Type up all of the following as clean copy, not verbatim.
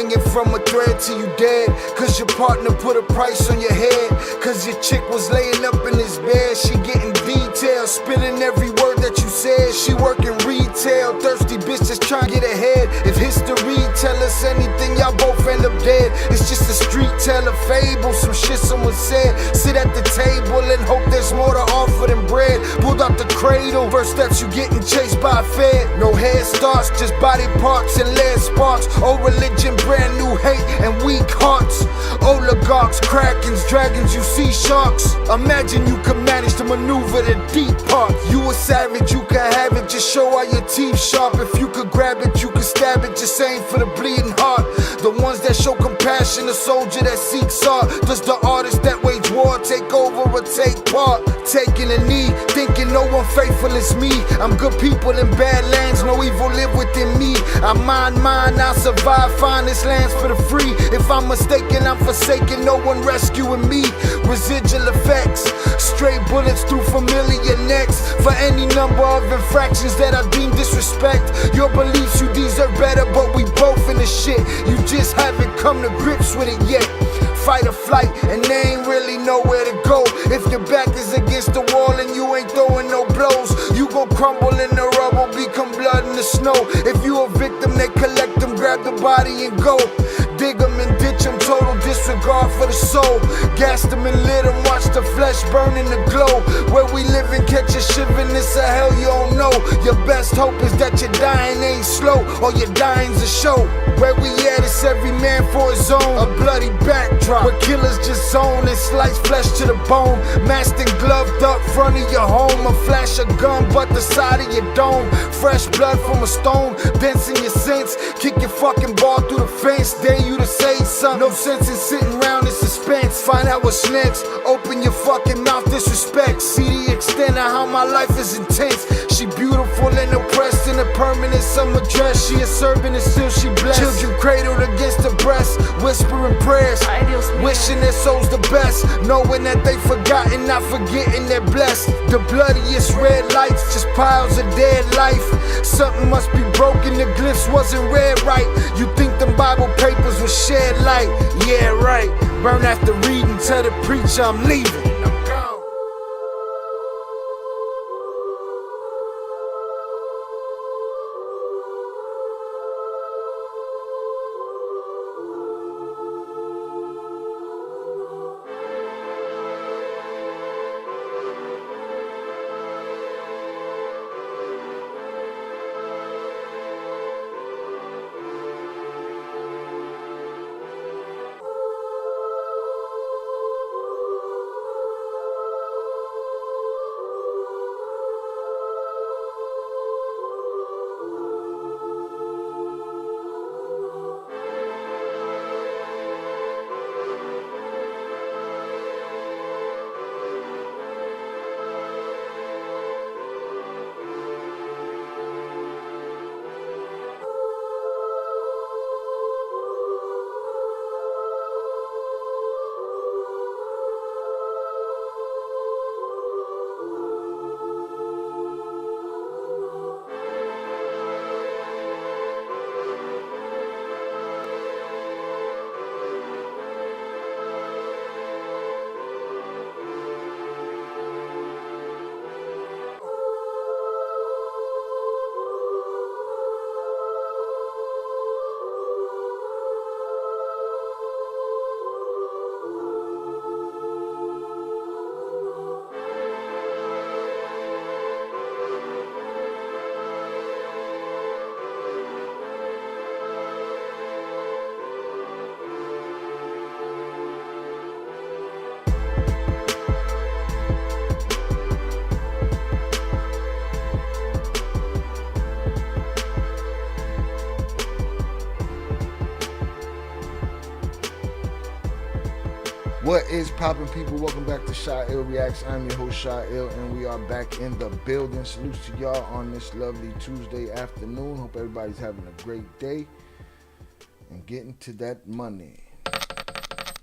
hanging from a thread till you dead. Cause your partner put a price on your head. Cause your chick was laying up in his bed. She getting details, spilling every word that you said. She working retail, thirsty bitch just trying to get ahead. If history tell us anything, y'all both end up dead. It's just a street tale of fable, some shit someone said. Sit at the table and hope there's more to offer than bread. Pulled out the cradle, first steps you getting chased by a fed. No head starts, just body parts and lead sparks. Old religion, brand new hate and weak hearts. Oligarchs, krakens, dragons, you see sharks. Imagine you could manage to maneuver the deep part. You a savage, you can have it, just show all your teeth sharp. If you could grab it, you could stab it, just aim for the bleeding heart. The ones that show compassion, a soldier that seeks art. Does the artist that wage war take over or take part? Taking a knee, thinking no one faithful is me. I'm good people in bad lands, no evil live within me. I mind mine, I'll survive, find this lands for the free. If I'm mistaken, I'm forsaken, no one rescuing me. Residual effects, stray bullets through familiar necks. For any number of infractions that I deem disrespect. Your beliefs, you deserve better, but we both in the shit. You just haven't come to grips with it yet. Fight or flight, and they ain't really nowhere to go. If your back is against the wall and you ain't throwing no blows, you gon' crumble in the rubble, become blood in the snow. If you a victim, they collect them, grab the body and go. Dig them and ditch them, total disregard for the soul. Gas them and lit them, watch the flesh burn in the glow. Where we live and catch a shivering, it's a hell you don't know. Your best hope is that your dying ain't slow, or your dying's a show. Where we at, it's every man for his own. A bloody backdrop, where killers just zone and slice flesh to the bone. Masked and gloved up front of your home. A flash of gun, but the side of your dome. Fresh blood from a stone, dents in your sense. Kick your fucking ball through the fence, dare you to say something. No sense in sitting around in suspense. Find out what's next, open your fucking mouth, disrespect. See the extent of how my life is intense. She beautiful and oppressed in a permanent summer dress. She a servant and still she blessed. Children cradled against her breast, whispering prayers, wishing their souls the best, knowing that they forgotten, not forgetting they're blessed. The bloodiest red lights, just piles of dead life. Something must be broken, the glyphs wasn't read right. You think them Bible papers will shed light? Yeah, right. Burn after reading, tell the preacher I'm leaving. What is poppin', people? Welcome back to Shy Ill Reacts. I'm your host, Shy Ill, and we are back in the building. Salute to y'all on this lovely Tuesday afternoon. Hope everybody's having a great day and getting to that money.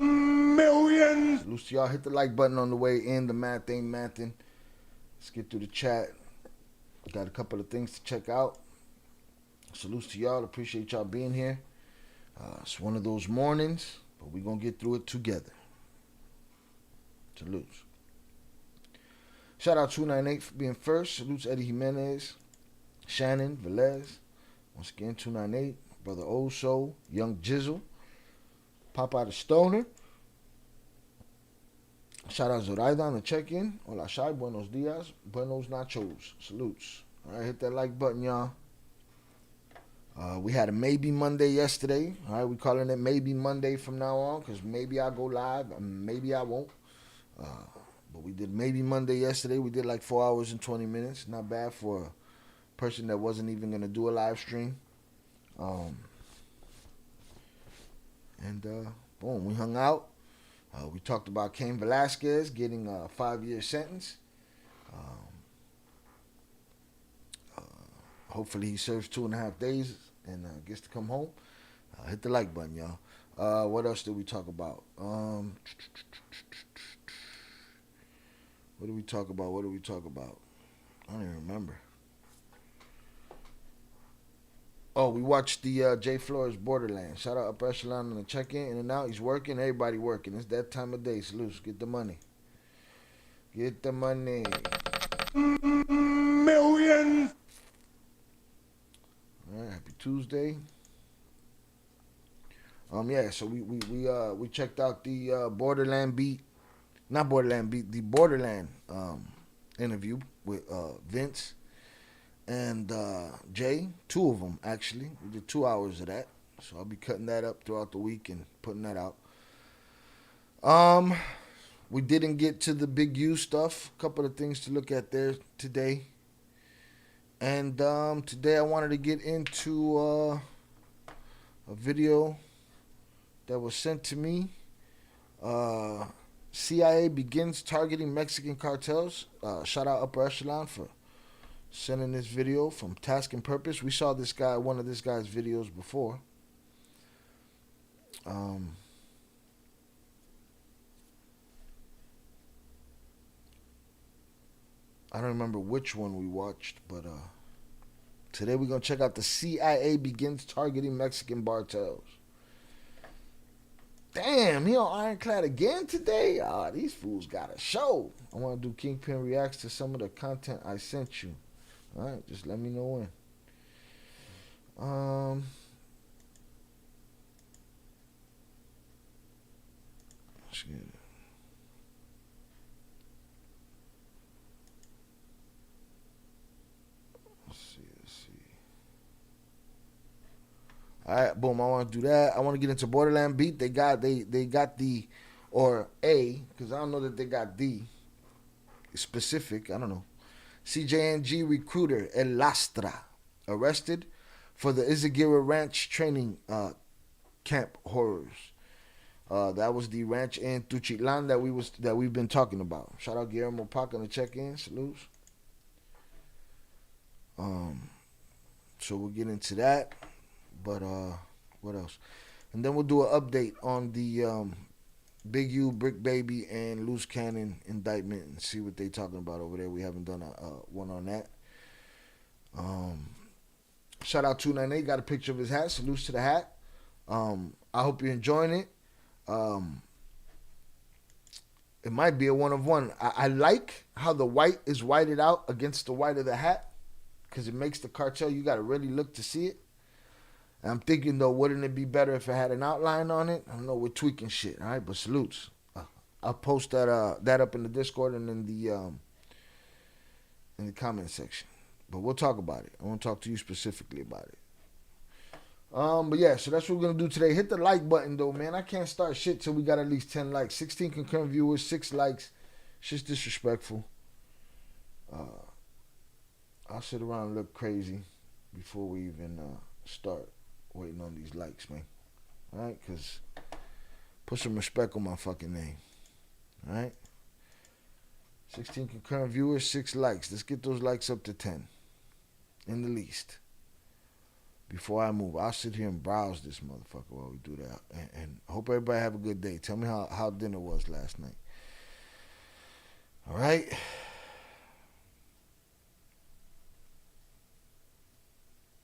Millions! Salute to y'all. Hit the like button on the way in. The math ain't mathin'. Let's get through the chat. Got a couple of things to check out. Salute to y'all. Appreciate y'all being here. It's one of those mornings, but we're going to get through it together. Salute. Shout out 298 for being first. Salutes Eddie Jimenez, Shannon, Velez. Once again, 298. Brother Old Soul, Young Jizzle. Pop out of Stoner. Shout out Zoraida on the check-in. Hola, Shai. Buenos dias. Buenos nachos. Salutes. All right, hit that like button, y'all. We had a Maybe Monday yesterday. All right, we calling it Maybe Monday from now on because maybe I'll go live and maybe I won't. But we did Maybe Monday yesterday. We did like 4 hours and 20 minutes. Not bad for a person that wasn't even going to do a live stream. Boom, we hung out. We talked about Cain Velasquez getting a 5-year sentence. Hopefully he serves 2.5 days and gets to come home. Hit the like button, y'all. What else did we talk about? What did we talk about? I don't even remember. Oh, we watched the Jay Flores Borderlands. Shout out Upper Echelon on the check-in. In and out. He's working. Everybody working. It's that time of day. Salute. Get the money. Get the money. Millions. All right. Happy Tuesday. So we checked out the Borderland beat. Not Borderland beat. The Borderland interview with Vince and Jay, 2 of them actually. We did 2 hours of that, so I'll be cutting that up throughout the week and putting that out. We didn't get to the Big U stuff. A couple of things to look at there today, and today I wanted to get into a video that was sent to me. CIA begins targeting Mexican cartels. Shout out Upper Echelon for sending this video from Task and Purpose. We saw one of this guy's videos before. I don't remember which one we watched, but today we're going to check out the CIA begins targeting Mexican cartels. Damn, he on Ironclad again today? These fools got a show. I want to do Kingpin reacts to some of the content I sent you. All right, just let me know when. Let's get it. Let's see. All right, boom. I want to do that. I want to get into Borderland beat. They got the, or A, because I don't know that they got the specific. I don't know. CJNG recruiter El Lastra arrested for the Izaguirre Ranch training camp horrors. That was the ranch in Tuchitlan that we've been talking about. Shout out Guillermo Pac on the check-in. Salutes. So we'll get into that. But what else? And then we'll do an update on the Big U, Bricc Baby, and Luce Cannon indictment and see what they talking about over there. We haven't done one on that. Shout out 298. Got a picture of his hat. Salutes to the hat. I hope you're enjoying it. It might be a one of one. I like how the white is whited out against the white of the hat because it makes the cartel. You got to really look to see it. And I'm thinking, though, wouldn't it be better if it had an outline on it? I don't know, we're tweaking shit, all right? But salutes. I'll post that up in the Discord and in the comment section. But we'll talk about it. I want to talk to you specifically about it. But yeah, so that's what we're going to do today. Hit the like button, though, man. I can't start shit till we got at least 10 likes. 16 concurrent viewers, 6 likes. It's just disrespectful. I'll sit around and look crazy before we even start waiting on these likes, man. All right? Because put some respect on my fucking name. All right? 16 concurrent viewers, 6 likes. Let's get those likes up to 10. In the least. Before I move, I'll sit here and browse this motherfucker while we do that. And hope everybody have a good day. Tell me how dinner was last night. All right?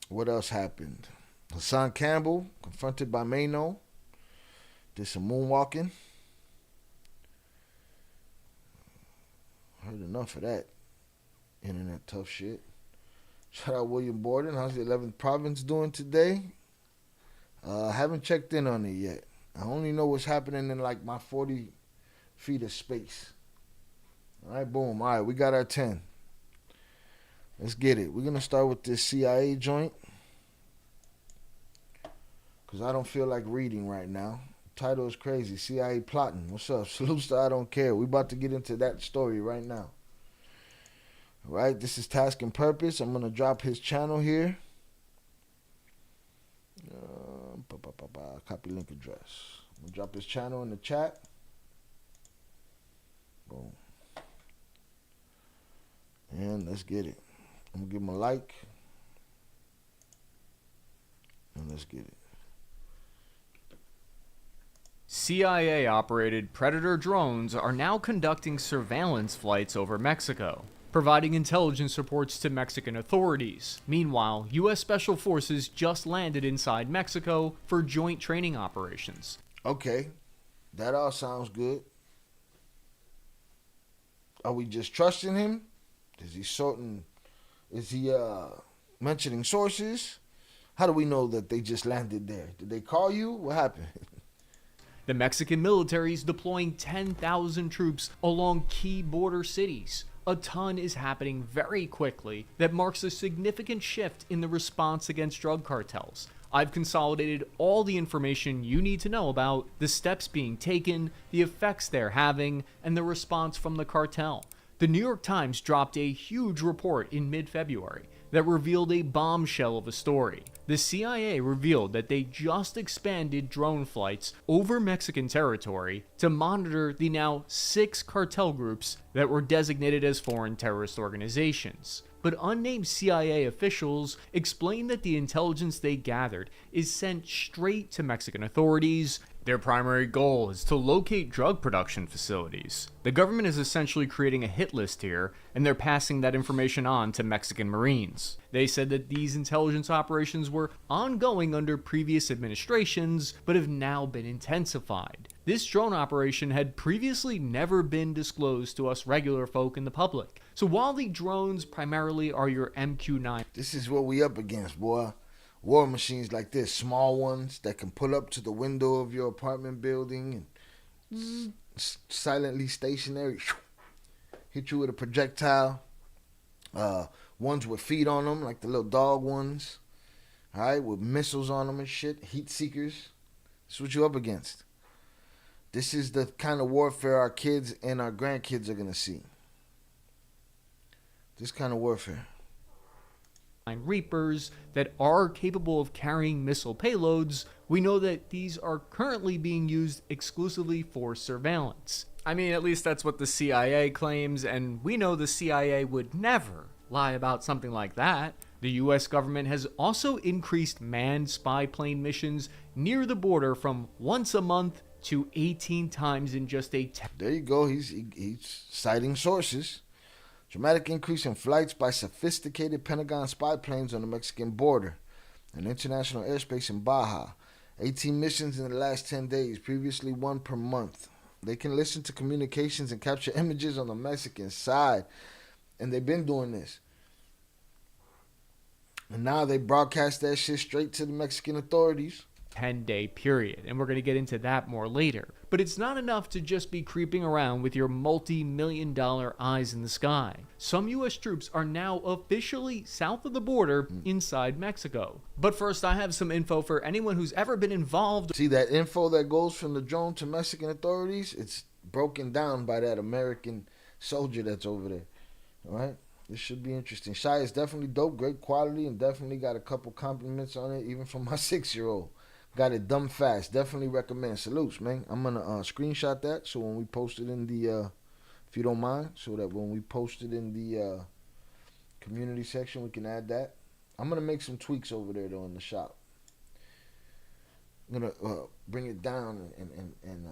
What else happened? Hassan Campbell, confronted by Mano. Did some moonwalking. Heard enough of that internet tough shit. Shout out William Borden. How's the 11th province doing today? Haven't checked in on it yet. I only know what's happening in like my 40 feet of space. All right, boom. All right, we got our 10. Let's get it. We're going to start with this CIA joint, because I don't feel like reading right now. Title is crazy. CIA plotting. What's up? Salute to I Don't Care. We about to get into that story right now. All right, this is Task and Purpose. I'm going to drop his channel here. Copy link address. I'm going to drop his channel in the chat. Boom. And let's get it. I'm going to give him a like. And let's get it. CIA-operated Predator drones are now conducting surveillance flights over Mexico, providing intelligence reports to Mexican authorities. Meanwhile, U.S. Special Forces just landed inside Mexico for joint training operations. Okay, that all sounds good. Are we just trusting him? Is he mentioning sources? How do we know that they just landed there? Did they call you? What happened? The Mexican military is deploying 10,000 troops along key border cities. A ton is happening very quickly that marks a significant shift in the response against drug cartels. I've consolidated all the information you need to know about the steps being taken, the effects they're having, and the response from the cartel. The New York Times dropped a huge report in mid-February that revealed a bombshell of a story. The CIA revealed that they just expanded drone flights over Mexican territory to monitor the now 6 cartel groups that were designated as foreign terrorist organizations. But unnamed CIA officials explained that the intelligence they gathered is sent straight to Mexican authorities. Their primary goal is to locate drug production facilities. The government is essentially creating a hit list here, and they're passing that information on to Mexican Marines. They said that these intelligence operations were ongoing under previous administrations, but have now been intensified. This drone operation had previously never been disclosed to us regular folk in the public. So while the drones primarily are your MQ-9... This is what we up against, boy. War machines like this, small ones that can pull up to the window of your apartment building and silently stationary, hit you with a projectile. Ones with feet on them, like the little dog ones. All right, with missiles on them and shit, heat seekers. This is what you're up against. This is the kind of warfare our kids and our grandkids are going to see. This kind of warfare. Reapers that are capable of carrying missile payloads. We know that these are currently being used exclusively for surveillance. I mean, at least that's what the CIA claims, and we know the CIA would never lie about something like that. The US government has also increased manned spy plane missions near the border from once a month to 18 times in just a... There you go, he's citing sources. Dramatic increase in flights by sophisticated Pentagon spy planes on the Mexican border and international airspace in Baja. 18 missions in the last 10 days, previously 1 per month. They can listen to communications and capture images on the Mexican side. And they've been doing this. And now they broadcast that shit straight to the Mexican authorities. 10-day period, and we're going to get into that more later. But it's not enough to just be creeping around with your multi-million-dollar eyes in the sky. Some U.S. troops are now officially south of the border inside Mexico. But first, I have some info for anyone who's ever been involved. See that info that goes from the drone to Mexican authorities? It's broken down by that American soldier that's over there. All right? This should be interesting. Shy is definitely dope, great quality, and definitely got a couple compliments on it, even from my 6-year-old. Got it dumb fast. Definitely recommend. Salutes, man. I'm going to screenshot that so when we post it in the, if you don't mind, so that when we post it in the community section, we can add that. I'm going to make some tweaks over there, though, in the shop. I'm going to bring it down and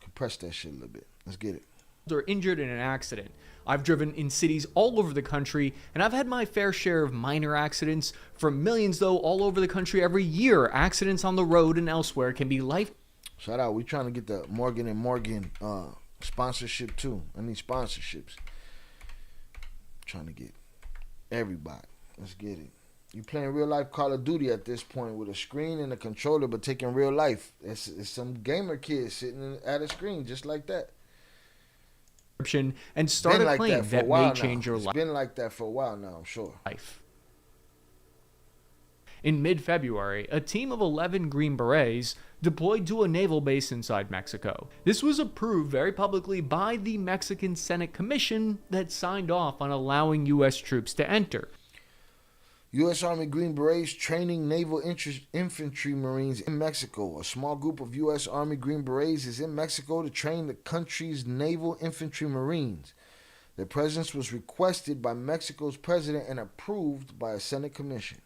compress that shit a little bit. Let's get it. or injured in an accident. I've driven in cities all over the country, and I've had my fair share of minor accidents. For millions, though, all over the country every year, accidents on the road and elsewhere can be life. Shout out. We trying to get the Morgan and Morgan sponsorship too. I need sponsorships. Trying to get everybody. Let's get it. You playing real life Call of Duty at this point with a screen and a controller, but taking real life. It's some gamer kids sitting at a screen just like that. And started like playing that may change your life. It's been like that for a while now, I'm sure. In mid-February, a team of 11 Green Berets deployed to a naval base inside Mexico. This was approved very publicly by the Mexican Senate Commission that signed off on allowing U.S. troops to enter. U.S. Army Green Berets training naval infantry Marines in Mexico. A small group of U.S. Army Green Berets is in Mexico to train the country's naval infantry Marines. Their presence was requested by Mexico's president and approved by a Senate commission.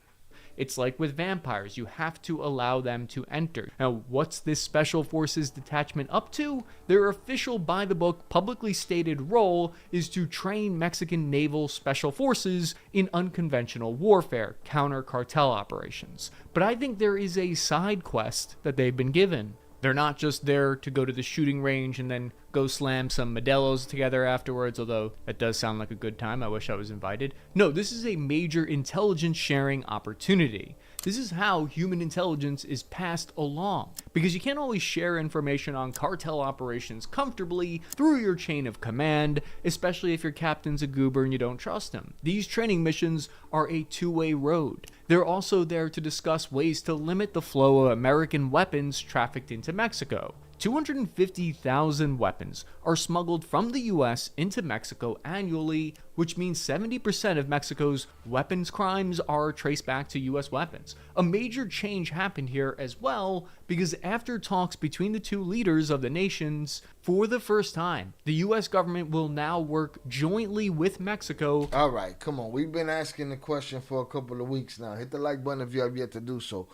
It's like with vampires, you have to allow them to enter. Now, what's this Special Forces detachment up to? Their official by-the-book, publicly stated role is to train Mexican naval special forces in unconventional warfare, counter-cartel operations. But I think there is a side quest that they've been given. They're not just there to go to the shooting range and then go slam some Modelos together afterwards, although that does sound like a good time. I wish I was invited. No, this is a major intelligence sharing opportunity. This is how human intelligence is passed along, because you can't always share information on cartel operations comfortably through your chain of command, especially if your captain's a goober and you don't trust him. These training missions are a two-way road. They're also there to discuss ways to limit the flow of American weapons trafficked into Mexico. 250,000 weapons are smuggled from the US into Mexico annually, which means 70% of Mexico's weapons crimes are traced back to US weapons. A major change happened here as well, because after talks between the two leaders of the nations, for the first time, the US government will now work jointly with Mexico. All right, come on. We've been asking the question for a couple of weeks now. Hit the like button if you have yet to do so.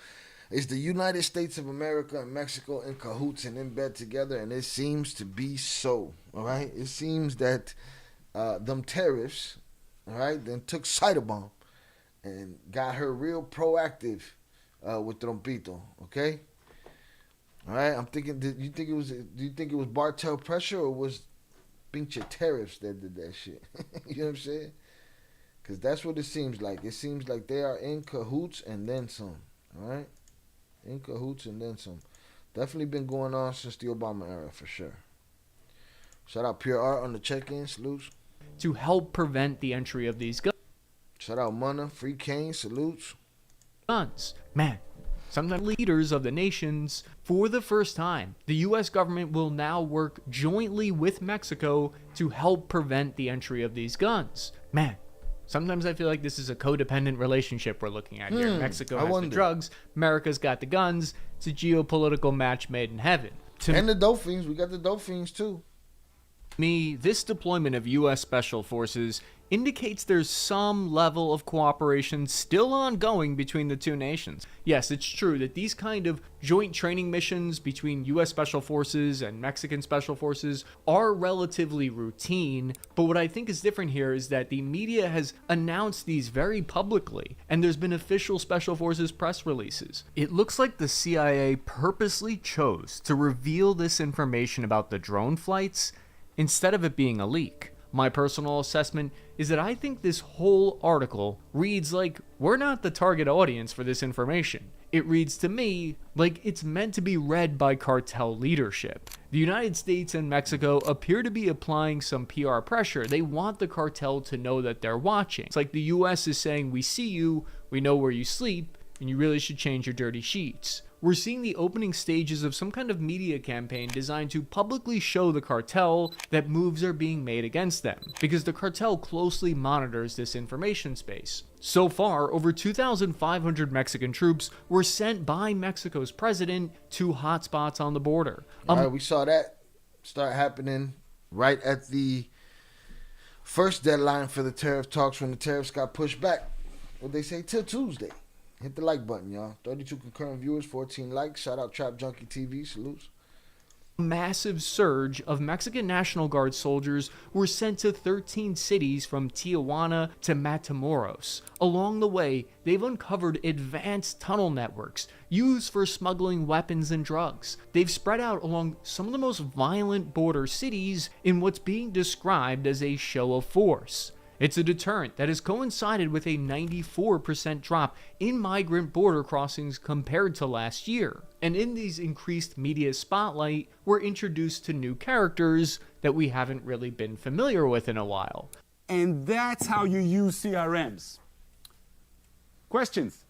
Is the United States of America and Mexico in cahoots and in bed together? And it seems to be so, all right? It seems that them terrorists, all right, then took Cyberbomb and got her real proactive with Trompito, okay? All right, I'm thinking, do you think it was Bartel pressure or was pinche terrorists that did that shit? You know what I'm saying? Because that's what it seems like. It seems like they are in cahoots and then some, all right? In cahoots and then some. Definitely been going on since the Obama era, for sure. Shout out Pure Art on the check-in. Salutes. To help prevent the entry of these guns. Shout out Munna, Free Kane. Salutes. Man, sometimes leaders of the nations, for the first time, the U.S. government will now work jointly with Mexico to help prevent the entry of these guns. Man, sometimes I feel like this is a codependent relationship we're looking at here. Mexico has the drugs, America's got the guns. It's a geopolitical match made in heaven. And the Dolphins. We got the Dolphins too. To me, this deployment of U.S. Special Forces indicates there's some level of cooperation still ongoing between the two nations. Yes, it's true that these kind of joint training missions between U.S. Special Forces and Mexican Special Forces are relatively routine, but what I think is different here is that the media has announced these very publicly, and there's been official Special Forces press releases. It looks like the CIA purposely chose to reveal this information about the drone flights instead of it being a leak. My personal assessment is that I think this whole article reads like we're not the target audience for this information. It reads to me like it's meant to be read by cartel leadership. The United States and Mexico appear to be applying some PR pressure. They want the cartel to know that they're watching. It's like the US is saying, we see you, we know where you sleep, and you really should change your dirty sheets. We're seeing the opening stages of some kind of media campaign designed to publicly show the cartel that moves are being made against them, because the cartel closely monitors this information space. So far, over 2,500 Mexican troops were sent by Mexico's president to hotspots on the border. We saw that start happening right at the first deadline for the tariff talks when the tariffs got pushed back. What they say, till Tuesday. Hit the like button, y'all. 32 concurrent viewers, 14 likes. Shout out Trap Junkie TV. Salutes. A massive surge of Mexican National Guard soldiers were sent to 13 cities from Tijuana to Matamoros. Along the way, they've uncovered advanced tunnel networks used for smuggling weapons and drugs. They've spread out along some of the most violent border cities in what's being described as a show of force. It's a deterrent that has coincided with a 94% drop in migrant border crossings compared to last year. And in these increased media spotlight, we're introduced to new characters that we haven't really been familiar with in a while. And that's how you use CRMs. Questions?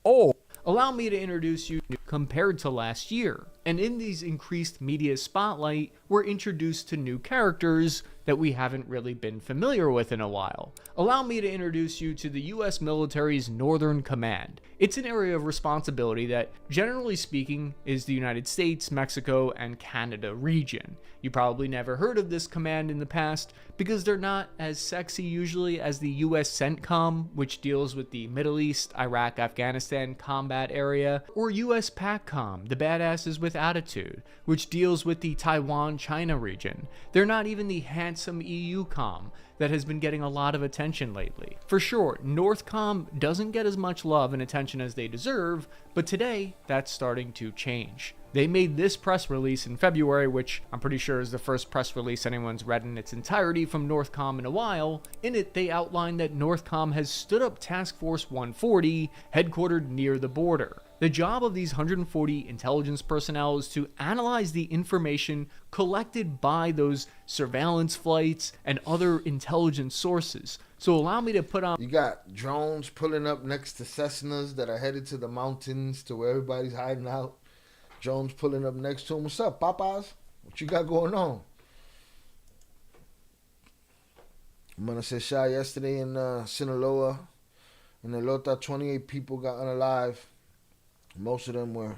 Oh, allow me to introduce you compared to last year. And in these increased media spotlight, we're introduced to new characters that we haven't really been familiar with in a while. Allow me to introduce you to the US military's Northern Command. It's an area of responsibility that, generally speaking, is the United States, Mexico, and Canada region. You probably never heard of this command in the past because they're not as sexy usually as the US CENTCOM, which deals with the Middle East, Iraq, Afghanistan combat area, or US PACCOM, the badasses with attitude, which deals with the Taiwan-China region. They're not even the handsome EUCOM that has been getting a lot of attention lately. For sure, NORTHCOM doesn't get as much love and attention as they deserve, but today, that's starting to change. They made this press release in February, which I'm pretty sure is the first press release anyone's read in its entirety from NORTHCOM in a while. In it, they outlined that NORTHCOM has stood up Task Force 140, headquartered near the border. The job of these 140 intelligence personnel is to analyze the information collected by those surveillance flights and other intelligence sources. So allow me to put on... You got drones pulling up next to Cessnas that are headed to the mountains to where everybody's hiding out. Drones pulling up next to him. What's up, Popeyes? What you got going on? I'm gonna say shot yesterday in Sinaloa. In Elota, 28 people got unalive. Most of them were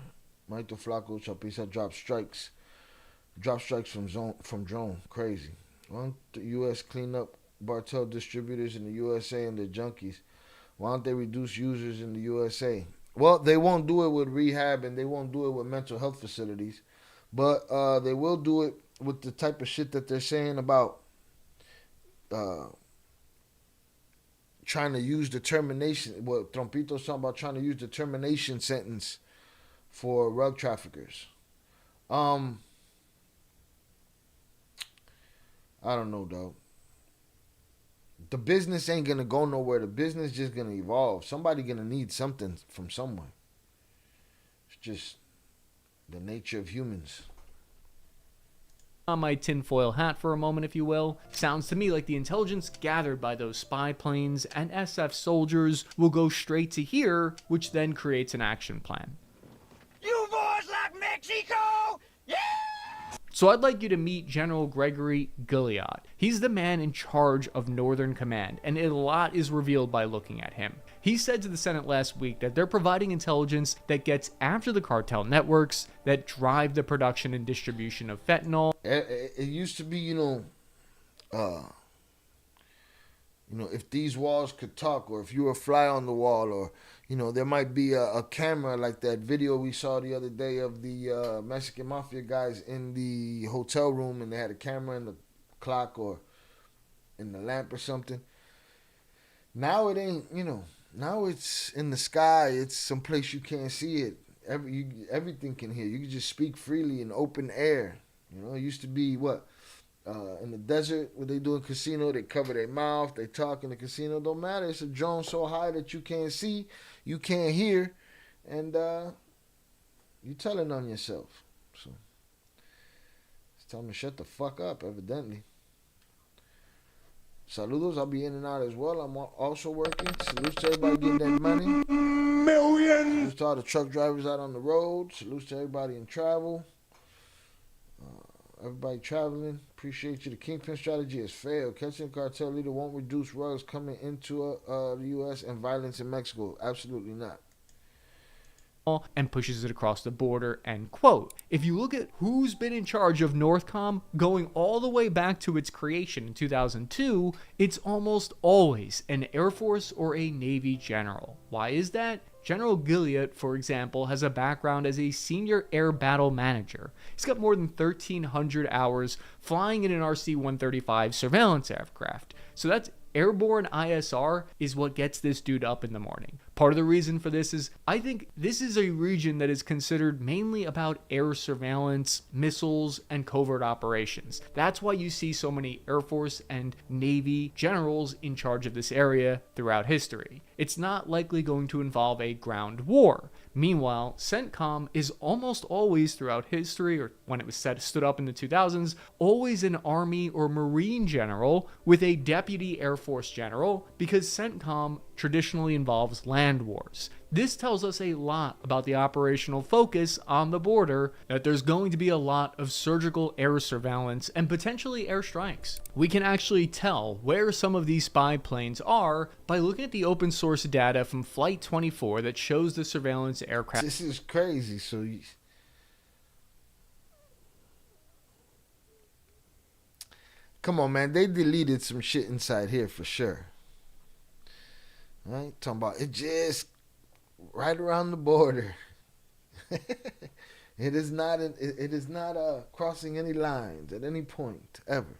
Maito Flaco Chapisa drop strikes. Drop strikes from drone. Crazy. Why don't the U.S. clean up Cartel distributors in the USA and the junkies? Why don't they reduce users in the USA? Well, they won't do it with rehab and they won't do it with mental health facilities. But they will do it with the type of shit that they're saying about trying to use determination. What Trompito's talking about, trying to use the termination sentence for drug traffickers. I don't know, dog. The business ain't gonna go nowhere. The business just gonna evolve. Somebody gonna need something from someone. It's just the nature of humans. On my tinfoil hat for a moment, if you will. Sounds to me like the intelligence gathered by those spy planes and SF soldiers will go straight to here, which then creates an action plan. You boys like Mexico? Yeah! So I'd like you to meet General Gregory Gilliard. He's the man in charge of Northern Command, and a lot is revealed by looking at him. He said to the Senate last week that they're providing intelligence that gets after the cartel networks that drive the production and distribution of fentanyl. It used to be, if these walls could talk, or if you were a fly on the wall, or, there might be a camera like that video we saw the other day of the Mexican Mafia guys in the hotel room, and they had a camera in the clock or in the lamp or something. Now it ain't, now it's in the sky. It's someplace you can't see it. Everything can hear. You can just speak freely in open air. It used to be in the desert, what they do in casino, they cover their mouth, they talk in the casino. Don't matter. It's a drone so high that you can't see, you can't hear, and you're telling on yourself. So it's time to shut the fuck up, evidently. Saludos, I'll be in and out as well. I'm also working. Salutes to everybody getting that money. Millions! Salutes to all the truck drivers out on the road. Salutes to everybody in travel. Everybody traveling, appreciate you. The Kingpin strategy has failed. Catching cartel leader won't reduce drugs coming into the U.S. and violence in Mexico. Absolutely not. And pushes it across the border, end quote. If you look at who's been in charge of NORTHCOM going all the way back to its creation in 2002, it's almost always an Air Force or a Navy general. Why is that? General Gilead, for example, has a background as a senior air battle manager. He's got more than 1,300 hours flying in an RC-135 surveillance aircraft. So that's airborne ISR is what gets this dude up in the morning. Part of the reason for this is I think this is a region that is considered mainly about air surveillance, missiles, and covert operations. That's why you see so many Air Force and Navy generals in charge of this area throughout history. It's not likely going to involve a ground war. Meanwhile, CENTCOM is almost always throughout history, or when it was stood up in the 2000s, always an Army or Marine general with a deputy Air Force general, because CENTCOM traditionally involves land wars. This tells us a lot about the operational focus on the border, that there's going to be a lot of surgical air surveillance and potentially airstrikes. We can actually tell where some of these spy planes are by looking at the open source data from Flight 24 that shows the surveillance aircraft. This is crazy. So come on, man. They deleted some shit inside here for sure. Right? Talking about it just right around the border. It is not crossing any lines at any point ever.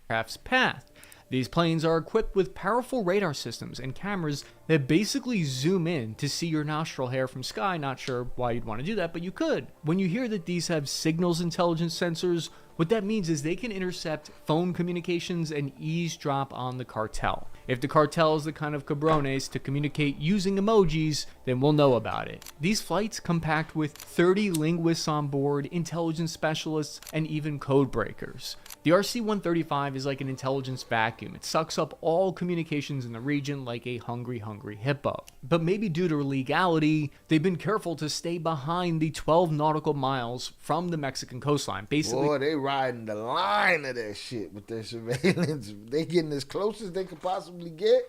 Aircraft's path. These planes are equipped with powerful radar systems and cameras that basically zoom in to see your nostril hair from sky. Not sure why you'd want to do that, but you could. When you hear that these have signals intelligence sensors, what that means is they can intercept phone communications and eavesdrop on the cartel. If the cartel is the kind of cabrones to communicate using emojis, then we'll know about it. These flights come packed with 30 linguists on board, intelligence specialists, and even code breakers. The RC-135 is like an intelligence vacuum. It sucks up all communications in the region like a hungry hippo. But maybe due to legality, they've been careful to stay behind the 12 nautical miles from the Mexican coastline. Basically, boy, they riding the line of that shit with their surveillance. They getting as close as they could possibly get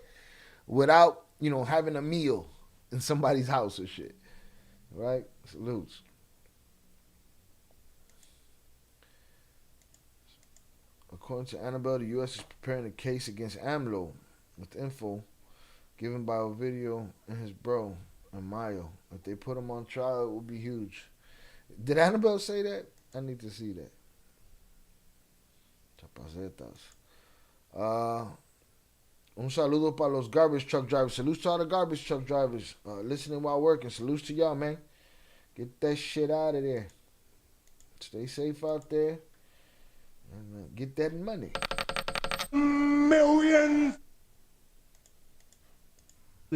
without, having a meal in somebody's house or shit. Right? Salutes. According to Annabelle, the U.S. is preparing a case against AMLO with info given by Ovidio and his bro, Mayo. If they put him on trial, it will be huge. Did Annabelle say that? I need to see that. Chapacetas. Un saludo para los garbage truck drivers. Salutes to all the garbage truck drivers listening while working. Salutes to y'all, man. Get that shit out of there. Stay safe out there. And get that money. Millions!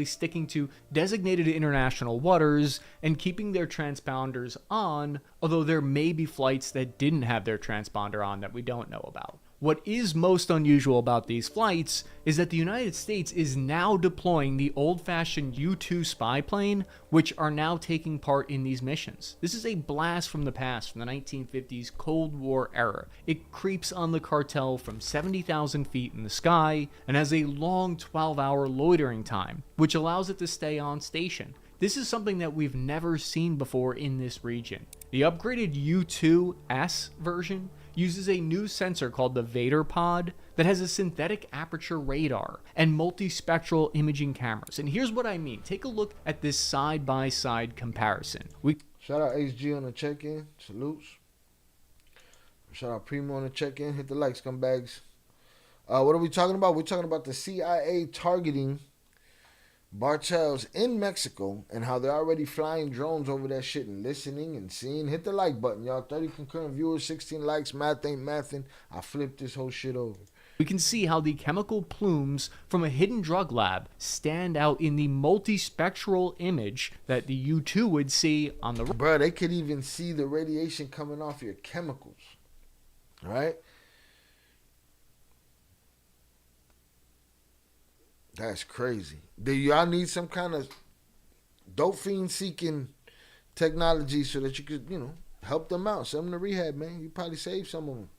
Sticking to designated international waters and keeping their transponders on, although there may be flights that didn't have their transponder on that we don't know about. What is most unusual about these flights is that the United States is now deploying the old-fashioned U-2 spy plane, which are now taking part in these missions. This is a blast from the past, from the 1950s Cold War era. It creeps on the cartel from 70,000 feet in the sky and has a long 12-hour loitering time, which allows it to stay on station. This is something that we've never seen before in this region. The upgraded U-2S version uses a new sensor called the Vader Pod that has a synthetic aperture radar and multispectral imaging cameras. And here's what I mean. Take a look at this side-by-side comparison. Shout out HG on the check-in. Salutes. Shout out Primo on the check-in. Hit the like, scumbags. What are we talking about? We're talking about the CIA targeting Bartels in Mexico and how they're already flying drones over that shit and listening and seeing. Hit the like button, y'all. 30 concurrent viewers, 16 likes. Math ain't mathing. I flipped this whole shit over. We can see how the chemical plumes from a hidden drug lab stand out in the multispectral image that the U-2 would see on the... Bro, they could even see the radiation coming off your chemicals. Right? That's crazy. Do y'all need some kind of dope fiend seeking technology so that you could, help them out, send them to rehab, man? You probably save some of them.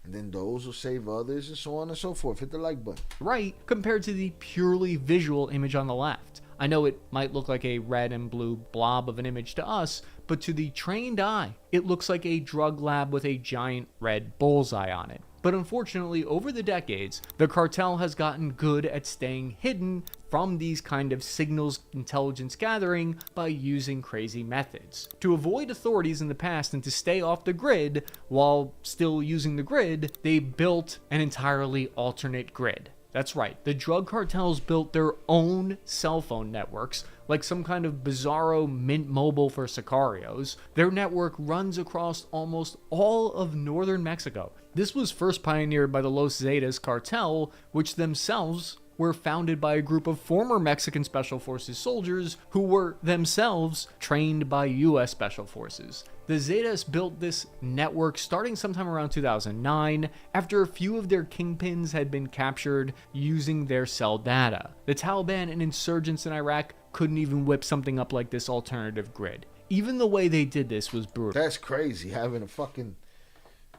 And then those will save others and so on and so forth. Hit the like button. Right, compared to the purely visual image on the left. I know it might look like a red and blue blob of an image to us, but to the trained eye, it looks like a drug lab with a giant red bullseye on it. But unfortunately, over the decades, the cartel has gotten good at staying hidden from these kind of signals intelligence gathering by using crazy methods. To avoid authorities in the past and to stay off the grid while still using the grid, they built an entirely alternate grid. That's right, the drug cartels built their own cell phone networks, like some kind of bizarro Mint Mobile for sicarios. Their network runs across almost all of northern Mexico. This was first pioneered by the Los Zetas cartel, which themselves were founded by a group of former Mexican Special Forces soldiers who were themselves trained by US Special Forces. The Zetas built this network starting sometime around 2009 after a few of their kingpins had been captured using their cell data. The Taliban and insurgents in Iraq couldn't even whip something up like this alternative grid. Even the way they did this was brutal. That's crazy, having a fucking,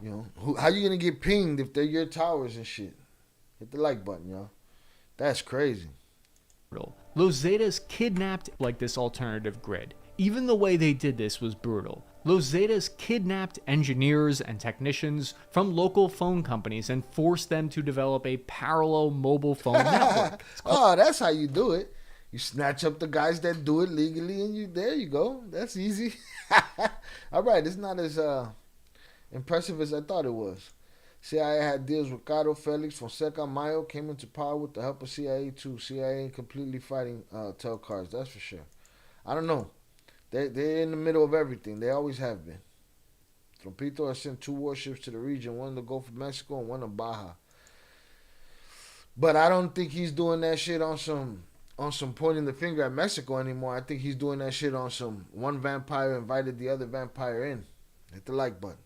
how you gonna get pinged if they're your towers and shit? Hit the like button, y'all. That's crazy. Los Zetas kidnapped like this alternative grid. Even the way they did this was brutal. Los Zetas kidnapped engineers and technicians from local phone companies and forced them to develop a parallel mobile phone network. Oh, that's how you do it. You snatch up the guys that do it legally, and there you go. That's easy. All right, it's not as impressive as I thought it was. CIA had deals with Ricardo, Felix, Fonseca, Mayo came into power with the help of CIA too. CIA ain't completely fighting telcars, that's for sure. I don't know. They're in the middle of everything. They always have been. Trompito has sent 2 warships to the region, one in the Gulf of Mexico and one in Baja. But I don't think he's doing that shit on some pointing the finger at Mexico anymore. I think he's doing that shit on some one vampire invited the other vampire in. Hit the like button.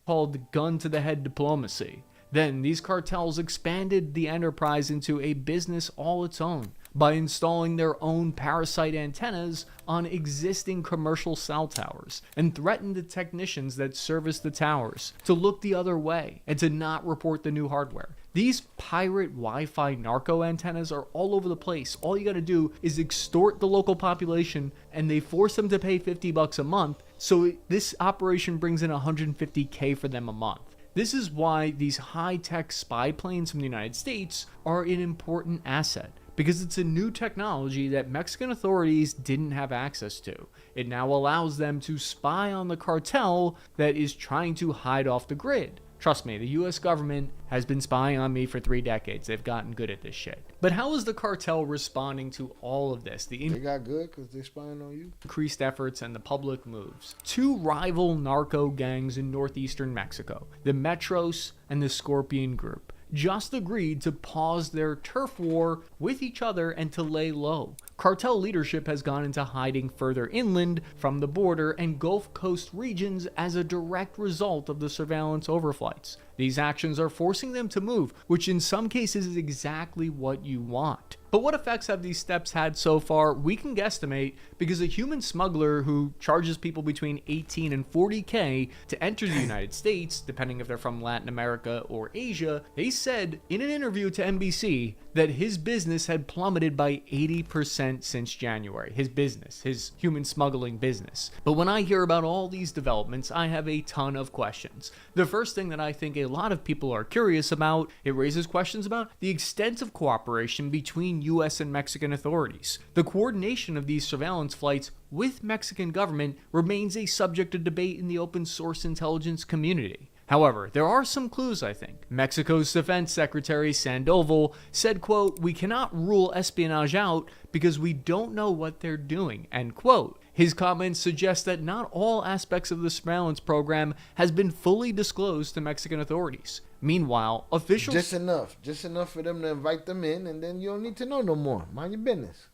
Called gun to the head diplomacy. Then these cartels expanded the enterprise into a business all its own by installing their own parasite antennas on existing commercial cell towers and threatened the technicians that service the towers to look the other way and to not report the new hardware. These pirate Wi-Fi narco antennas are all over the place. All you gotta do is extort the local population and they force them to pay $50 a month. So this operation brings in $150K for them a month. This is why these high-tech spy planes from the United States are an important asset, because it's a new technology that Mexican authorities didn't have access to. It now allows them to spy on the cartel that is trying to hide off the grid. Trust me, the US government has been spying on me for 3 decades. They've gotten good at this shit. But how is the cartel responding to all of this? They got good because they're spying on you? Increased efforts and the public moves. 2 rival narco gangs in northeastern Mexico, the Metros and the Scorpion Group, just agreed to pause their turf war with each other and to lay low. Cartel leadership has gone into hiding further inland from the border and Gulf Coast regions as a direct result of the surveillance overflights. These actions are forcing them to move, which in some cases is exactly what you want. But what effects have these steps had so far? We can guesstimate, because a human smuggler who charges people between 18 and 40K to enter the United States, depending if they're from Latin America or Asia, they said in an interview to NBC that his business had plummeted by 80% since January. His business, his human smuggling business. But when I hear about all these developments, I have a ton of questions. The first thing that I think a lot of people are curious about, it raises questions about the extent of cooperation between US and Mexican authorities. The coordination of these surveillance flights with Mexican government remains a subject of debate in the open source intelligence community. However, there are some clues, I think. Mexico's Defense Secretary Sandoval said, quote, "We cannot rule espionage out because we don't know what they're doing," end quote. His comments suggest that not all aspects of the surveillance program has been fully disclosed to Mexican authorities. Meanwhile, officials... Just enough for them to invite them in, and then you don't need to know no more. Mind your business.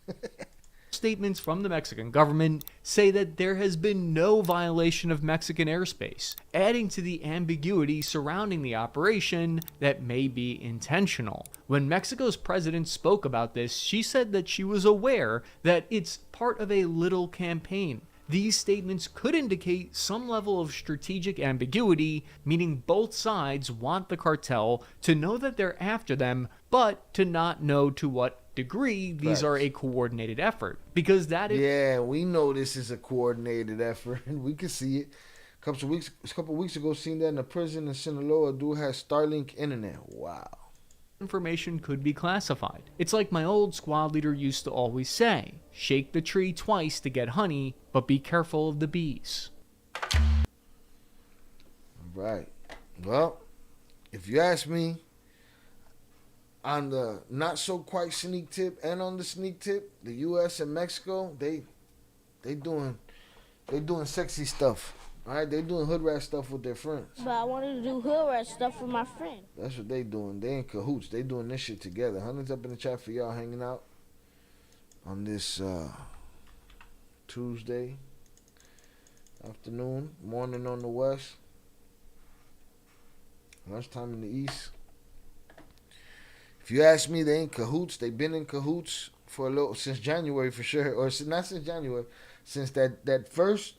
Statements from the Mexican government say that there has been no violation of Mexican airspace, adding to the ambiguity surrounding the operation that may be intentional. When Mexico's president spoke about this, she said that she was aware that it's part of a little campaign. These statements could indicate some level of strategic ambiguity, meaning both sides want the cartel to know that they're after them, but to not know to what degree these are a coordinated effort. Because that is... Yeah, we know this is a coordinated effort, and we can see it. couple weeks ago, seen that in a prison in Sinaloa, a dude has Starlink internet. Wow. Information could be classified. It's like my old squad leader used to always say, shake the tree twice to get honey, but be careful of the bees. Right. Well, if you ask me, on the not so quite sneak tip and on the sneak tip, the U.S. and Mexico, they doing sexy stuff. All right, they doing hood rat stuff with their friends. But I wanted to do hood rat stuff with my friend. That's what they doing. They in cahoots. They doing this shit together. Hundreds up in the chat for y'all hanging out on this Tuesday afternoon, morning on the west, lunchtime in the east. If you ask me, they in cahoots. They been in cahoots for a little since January for sure, or not since January, since that first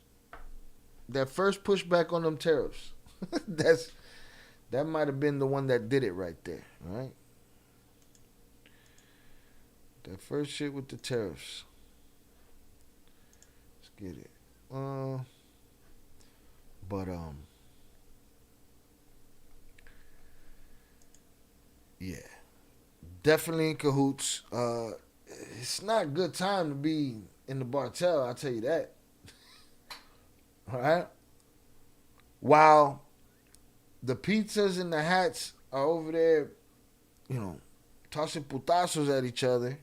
pushback on them tariffs. That might have been the one that did it right there, right? That first shit with the tariffs. Let's get it. Yeah. Definitely in cahoots. It's not a good time to be in the Cartel, I'll tell you that. All right? While the pizzas and the hats are over there, tossing putazos at each other,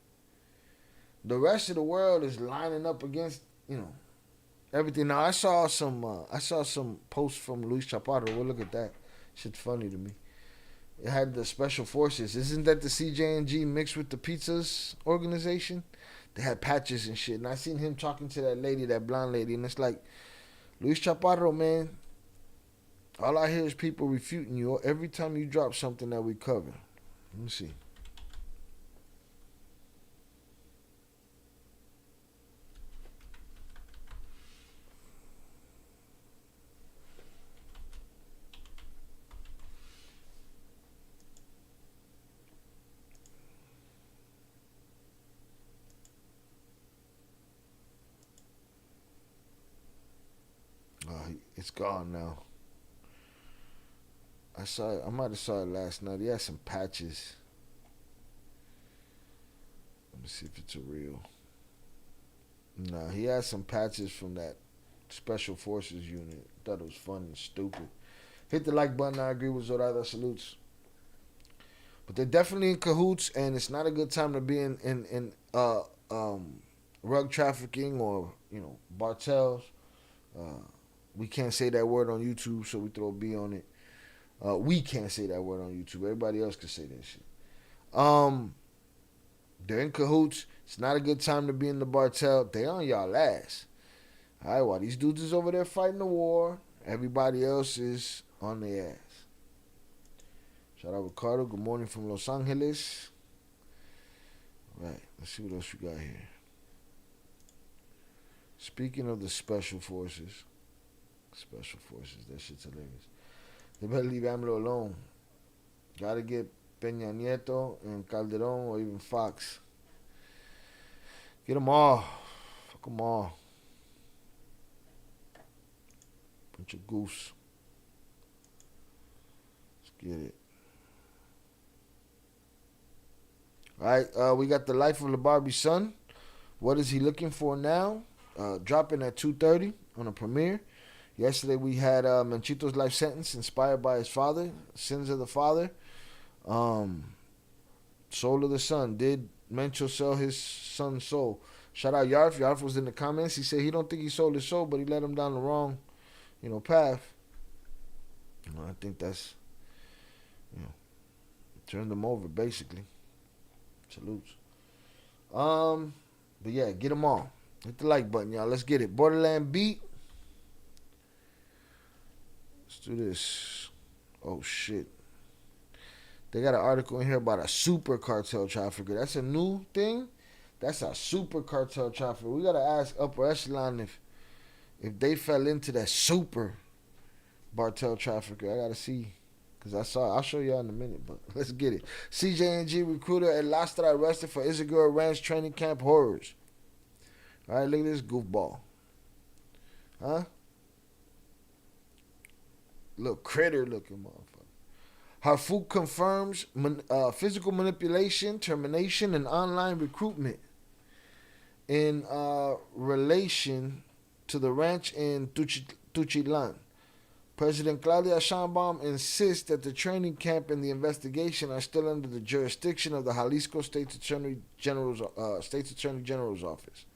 the rest of the world is lining up against, everything. Now, I saw some posts from Luce Chaparro. Well, look at that. Shit's funny to me. It had the special forces. Isn't that the CJNG mixed with the pizzas organization? They had patches and shit. And I seen him talking to that lady, that blonde lady, and it's like, Luce Chaparro, man, all I hear is people refuting you every time you drop something that we cover. Let me see. It's gone now. I might have saw it last night. He had some patches. Let me see if it's a real. Nah, he had some patches from that Special Forces unit. Thought it was fun and stupid. Hit the like button. I agree with Zorada. Salutes. But they're definitely in cahoots, and it's not a good time to be in rug trafficking or cartels. We can't say that word on YouTube, so we throw a B on it. We can't say that word on YouTube. Everybody else can say that shit. They're in cahoots. It's not a good time to be in the cartel. They on y'all ass. All right, while these dudes is over there fighting the war, everybody else is on their ass. Shout out Ricardo. Good morning from Los Angeles. All right, let's see what else we got here. Speaking of the Special Forces, that shit's hilarious. They better leave AMLO alone. Gotta get Peña Nieto and Calderon or even Fox. Get them all. Fuck them all. Bunch of goose. Let's get it. Alright, we got The Life of the Barbie Son. What is he looking for now? Dropping at 2:30 on a premiere. Yesterday we had Manchito's life sentence inspired by his father, Sins of the Father. Soul of the Son. Did Mencho sell his son's soul? Shout out Yarf. Yarf was in the comments. He said he don't think he sold his soul, but he led him down the wrong, path. I think that's, turned him over basically. Salutes. But yeah, get them all. Hit the like button, y'all. Let's get it. Borderland Beat. Let's do this. Oh, shit. They got an article in here about a super cartel trafficker. That's a new thing. That's a super cartel trafficker. We got to ask upper echelon if they fell into that super cartel trafficker. I got to see. Because I saw it. I'll show y'all in a minute, but let's get it. CJNG recruiter at Lastra arrested for Isidore Ranch training camp horrors. All right, look at this goofball. Huh? Little critter looking motherfucker. Harfouk confirms physical manipulation, termination, and online recruitment in relation to the ranch in Tuchitlan. President Claudia Sheinbaum insists that the training camp and the investigation are still under the jurisdiction of the Jalisco State's Attorney General's office.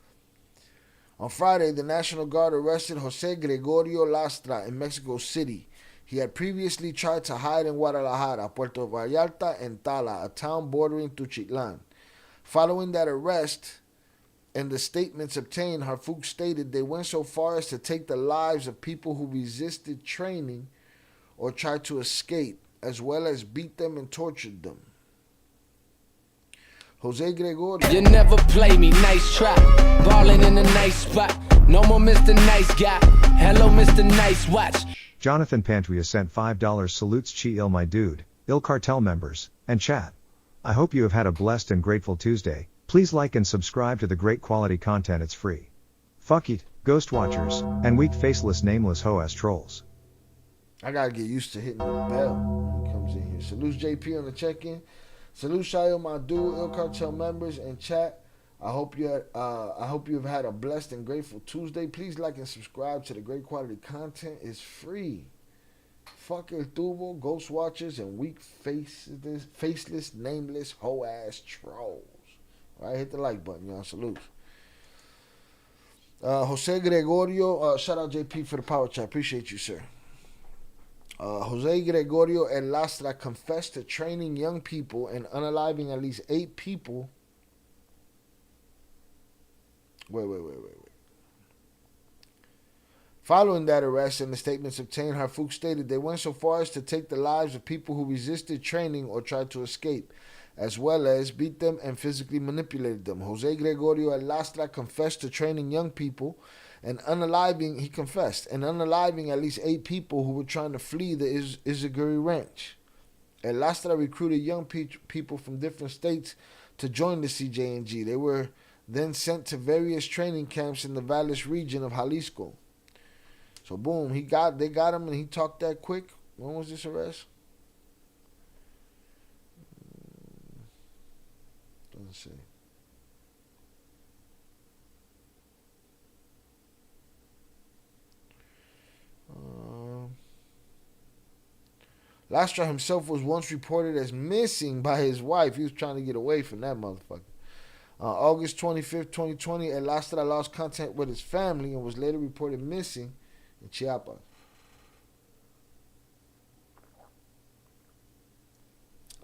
On Friday, the National Guard arrested Jose Gregorio Lastra in Mexico City. He had previously tried to hide in Guadalajara, Puerto Vallarta, and Tala, a town bordering Tuchitlan. Following that arrest and the statements obtained, Harfouk stated they went so far as to take the lives of people who resisted training or tried to escape, as well as beat them and tortured them. Jose Gregorio. You never play me, nice try. Ballin' in a nice spot. No more Mr. Nice Guy. Hello, Mr. Nice Watch. Jonathan Pantria sent $5 salutes Chi Il my dude, Il Cartel members, and chat. I hope you have had a blessed and grateful Tuesday. Please like and subscribe to the great quality content, it's free. Fuck it, ghost watchers, and weak faceless nameless hoe-ass trolls. I gotta get used to hitting the bell when he comes in here. Salute JP on the check-in. Salute Shayo, my dude, Il Cartel members, and chat. I hope you've had a blessed and grateful Tuesday. Please like and subscribe to the great quality content. It's free. Fuck El Tubo, ghost watchers, and weak faceless, nameless, hoe-ass trolls. All right, hit the like button, y'all. Salute. Jose Gregorio, shout out JP for the power chat. Appreciate you, sir. Jose Gregorio El Lastra confessed to training young people and unaliving at least 8 people. Wait. Following that arrest and the statements obtained, Harfouk stated they went so far as to take the lives of people who resisted training or tried to escape, as well as beat them and physically manipulated them. Jose Gregorio El Lastra confessed to training young people and unaliving at least 8 people who were trying to flee the Izaguri ranch. El Lastra recruited young people from different states to join the CJNG. They were then sent to various training camps in the Valles region of Jalisco. So boom, they got him, and he talked that quick. When was this arrest? Doesn't say. Lastra himself was once reported as missing by his wife. He was trying to get away from that motherfucker. August 25th, 2020, El Lastra lost contact with his family and was later reported missing in Chiapas.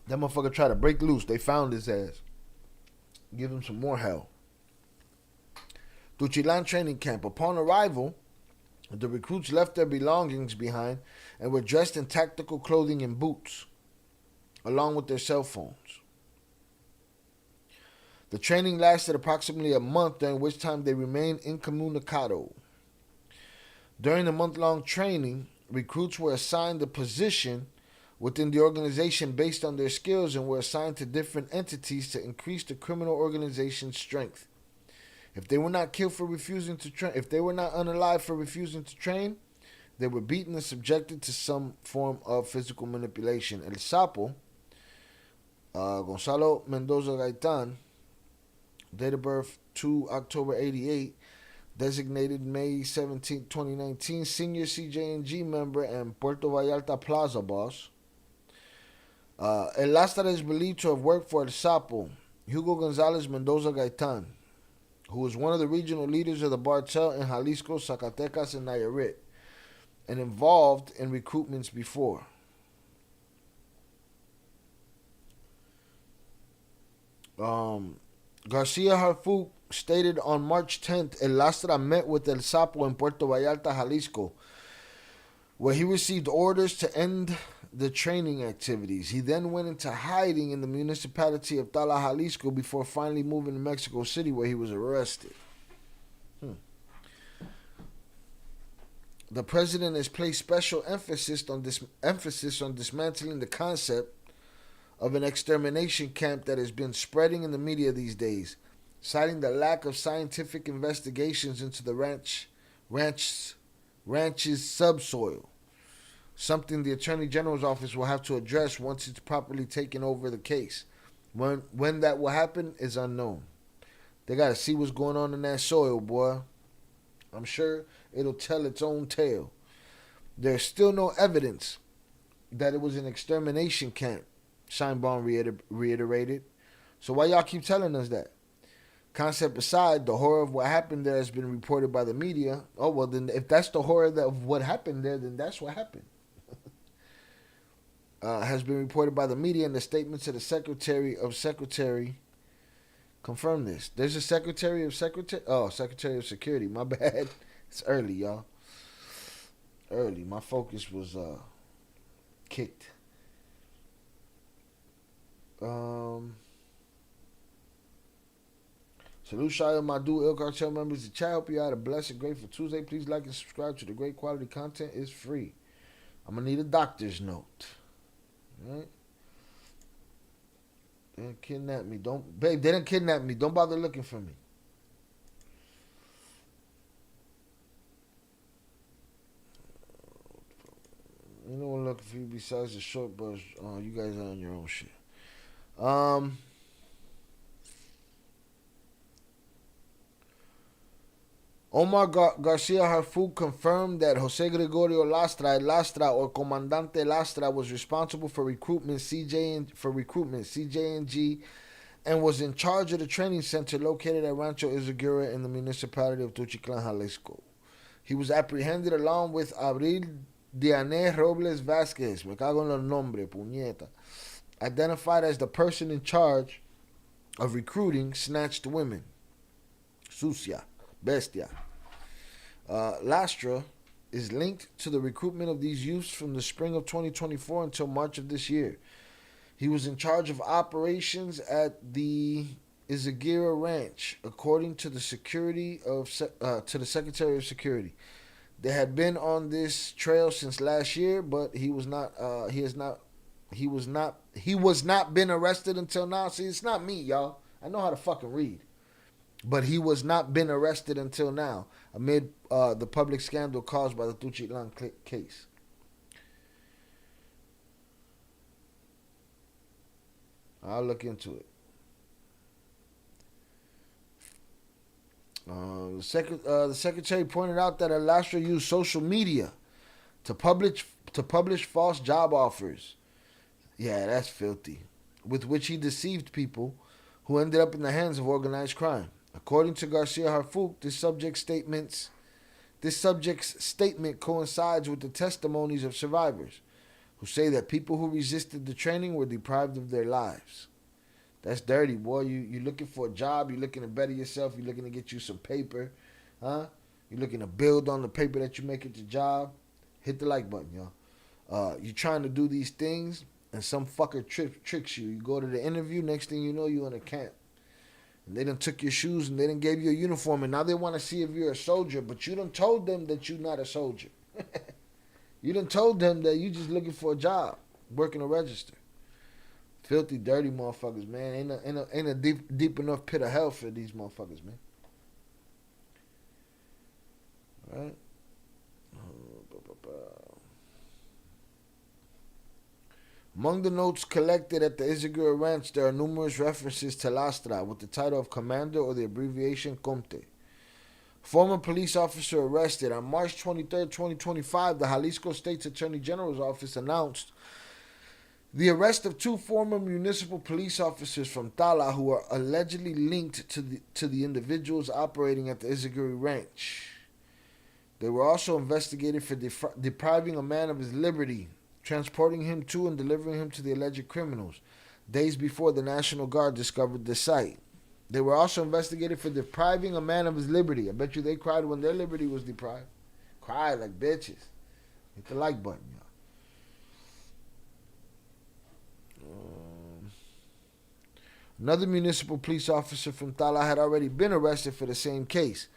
That motherfucker tried to break loose. They found his ass. Give him some more hell. Tuchitlan training camp. Upon arrival, the recruits left their belongings behind and were dressed in tactical clothing and boots, along with their cell phones. The training lasted approximately a month, during which time they remained incommunicado. During the month-long training, recruits were assigned a position within the organization based on their skills and were assigned to different entities to increase the criminal organization's strength. If they were not killed for refusing to train, if they were not unalived for refusing to train, they were beaten and subjected to some form of physical manipulation. El Sapo, Gonzalo Mendoza Gaitan, date of birth 2 October 88, designated May 17, 2019, senior CJNG member and Puerto Vallarta Plaza boss. El Lastra is believed to have worked for El Sapo, Hugo Gonzalez Mendoza Gaitan, who was one of the regional leaders of the Cartel in Jalisco, Zacatecas, and Nayarit, and involved in recruitments before. Garcia Harfouk stated on March 10th, El Lastra met with El Sapo in Puerto Vallarta, Jalisco, where he received orders to end the training activities. He then went into hiding in the municipality of Tala, Jalisco, before finally moving to Mexico City, where he was arrested. The president has placed special emphasis on dismantling the concept of an extermination camp that has been spreading in the media these days, citing the lack of scientific investigations into the ranch's subsoil. something the Attorney General's office will have to address once it's properly taken over the case. When that will happen is unknown. They got to see what's going on in that soil, boy. I'm sure it'll tell its own tale. There's still no evidence that it was an extermination camp, Scheinbaum reiterated. So why y'all keep telling us that? Concept aside, the horror of what happened there has been reported by the media. Oh, well, then if that's the horror of what happened there, then that's what happened. Has been reported by the media, and the statements of the Secretary confirm this. There's a Secretary of Security. My bad. It's early, y'all. Early. My focus was kicked. Salute Shia Madu, Il Cartel members. The chat hope you had a blessed, grateful Tuesday. Please like and subscribe to the great quality content. It's free. I'm going to need a doctor's note. Right? They didn't kidnap me. They didn't kidnap me. Don't bother looking for me. You know what I'm looking for you besides the short bus. You guys are on your own shit. Omar Garcia Harfou confirmed that Jose Gregorio Lastra or Comandante Lastra was responsible for recruitment CJNG and was in charge of the training center located at Rancho Izagura in the municipality of Tuchiclan, Jalisco. He was apprehended along with Abril Diane Robles Vasquez, me cago en los nombres, puñeta, identified as the person in charge of recruiting snatched women. Sucia. Bestia. Lastra is linked to the recruitment of these youths from the spring of 2024 until March of this year. He was in charge of operations at the Izagura Ranch, according to the Secretary of Security. They had been on this trail since last year, but he was not been arrested until now. See, it's not me, y'all. I know how to fucking read. But he was not been arrested until now, amid the public scandal caused by the Tuchitlan case. I'll look into it. The secretary pointed out that Lastra used social media to publish false job offers. Yeah, that's filthy. With which he deceived people who ended up in the hands of organized crime. According to Garcia Harfou, this subject's statement coincides with the testimonies of survivors who say that people who resisted the training were deprived of their lives. That's dirty, boy. You looking for a job, you're looking to better yourself, you're looking to get you some paper, huh? You're looking to build on the paper that you make at your job. Hit the like button, y'all. You're trying to do these things, and some fucker tricks you. You go to the interview, next thing you know, you're in a camp. And they done took your shoes and they done gave you a uniform, and now they want to see if you're a soldier, but you done told them that you're not a soldier. You done told them that you just looking for a job, working a register. Filthy, dirty motherfuckers, man. Ain't a deep enough pit of hell for these motherfuckers, man. All right? Among the notes collected at the Izagura Ranch, there are numerous references to Lastra with the title of Commander or the abbreviation Comte. Former police officer arrested. On March 23, 2025, the Jalisco State's Attorney General's office announced the arrest of 2 former municipal police officers from Tala who are allegedly linked to the individuals operating at the Izagura Ranch. They were also investigated for depriving a man of his liberty, transporting him to and delivering him to the alleged criminals, days before the National Guard discovered the site. They were also investigated for depriving a man of his liberty. I bet you they cried when their liberty was deprived. Cried like bitches. Hit the like button, y'all. Another municipal police officer from Tala had already been arrested for the same case.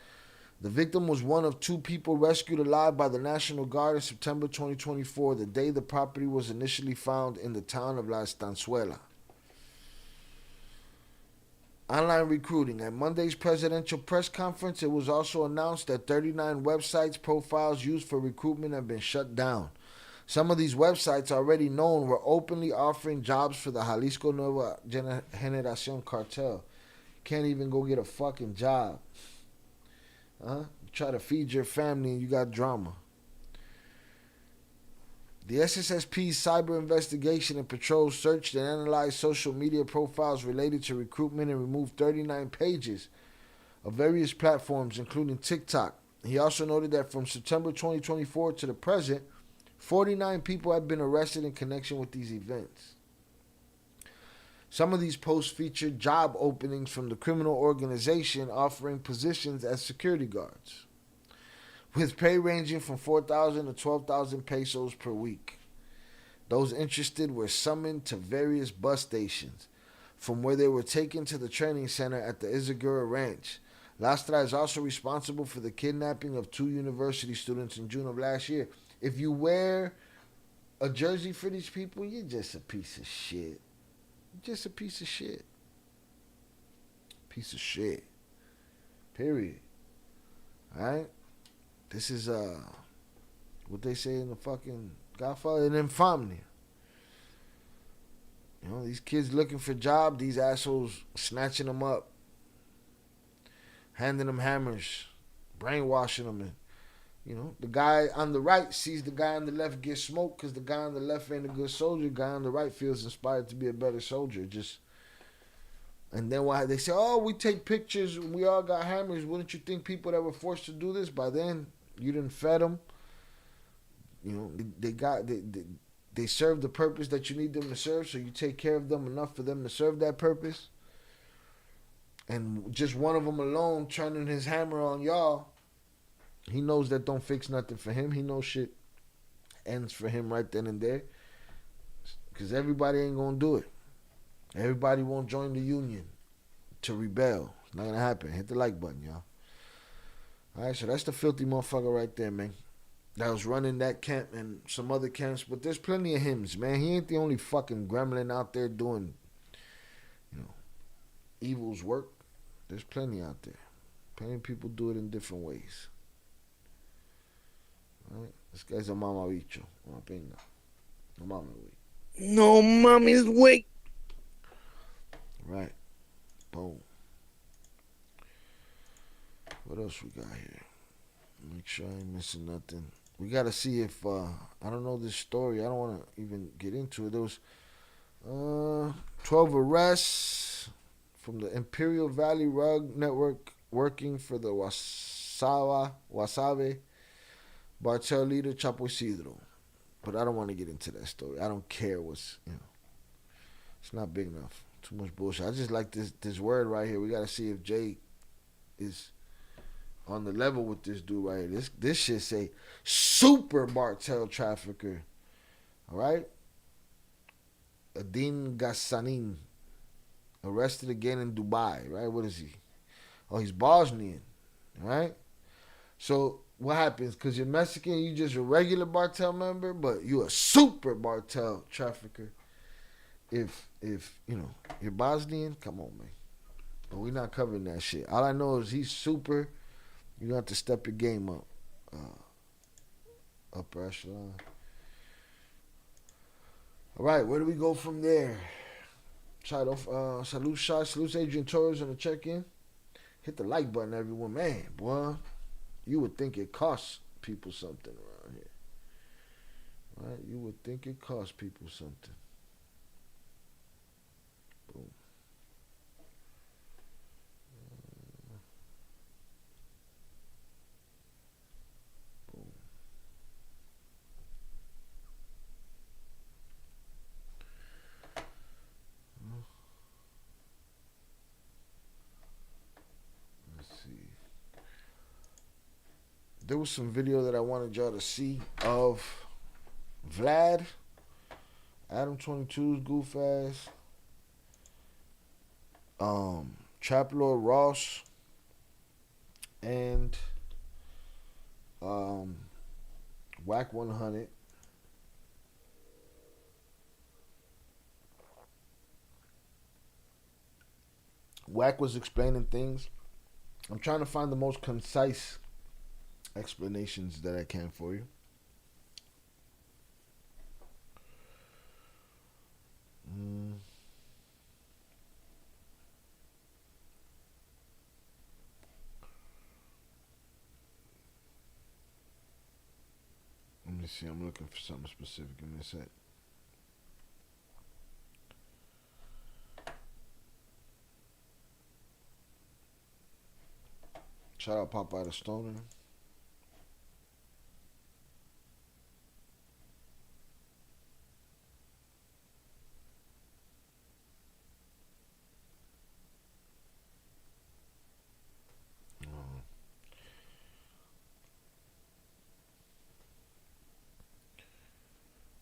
The victim was one of 2 people rescued alive by the National Guard in September 2024, the day the property was initially found in the town of La Estanzuela. Online recruiting. At Monday's presidential press conference, it was also announced that 39 websites profiles used for recruitment have been shut down. Some of these websites already known were openly offering jobs for the Jalisco Nueva Generacion cartel. Can't even go get a fucking job. Try to feed your family and you got drama. The SSSP's cyber investigation and patrol searched and analyzed social media profiles related to recruitment and removed 39 pages of various platforms, including TikTok. He also noted that from September 2024 to the present, 49 people have been arrested in connection with these events. Some of these posts featured job openings from the criminal organization offering positions as security guards, with pay ranging from 4,000 to 12,000 pesos per week. Those interested were summoned to various bus stations, from where they were taken to the training center at the Izagura Ranch. Lastra is also responsible for the kidnapping of 2 university students in June of last year. If you wear a jersey for these people, you're just a piece of shit. You're just a piece of shit. Piece of shit. Period. Alright? This is what they say in the fucking Godfather, an infamia. You know, these kids looking for jobs, these assholes snatching them up, handing them hammers, brainwashing them. And, you know, the guy on the right sees the guy on the left get smoked because the guy on the left ain't a good soldier. The guy on the right feels inspired to be a better soldier. And then why they say, oh, we take pictures and we all got hammers. Wouldn't you think people that were forced to do this by then, you didn't fed them? You know, they serve the purpose that you need them to serve, so you take care of them enough for them to serve that purpose. And just one of them alone turning his hammer on y'all, he knows that don't fix nothing for him. He knows shit ends for him right then and there. Because everybody ain't going to do it. Everybody won't join the union to rebel. It's not going to happen. Hit the like button, y'all. Alright, so that's the filthy motherfucker right there, man. That was running that camp and some other camps. But there's plenty of hymns, man. He ain't the only fucking gremlin out there doing, you know, evil's work. There's plenty out there. Plenty of people do it in different ways. Alright? This guy's a mamabicho. Una pinga. No mames, güey. No mames, güey. Right. Boom. What else we got here? Make sure I ain't missing nothing. We got to see if, I don't know this story. I don't want to even get into it. There was 12 arrests from the Imperial Valley Rug Network working for the Wasabe Cartel leader Chapo Isidro. But I don't want to get into that story. I don't care what's, you know. It's not big enough. Too much bullshit. I just like this word right here. We got to see if Jay is on the level with this dude right here. This shit say super cartel trafficker. All right? Adin Ghassanin arrested again in Dubai. Right? What is he? Oh, he's Bosnian. All right? So what happens? Because you're Mexican, you just a regular cartel member, but you a super cartel trafficker. If you know you're Bosnian, come on, man. But we're not covering that shit. All I know is he's super. You have to step your game up. Upper echelon. All right, where do we go from there? Salute Adrian Torres on the check-in. Hit the like button, everyone. Man, boy, you would think it costs people something around here. Right? You would think it costs people something. Boom. Boom. Let's see. There was some video that I wanted y'all to see of Vlad, Adam 22's goof ass, Trap Lord Ross, and Whack 100. Whack was explaining things. I'm trying to find the most concise explanations that I can for you. Let me see. I'm looking for something specific. Give me a sec. Shout out Popeye the Stoner.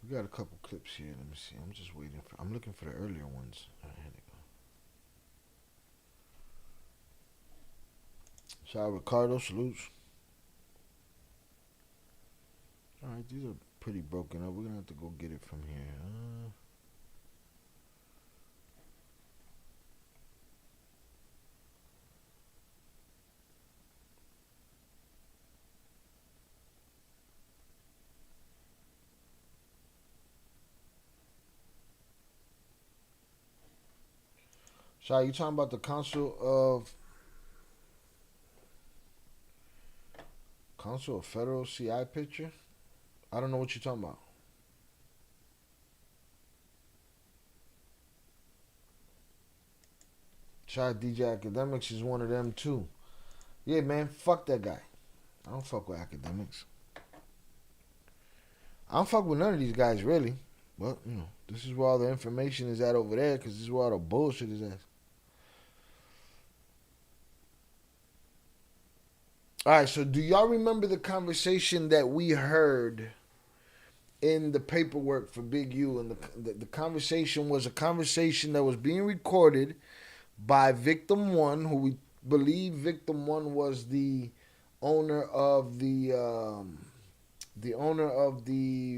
We got a couple clips here. Let me see. I'm just waiting for. I'm looking for the earlier ones. All right, here they go. Shout out Ricardo, salutes. All right, these are pretty broken up. We're gonna have to go get it from here. Shai, you talking about the Council of Federal CI picture? I don't know what you're talking about. Shai, DJ Academics is one of them too. Yeah, man, fuck that guy. I don't fuck with Academics. I don't fuck with none of these guys, really. But, you know, this is where all the information is at over there, because this is where all the bullshit is at. All right, so do y'all remember the conversation that we heard in the paperwork for Big U? And the conversation was a conversation that was being recorded by Victim 1, who we believe Victim 1 was the owner of the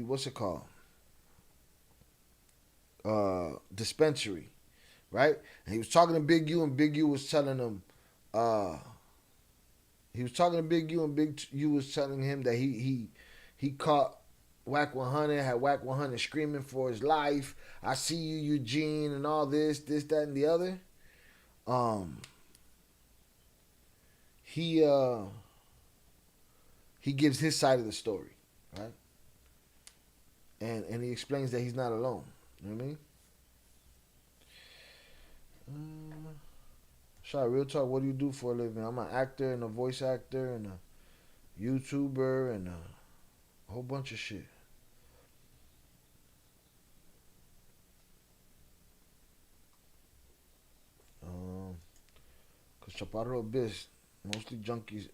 what's it called? Dispensary, right? And he was talking to Big U, and Big U was telling him, he was talking to Big U, and Big U was telling him that he caught Whack 100, had Whack 100 screaming for his life. I see you, Eugene, and all this, that, and the other. He gives his side of the story, right? And he explains that he's not alone. You know what I mean? Shot, real talk, what do you do for a living? I'm an actor and a voice actor and a YouTuber and a whole bunch of shit. Cause Chaparro Abyss, mostly junkies,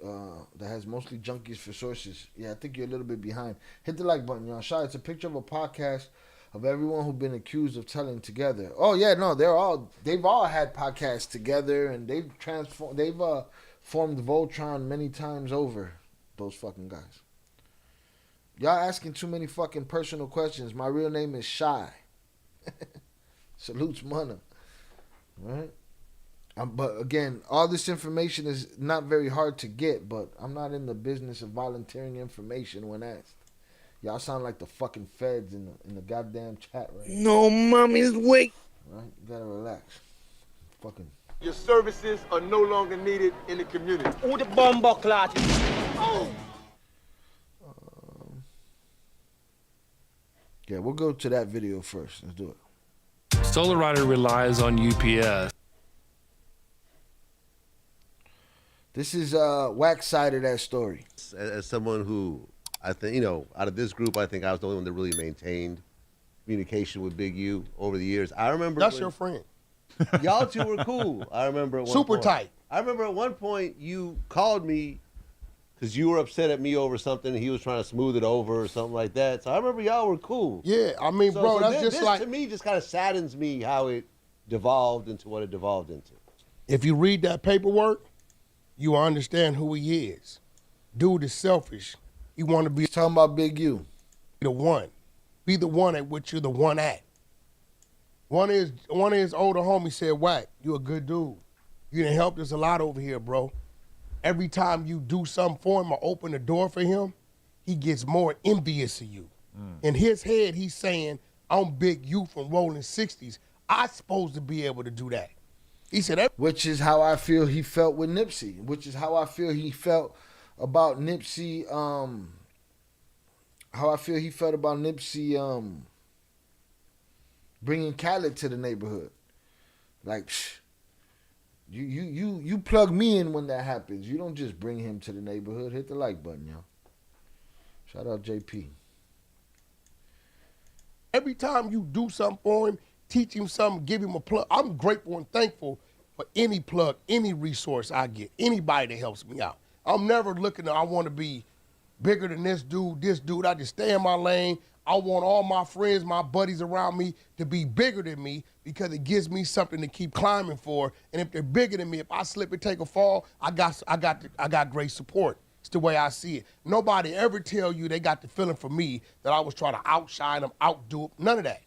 that has mostly junkies for sources. Yeah, I think you're a little bit behind. Hit the like button, y'all. Shot, it's a picture of a podcast of everyone who's been accused of telling together. Oh yeah, no, they've all had podcasts together, and they've formed Voltron many times over. Those fucking guys. Y'all asking too many fucking personal questions. My real name is Shy. Salutes Mana. Right? But again, all this information is not very hard to get, but I'm not in the business of volunteering information when asked. Y'all sound like the fucking feds in the goddamn chat right now. No, mommy's wait. Right? You gotta relax. Fucking. Your services are no longer needed in the community. Who the bomber clot? Oh. Yeah, we'll go to that video first. Let's do it. Solar Rider relies on UPS. This is Wack's side of that story. As someone who, I think, you know, out of this group, I think I was the only one that really maintained communication with Big U over the years. I remember that's your friend. Y'all two were cool. I remember at one super point, tight. I remember at one point you called me because you were upset at me over something and he was trying to smooth it over or something like that. So I remember y'all were cool. Yeah, I mean, bro, that's just like, to me just kind of saddens me how it devolved into what it devolved into. If you read that paperwork, you will understand who he is. Dude is selfish. He want to be He's talking about Big U. the one. Be the one at which you're the one at. One of his older homies said, Wack, you a good dude. You done helped us a lot over here, bro. Every time you do something for him or open the door for him, he gets more envious of you. In his head, he's saying, I'm Big U from Rolling 60s. I supposed to be able to do that. He said, which is how I feel he felt with Nipsey. Which is how I feel he felt about Nipsey. How I feel he felt about Nipsey. Bringing Khaled to the neighborhood. Like, you plug me in when that happens. You don't just bring him to the neighborhood. Hit the like button, yo. Shout out JP. every time you do something for him, teach him something, give him a plug. I'm grateful and thankful for any plug, any resource I get, anybody that helps me out. I'm never looking I want to be bigger than this dude. I just stay in my lane. I want all my friends, my buddies around me to be bigger than me because it gives me something to keep climbing for. And if they're bigger than me, if I slip and take a fall, I got great support. It's the way I see it. Nobody ever tell you they got the feeling for me that I was trying to outshine them, outdo them. None of that,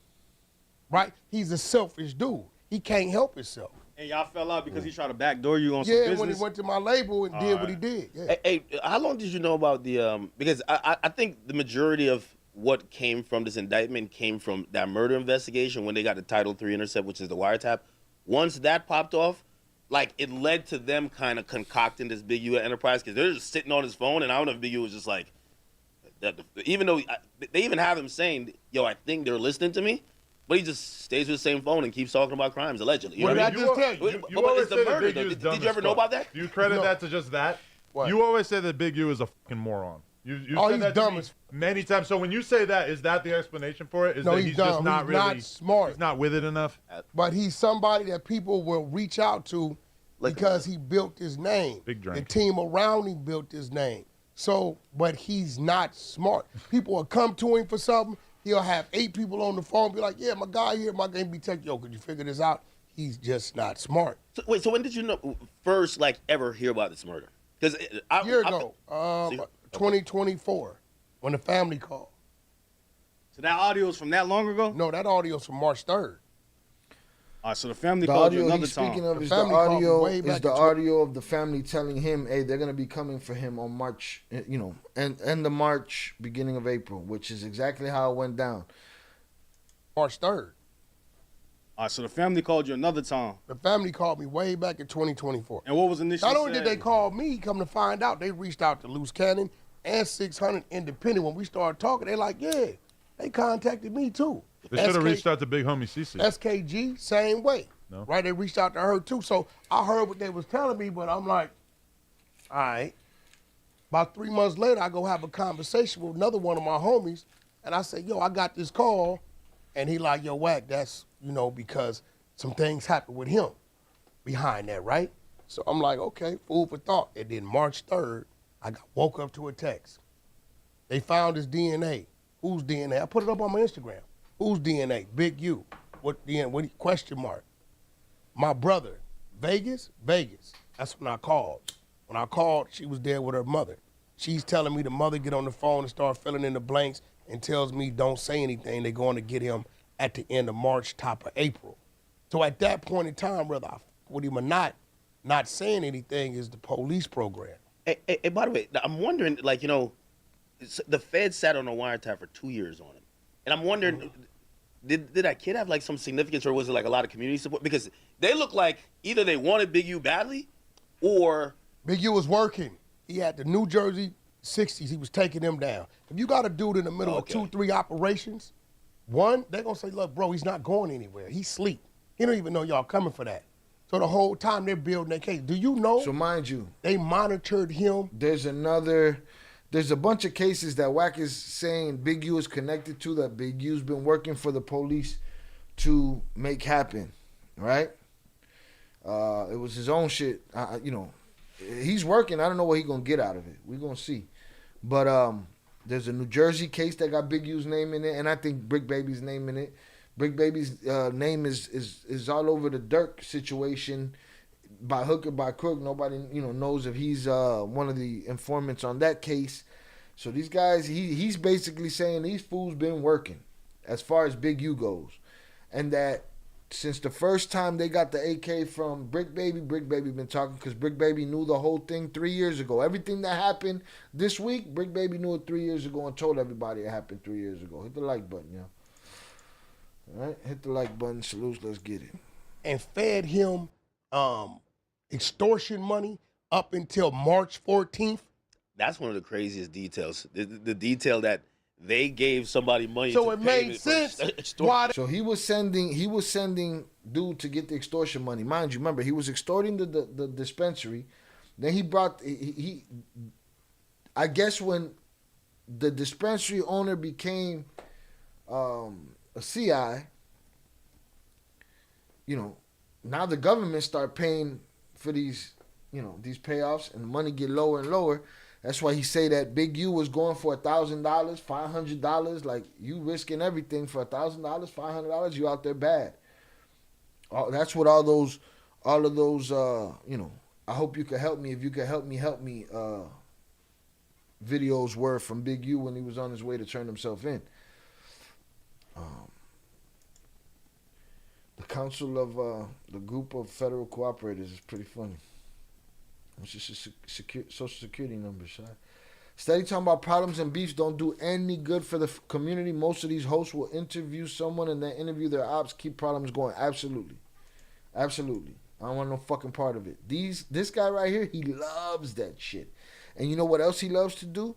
right? He's a selfish dude. He can't help himself. And y'all fell out because he tried to backdoor you on some business? Yeah, when he went to my label and did what he did. Yeah. Hey, how long did you know about the, because I think the majority of what came from this indictment came from that murder investigation when they got the Title III intercept, which is the wiretap. Once that popped off, like, it led to them kind of concocting this Big U enterprise because they're just sitting on his phone, and I don't know if Big U was just like, even though they even have him saying, yo, I think they're listening to me, but he just stays with the same phone and keeps talking about crimes, allegedly. You know what I mean? You always say that murder, Big U is dumb did you ever know about that? Do you credit that to just that? What? You always say that Big U is a fucking moron. You said he's that dumb to me as many times. So when you say that, is that the explanation for it? Is No, that he's just dumb. not He's really not smart. He's not with it enough? But he's somebody that people will reach out to because he built his name. Big drink. The team around him built his name. So, but he's not smart. People will come to him for something. He'll have 8 people on the phone, be like, yeah, my guy here, my game be tech. Yo, could you figure this out? He's just not smart. So, wait, so when did you know first, like, ever hear about this murder? Because A year ago, 2024, when the family called. So that audio is from that long ago? No, that audio is from March 3rd. All right, so the family The called you audio another he's time. speaking of The is the family called me audio way back is the in audio of the family telling him, hey, they're gonna be coming for him on March, end of March, beginning of April, which is exactly how it went down. March 3rd. All right, so the family called you another time. The family called me way back in 2024. And what was initially Not only did said? they call me, come to find out, they reached out to Luce Cannon and 600 Independent. When we started talking, they like, yeah, they contacted me too. They should have reached out to Big Homie CC. SKG, same way. No. Right? They reached out to her too. So I heard what they was telling me, but I'm like, all right. About 3 months later, I go have a conversation with another one of my homies, and I say, yo, I got this call. And he like, yo, Wack, that's, because some things happened with him behind that, right? So I'm like, okay, food for thought. And then March 3rd, I woke up to a text. They found his DNA. Whose DNA? I put it up on my Instagram. Whose DNA? Big U. What DNA? What question mark? My brother. Vegas? Vegas. That's when I called. When I called, she was there with her mother. She's telling me the mother get on the phone and start filling in the blanks and tells me don't say anything. They're going to get him at the end of March, top of April. So at that point in time, whether I with him or not saying anything is the police program. Hey, by the way, I'm wondering, like, the Fed sat on a wiretap for 2 years on him. And I'm wondering, did that kid have, like, some significance, or was it, like, a lot of community support? Because they look like either they wanted Big U badly or... Big U was working. He had the New Jersey 60s. He was taking them down. If you got a dude in the middle of 2-3 operations, one, they're going to say, look, bro, he's not going anywhere. He's asleep. He don't even know y'all coming for that. So the whole time they're building their case. Do you know? So mind you, they monitored him. There's a bunch of cases that Wack is saying Big U is connected to, that Big U's been working for the police to make happen, right? It was his own shit. He's working. I don't know what he's going to get out of it. We're going to see. But there's a New Jersey case that got Big U's name in it, and I think Bricc Baby's name in it. Bricc Baby's name is all over the Dirk situation, by hook or by crook. Nobody knows if he's one of the informants on that case. So these guys, he's basically saying these fools been working as far as Big U goes, and that since the first time they got the AK from Bricc Baby been talking, because Bricc Baby knew the whole thing 3 years ago. Everything that happened this week, Bricc Baby knew it 3 years ago and told everybody it happened 3 years ago. Hit the like button, yo. All right, hit the like button. Salutes. Let's get it. And fed him extortion money up until March 14th. That's one of the craziest details. The detail that they gave somebody money. So to it pay made for sense. extortion. So he was sending dude to get the extortion money. Mind you, remember he was extorting the dispensary. Then he brought he I guess when the dispensary owner became a CI, you know, now the government start paying for these, you know, these payoffs, and the money get lower and lower. That's why he say that Big U was going for $1,000, $500. Like, you risking everything for $1,000, $500. You out there bad. That's what all of those, you know, I hope you could help me. If you could help me, videos were from Big U when he was on his way to turn himself in. The Council of the Group of Federal Cooperators is pretty funny. It's just Social Security numbers. Steady talking about problems and beefs don't do any good for the community. Most of these hosts will interview someone and then interview their ops. Keep problems going. Absolutely. Absolutely. I don't want no fucking part of it. This guy right here, he loves that shit. And you know what else he loves to do?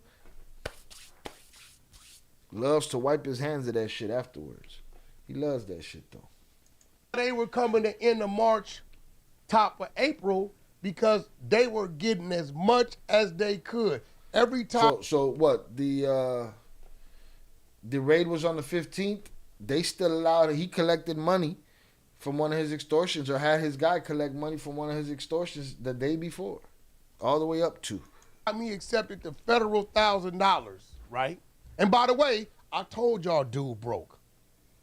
Loves to wipe his hands of that shit afterwards. He loves that shit, though. They were coming to end of March, top of April, because they were getting as much as they could. Every time. So what? The raid was on the 15th. They still allowed it. He collected money from one of his extortions, or had his guy collect money from one of his extortions the day before, all the way up to. He accepted the federal $1,000, right? And by the way, I told y'all dude broke.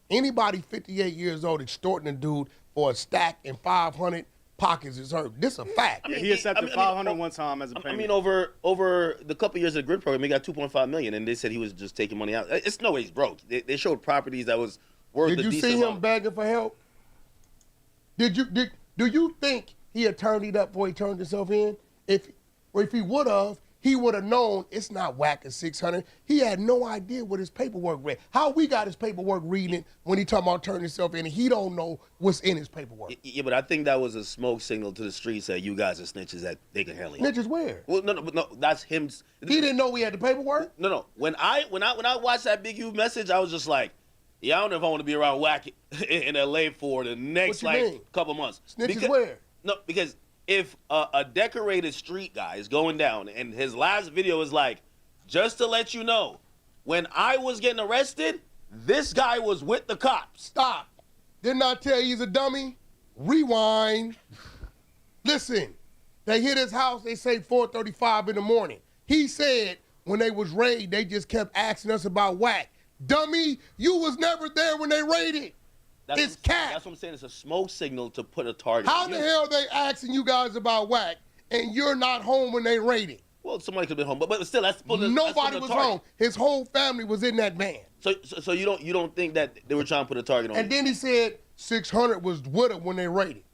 Anybody 58 years old extorting a dude for a stack and 500 pockets is hurt. This is a fact. Yeah, he accepted 500 one time as a payment. I mean, over the couple years of the grid program, he got 2.5 million, and they said he was just taking money out. It's no way he's broke. They showed properties that was worth. Did you see him begging for help? Do you think he had turned it up before he turned himself in? If he would have, he would have known it's not whack at 600. He had no idea what his paperwork read. How we got his paperwork reading when he talking about turning himself in, and he don't know what's in his paperwork. Yeah, but I think that was a smoke signal to the streets that you guys are snitches, that they can handle it. Snitches where? Well, no, that's him. He didn't know we had the paperwork? No. When I watched that Big U message, I was just like, yeah, I don't know if I want to be around whack in LA for the next couple months. Snitches where? No, because if a decorated street guy is going down and his last video is like, just to let you know, when I was getting arrested, this guy was with the cops. Stop. Didn't I tell you he's a dummy? Rewind. Listen, they hit his house, they say 4:35 in the morning. He said when they was raided, they just kept asking us about whack. Dummy, you was never there when they raided. It's cat. That's what I'm saying. It's a smoke signal to put a target. How the hell they asking you guys about whack and you're not home when they raided? Well, somebody could have been home, but still, that's nobody was home. His whole family was in that van. So you don't think that they were trying to put a target on him? And then he said 600 was with him when they raided.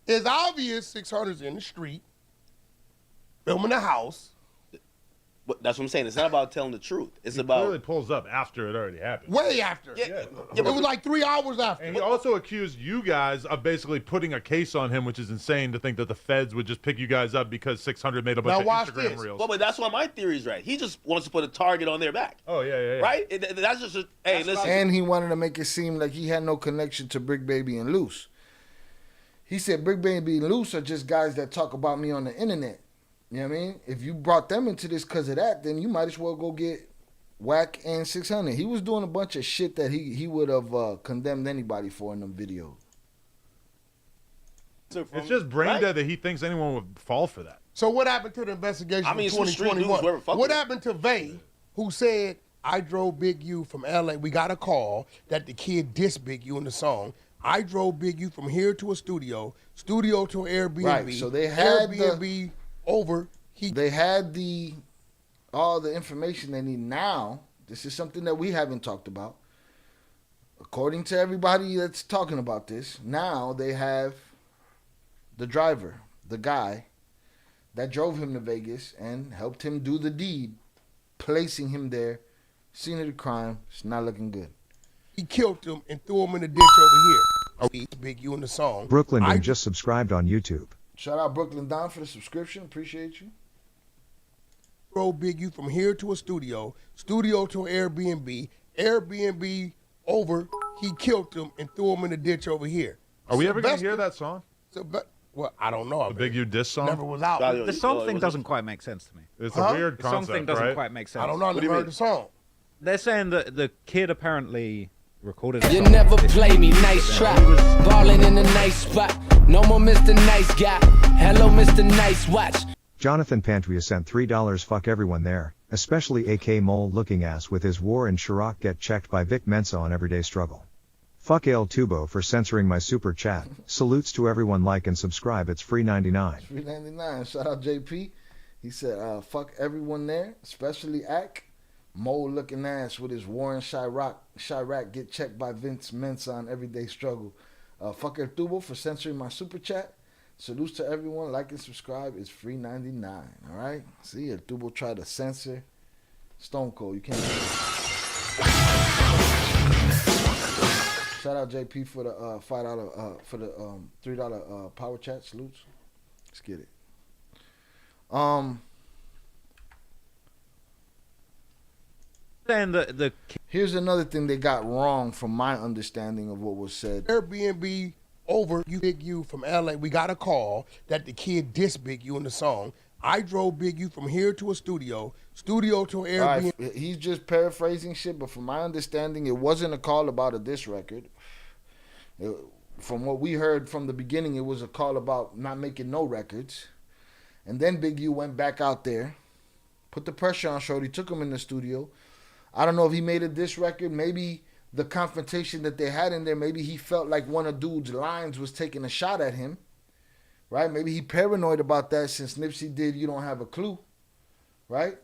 It's obvious 600's in the street, filming the house. But that's what I'm saying. It's not about telling the truth. It's he about. Clearly pulls up after it already happened. Way after. Yeah, it was like 3 hours after. And he also accused you guys of basically putting a case on him, which is insane to think that the feds would just pick you guys up because 600 made a bunch of Instagram reels. Well, but that's why my theory is right. He just wants to put a target on their back. Oh, yeah. Right? That's just hey, listen. And he wanted to make it seem like he had no connection to Bricc Baby and Luce. He said Bricc Baby and Luce are just guys that talk about me on the internet. You know what I mean? If you brought them into this because of that, then you might as well go get Whack and 600. He was doing a bunch of shit that he would have condemned anybody for in them videos. It's just brain dead that he thinks anyone would fall for that. So what happened to the investigation in 2021? What happened to Vay, who said, I drove Big U from L.A. We got a call that the kid dissed Big U in the song. I drove Big U from here to a studio to an Airbnb. Right, so they had Airbnb over. They had all the information they need. Now, this is something that we haven't talked about. According to everybody that's talking about this, now they have the driver, the guy that drove him to Vegas and helped him do the deed, placing him there, scene of the crime. It's not looking good. He killed him and threw him in the ditch over here. Big U in the song. Brooklyn Don just subscribed on YouTube. Shout out Brooklyn Don for the subscription. Appreciate you. Drove Big U from here to a studio to an Airbnb over. He killed him and threw him in the ditch over here. Are we ever going to hear that song? Well, I don't know. The Big U diss song? Never was out. The song thing doesn't quite make sense to me. It's a weird The concept, song thing doesn't right? quite make sense. I don't know. I never heard the song. They're saying that the kid apparently recorded You never play me, nice trap. Ballin' in a nice spot. No more Mr. Nice Guy. Hello, Mr. Nice Watch. Jonathan Pantria sent $3. Fuck everyone there, especially AK Mole looking ass with his war in Chirac get checked by Vic Mensa on Everyday Struggle. Fuck El Tubo for censoring my super chat. Salutes to everyone, like and subscribe, it's free 99. Free 99. Shout out JP. He said, fuck everyone there, especially Ak. Mole looking ass with his Warren Chirac get checked by Vince Mensa on Everyday Struggle. Fuck El Tubo for censoring my super chat. Salutes to everyone, like and subscribe. It's free 99. All right. See, El Tubo tried to censor Stone Cold. You can't. Shout out JP for the $5 for the $3 power chat. Salutes. Let's get it. Here's another thing they got wrong from my understanding of what was said. Airbnb over Big U from LA. We got a call that the kid dissed Big U in the song. I drove Big U from here to a studio to an Airbnb. Right, he's just paraphrasing shit, but from my understanding, it wasn't a call about a diss record. From what we heard from the beginning, it was a call about not making no records. And then Big U went back out there, put the pressure on Shorty, took him in the studio. I don't know if he made a diss record. Maybe the confrontation that they had in there, maybe he felt like one of dude's lines was taking a shot at him. Right? Maybe he paranoid about that since Nipsey did You Don't Have a Clue. Right?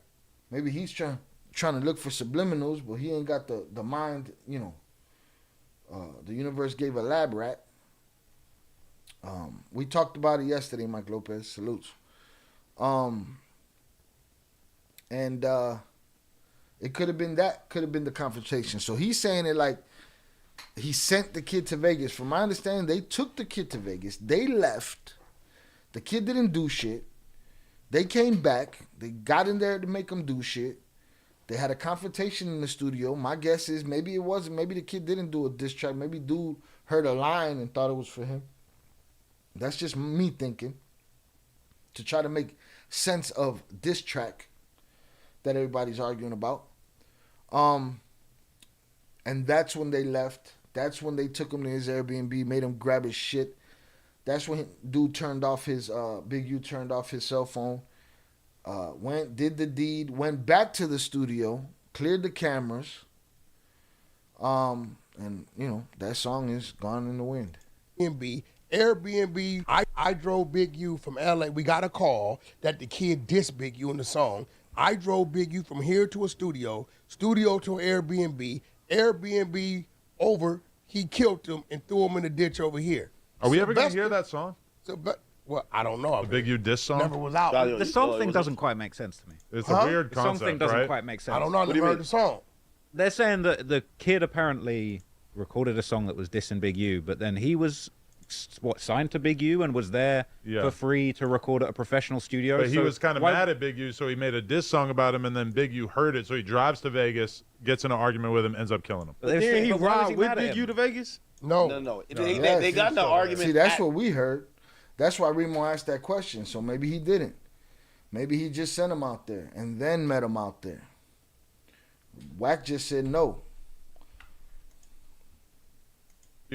Maybe he's trying to look for subliminals, but he ain't got the mind, you know. The universe gave a lab rat. We talked about it yesterday, Mike Lopez. Salutes. It could have been that. Could have been the confrontation. So he's saying it like he sent the kid to Vegas. From my understanding, they took the kid to Vegas. They left. The kid didn't do shit. They came back. They got in there to make him do shit. They had a confrontation in the studio. My guess is maybe it wasn't. Maybe the kid didn't do a diss track. Maybe dude heard a line and thought it was for him. That's just me thinking. To try to make sense of diss track that everybody's arguing about. And that's when they left. That's when they took him to his Airbnb, made him grab his shit. That's when dude turned off his, Big U turned off his cell phone. Went, did the deed, went back to the studio, cleared the cameras. And, you know, that song is Gone in the Wind. Airbnb, I drove Big U from LA. We got a call that the kid dissed Big U in the song. I drove Big U from here to a studio to an Airbnb over. He killed him and threw him in the ditch over here. Are we ever going to hear that song? Well, I don't know. The Big U diss song? Never was out. The song thing doesn't quite make sense to me. It's a weird The concept, song thing doesn't right? quite make sense. I don't know. I never heard the song. They're saying that the kid apparently recorded a song that was dissing Big U, but then he was signed to Big U and was there for free to record at a professional studio. But he was kind of mad at Big U, so he made a diss song about him, and then Big U heard it, so he drives to Vegas, gets in an argument with him, ends up killing him. But didn't he ride with Big U to Vegas? No. They got in the argument. See, that's what we heard. That's why Remo asked that question. So maybe he didn't. Maybe he just sent him out there and then met him out there. Wack just said no.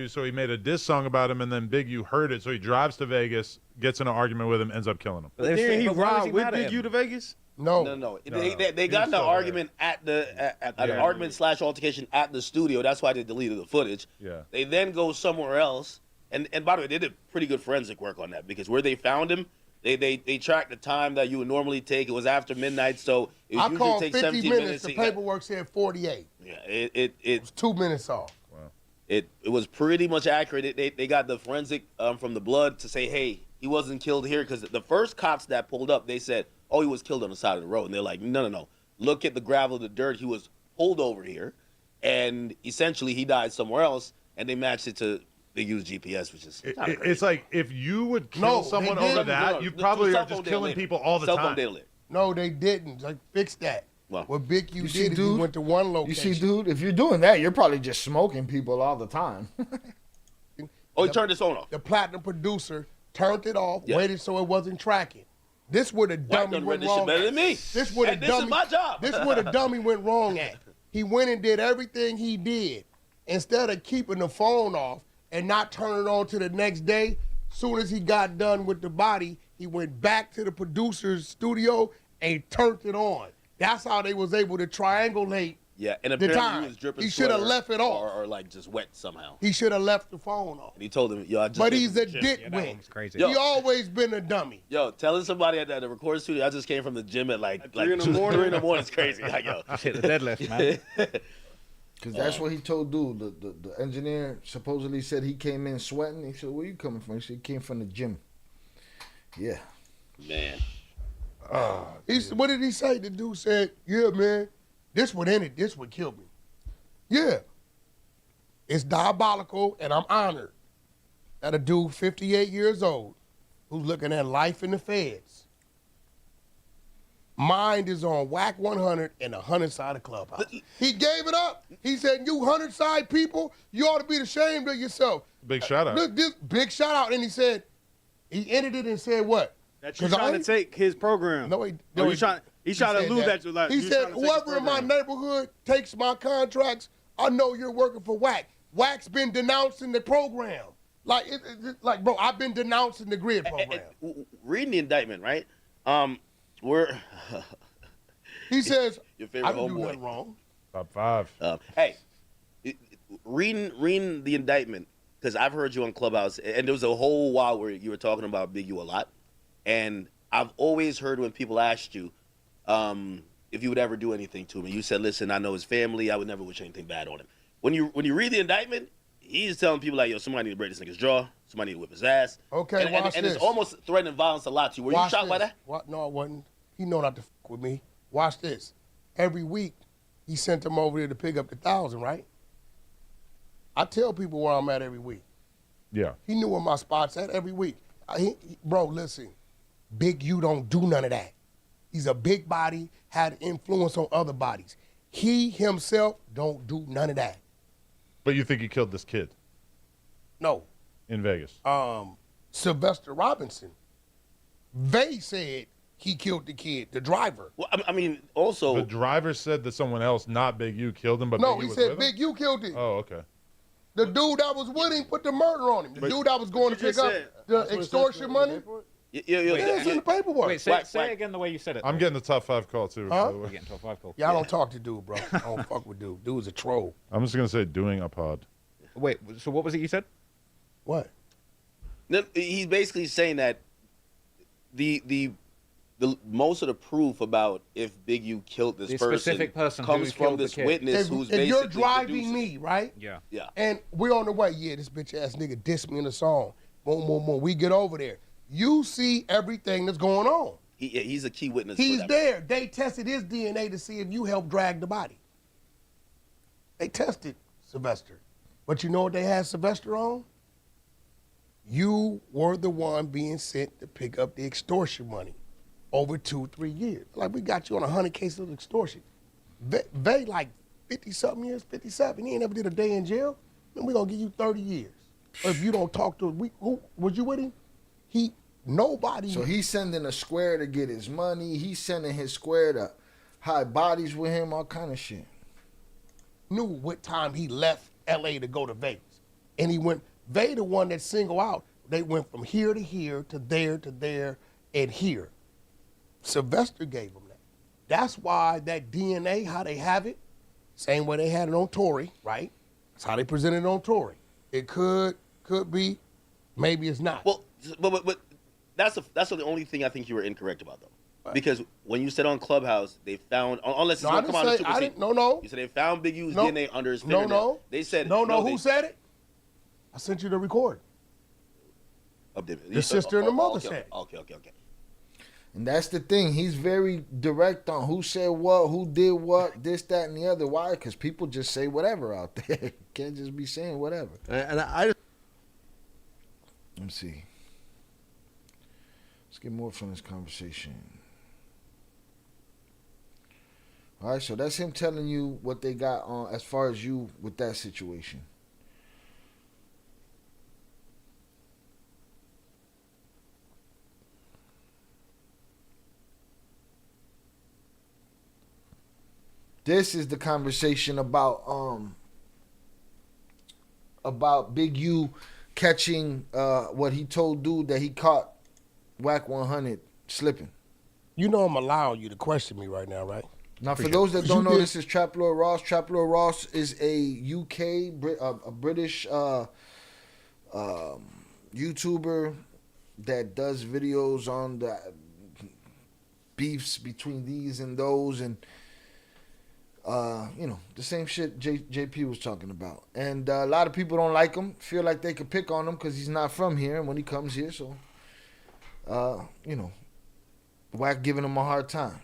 So he made a diss song about him, and then Big U heard it, so he drives to Vegas, gets in an argument with him, ends up killing him. But didn't he ride with Big U to Vegas? No. They got in the argument at an argument / altercation at the studio. That's why they deleted the footage. Yeah. They then go somewhere else, and by the way, they did pretty good forensic work on that because where they found him, they tracked the time that you would normally take. It was after midnight, so it I usually called take 50 17 minutes. minutes. The paperwork said 48. Yeah, it was 2 minutes off. It was pretty much accurate. They got the forensic from the blood to say, hey, he wasn't killed here because the first cops that pulled up, they said, oh, he was killed on the side of the road. And they're like, no. Look at the gravel, the dirt. He was pulled over here. and essentially he died somewhere else, and they matched it to Big U's GPS, which is it's like if you would kill someone over that, you probably are just killing people all the time. No, they didn't. Like, fix that. Well, what Big U did is he went to one location. You see, dude, if you're doing that, you're probably just smoking people all the time. He turned his phone off. The platinum producer turned it off, waited so it wasn't tracking. This where the dummy went wrong. Better than me. This where the dummy. This is my job. This where the dummy went wrong at. He went and did everything he did. Instead of keeping the phone off and not turning it on to the next day, soon as he got done with the body, he went back to the producer's studio and turned it on. That's how they was able to triangulate. Yeah, and the apparently time. he was dripping. He should have left it off, or like just wet somehow. He should have left the phone off. And he told him, "Yo, I just." But he's a dick crazy. He always been a dummy. Yo, telling somebody at the recording studio, I just came from the gym at like 3 in the morning. 3 in the morning is crazy. Like, yo, hit the deadlift, man. Because that's what he told dude. The engineer supposedly said he came in sweating. He said, "Where you coming from?" He said, "He came from the gym." Yeah. Man. What did he say? The dude said, "Yeah, man, this would end it. This would kill me." Yeah. It's diabolical, and I'm honored that a dude 58 years old who's looking at life in the feds. Mind is on whack 100 and the 100-sided clubhouse. He gave it up. He said, "You 100-side people, you ought to be ashamed of yourself." Big shout out. Look, this big shout out. And he said, he ended it and said what? That you're trying to take his program. No, he's trying to lose that. Like, he said, "Whoever in my neighborhood takes my contracts, I know you're working for whack. Whack's been denouncing the program. Like, like, bro, I've been denouncing the grid program." Reading the indictment, right? He says, your favorite "I didn't do homeboy. nothing wrong." Top 5. Hey, reading the indictment, because I've heard you on Clubhouse, and there was a whole while where you were talking about Big U a lot, and I've always heard when people asked you if you would ever do anything to him, you said, "Listen, I know his family. I would never wish anything bad on him." When you read the indictment, he's telling people like, "Yo, somebody need to break this nigga's jaw. Somebody need to whip his ass." Okay, watch and this. it's almost threatening violence a lot to you. Were you shocked by that? What? No, I wasn't. He know not to fuck with me. Watch this. Every week, he sent him over there to pick up the 1,000, right? I tell people where I'm at every week. Yeah. He knew where my spot's at every week. Bro, listen, Big U don't do none of that. He's a big body, had influence on other bodies. He himself don't do none of that. But you think he killed this kid? No. In Vegas? Sylvester Robinson. They said he killed the kid, the driver. Well, I mean, also the driver said that someone else, not Big U, killed him, but no, Big U he was said with Big him? U killed him. Oh, okay. The dude that was with him put the murder on him. The dude that was going to pick up the extortion money. It's in the paperwork. Wait, say it again the way you said it. I'm getting the top 5 call, too. Huh? You're getting top 5 call. Yeah, I don't talk to dude, bro. I don't fuck with dude. Dude's a troll. I'm just going to say doing a pod. Wait, so what was it you said? What? He's basically saying that the most of the proof about if Big U killed this specific person comes from this witness who's basically if you're driving producing. me, right? Yeah. Yeah. And we're on the way. Yeah, this bitch ass nigga dissed me in the song. Boom, boom, boom. We get over there. You see everything that's going on. He's a key witness. He's for that. there. They tested his DNA to see if you helped drag the body. They tested Sylvester. But you know what they had Sylvester on? You were the one being sent to pick up the extortion money over 2-3 years. Like, we got you on 100 cases of extortion. They like 50-something years, 57. He ain't never did a day in jail. Then we're going to give you 30 years. Or if you don't talk to him, who was you with him? Nobody. So he's sending a square to get his money. He's sending his square to hide bodies with him, all kind of shit. Knew what time he left L.A. to go to Vegas. And he went, they the one that single out. They went from here to here to there, and here. Sylvester gave him that. That's why that DNA, how they have it, same way they had it on Tory, right? That's how they presented it on Tory. It could be, maybe it's not. Well, but that's the only thing I think you were incorrect about, though. Right. Because when you said on Clubhouse, they found, unless it's going to come out of the No. You said they found Big U's DNA under his fingernail. No. They said No, who said it? I sent you the recording. The sister and the mother said it. Okay. And that's the thing. He's very direct on who said what, who did what, this, that, and the other. Why? Because people just say whatever out there. Can't just be saying whatever. And I let me see. Let's get more from this conversation. All right, so that's him telling you what they got on as far as you with that situation. This is the conversation about Big U catching what he told dude that he caught Whack 100 slipping. You know I'm allowing you to question me right now, right? Now, for those that don't know, this is Trap Lord Ross. Trap Lord Ross is a UK, a British YouTuber that does videos on the beefs between these and those, and the same shit JP was talking about. And a lot of people don't like him, feel like they could pick on him because he's not from here and when he comes here. So, Whack giving him a hard time,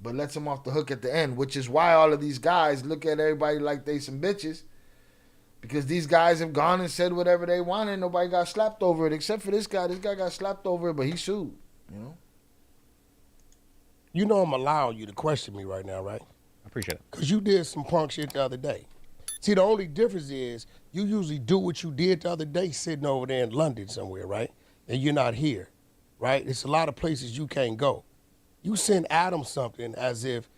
but lets him off the hook at the end, which is why all of these guys look at everybody like they some bitches, because these guys have gone and said whatever they wanted. Nobody got slapped over it except for this guy. This guy got slapped over it, but he sued, You know I'm allowing you to question me right now, right? I appreciate it. Because you did some punk shit the other day. See, the only difference is you usually do what you did the other day sitting over there in London somewhere, right? And you're not here, right? It's a lot of places you can't go. You send Adam something as if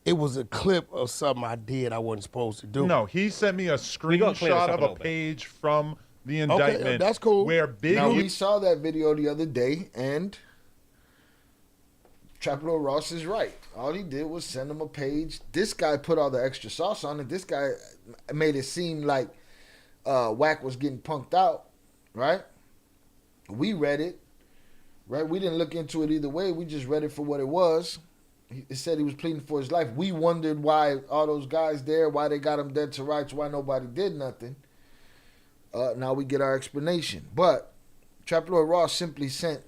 it was a clip of something I did I wasn't supposed to do. No, he sent me a screenshot of a page from the indictment. Okay, that's cool. Where Big Now, we saw that video the other day, and Trap Lord Ross is right. All he did was send him a page. This guy put all the extra sauce on it. This guy made it seem like Whack was getting punked out, right? We read it, right? We didn't look into it either way. We just read it for what it was. It said he was pleading for his life. We wondered why all those guys there, why they got him dead to rights, why nobody did nothing. Now we get our explanation. But Trap Lord Ross simply sent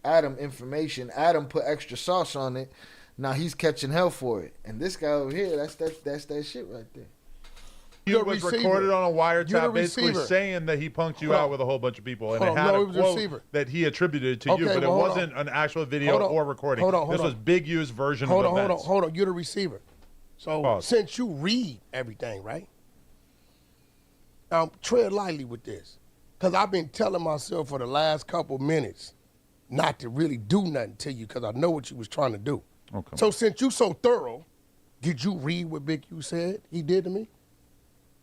Adam information. Adam put extra sauce on it. Now he's catching hell for it. And this guy over here, that's that shit right there. He was recorded on a wiretap basically saying that he punked you out with a whole bunch of people. And it had a quote that he attributed to you, but it wasn't an actual video or recording. This was Big U's version of events. Hold on. You're the receiver. So since you read everything, right? Tread lightly with this. Because I've been telling myself for the last couple minutes not to really do nothing to you because I know what you was trying to do. Okay. So since you so thorough, did you read what Big U said he did to me?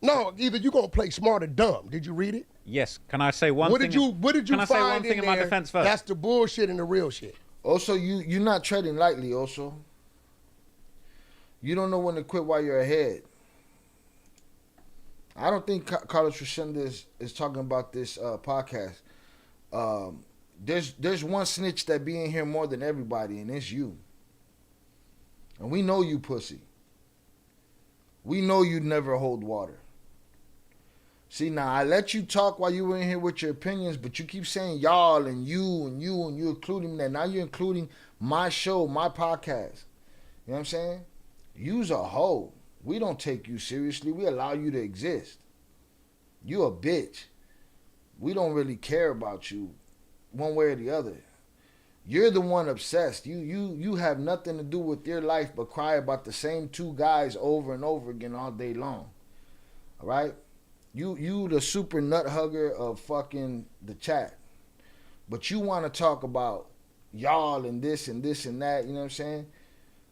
No, either you gonna play smart or dumb. Did you read it? Yes. Can I say one thing? What did you can find I say one thing in my defense first? That's the bullshit and the real shit. Also, you're not treading lightly. Also, you don't know when to quit while you're ahead. I don't think Carlos Resendez is talking about this podcast. There's one snitch that be in here more than everybody, and it's you. And we know you pussy. We know you'd never hold water. See, now I let you talk while you were in here with your opinions, but you keep saying y'all and you and you and you including that. Now you're including my show, my podcast. You know what I'm saying? You's a hoe. We don't take you seriously. We allow you to exist. You a bitch. We don't really care about you one way or the other. You're the one obsessed. You have nothing to do with your life but cry about the same two guys over and over again all day long. All right? You the super nut hugger of fucking the chat. But you want to talk about y'all and this and this and that, you know what I'm saying?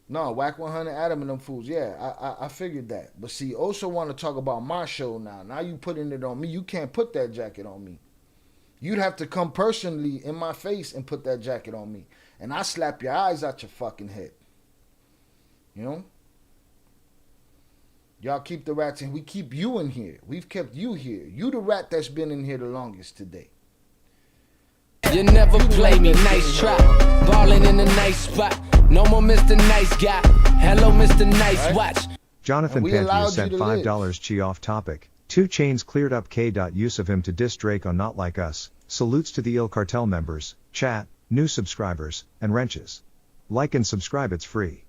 No, Whack 100, Adam and them fools. Yeah, I figured that. But see, also want to talk about my show now. Now you putting it on me. You can't put that jacket on me. You'd have to come personally in my face and put that jacket on me. And I slap your eyes out your fucking head. You know? Y'all keep the rats in. We keep you in here. We've kept you here. You the rat that's been in here the longest today. You never play me, nice try. Ballin' in a nice spot. No more Mr. Nice Guy. Hello, Mr. Nice Watch. Jonathan Panthew sent $5 Chi off topic. 2 Chainz cleared up K. Use of him to diss Drake on Not Like Us. Salutes to the Il Cartel members. Chat. new subscribers, and wrenches. Like and subscribe, it's free.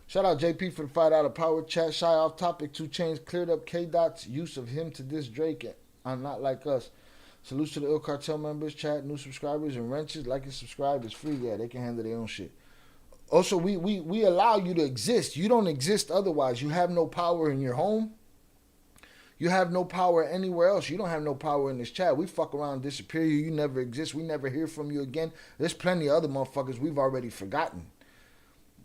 Shout out JP for the $5 power chat. Shy off topic. 2 Chainz cleared up K-Dot's use of him to diss Drake on Not Like Us. Salutes to the Ill Cartel members, chat, new subscribers, and wrenches. Like and subscribe. It's free. Yeah, they can handle their own shit. Also, we allow you to exist. You don't exist otherwise. You have no power in your home. You have no power anywhere else. You don't have no power in this chat. We fuck around and disappear you. You never exist. We never hear from you again. There's plenty of other motherfuckers we've already forgotten.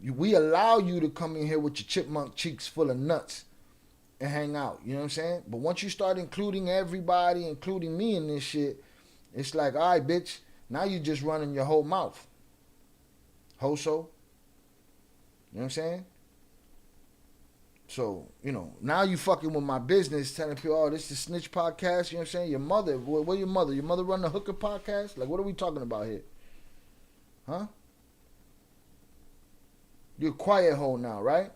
We allow you to come in here with your chipmunk cheeks full of nuts and hang out. You know what I'm saying? But once you start including everybody, including me in this shit, it's like, all right, bitch, now you just running your whole mouth. Hoso. You know what I'm saying? So, now you fucking with my business, telling people, oh, this is Snitch Podcast. You know what I'm saying? Your mother, where your mother? Your mother run the Hooker Podcast? Like, what are we talking about here? Huh? You're a quiet hole now, right?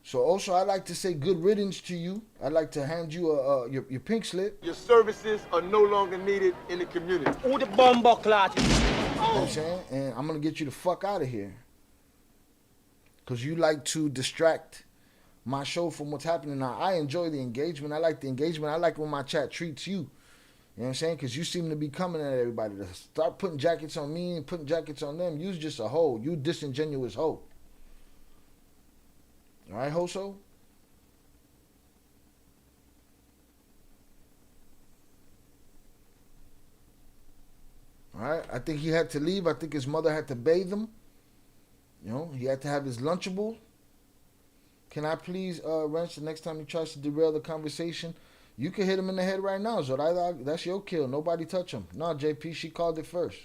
So also, I'd like to say good riddance to you. I'd like to hand you your pink slip. Your services are no longer needed in the community. Who the bomber clot? You know what I'm saying? And I'm going to get you the fuck out of here. Because you like to distract my show from what's happening now. I enjoy the engagement. I like the engagement. I like when my chat treats you. You know what I'm saying? Because you seem to be coming at everybody. To start putting jackets on me and putting jackets on them, you's just a hoe. You disingenuous hoe. All right, Hoso? All right, I think he had to leave. I think his mother had to bathe him. He had to have his Lunchable. Can I please, Wrench, the next time he tries to derail the conversation, you can hit him in the head right now. Zoraida, that's your kill. Nobody touch him. No, JP, she called it first.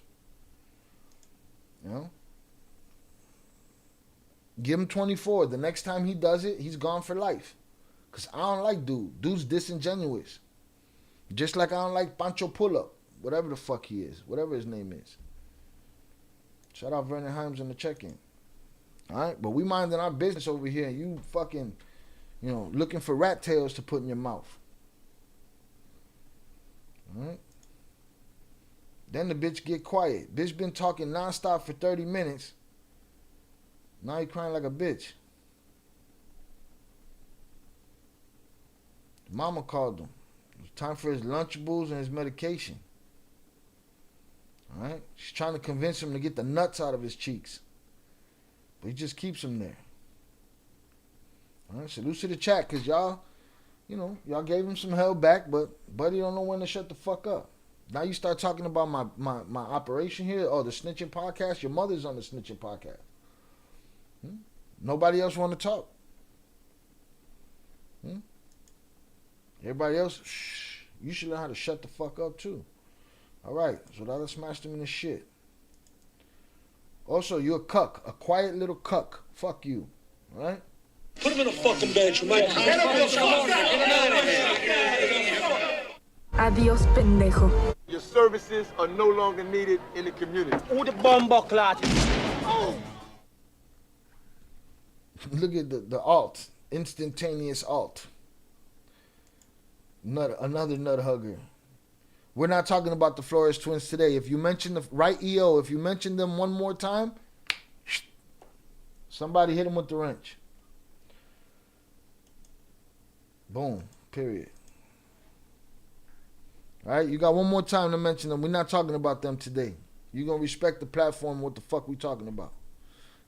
Give him 24. The next time he does it, he's gone for life. Because I don't like dude. Dude's disingenuous. Just like I don't like Pancho Pull-Up. Whatever the fuck he is. Whatever his name is. Shout out Vernon Himes on the check-in. Alright? But we minding our business over here. And you fucking, looking for rat tails to put in your mouth. Alright? Then the bitch get quiet. Bitch been talking nonstop for 30 minutes. Now he crying like a bitch. Mama called him. It was time for his Lunchables and his medication. Alright? She's trying to convince him to get the nuts out of his cheeks. But he just keeps them there. Alright? Salute to the chat, because y'all, y'all gave him some hell back, but Buddy don't know when to shut the fuck up. Now you start talking about my operation here, the Snitching Podcast. Your mother's on the Snitching Podcast. Nobody else want to talk. Everybody else, shh. You should learn how to shut the fuck up too. Alright, so now let's smash them in the shit. Also, you're a cuck. A quiet little cuck. Fuck you. Alright? Put him in a fucking bed, you might. Get up your fuck Adios, pendejo. Your services are no longer needed in the community. Who the bomber clot? Look at the alt. Instantaneous alt. Another nut hugger. We're not talking about the Flores twins today. If you mention if you mention them one more time, somebody hit them with the wrench. Boom. Period. All right, you got one more time to mention them. We're not talking about them today. You're going to respect the platform, what the fuck we talking about.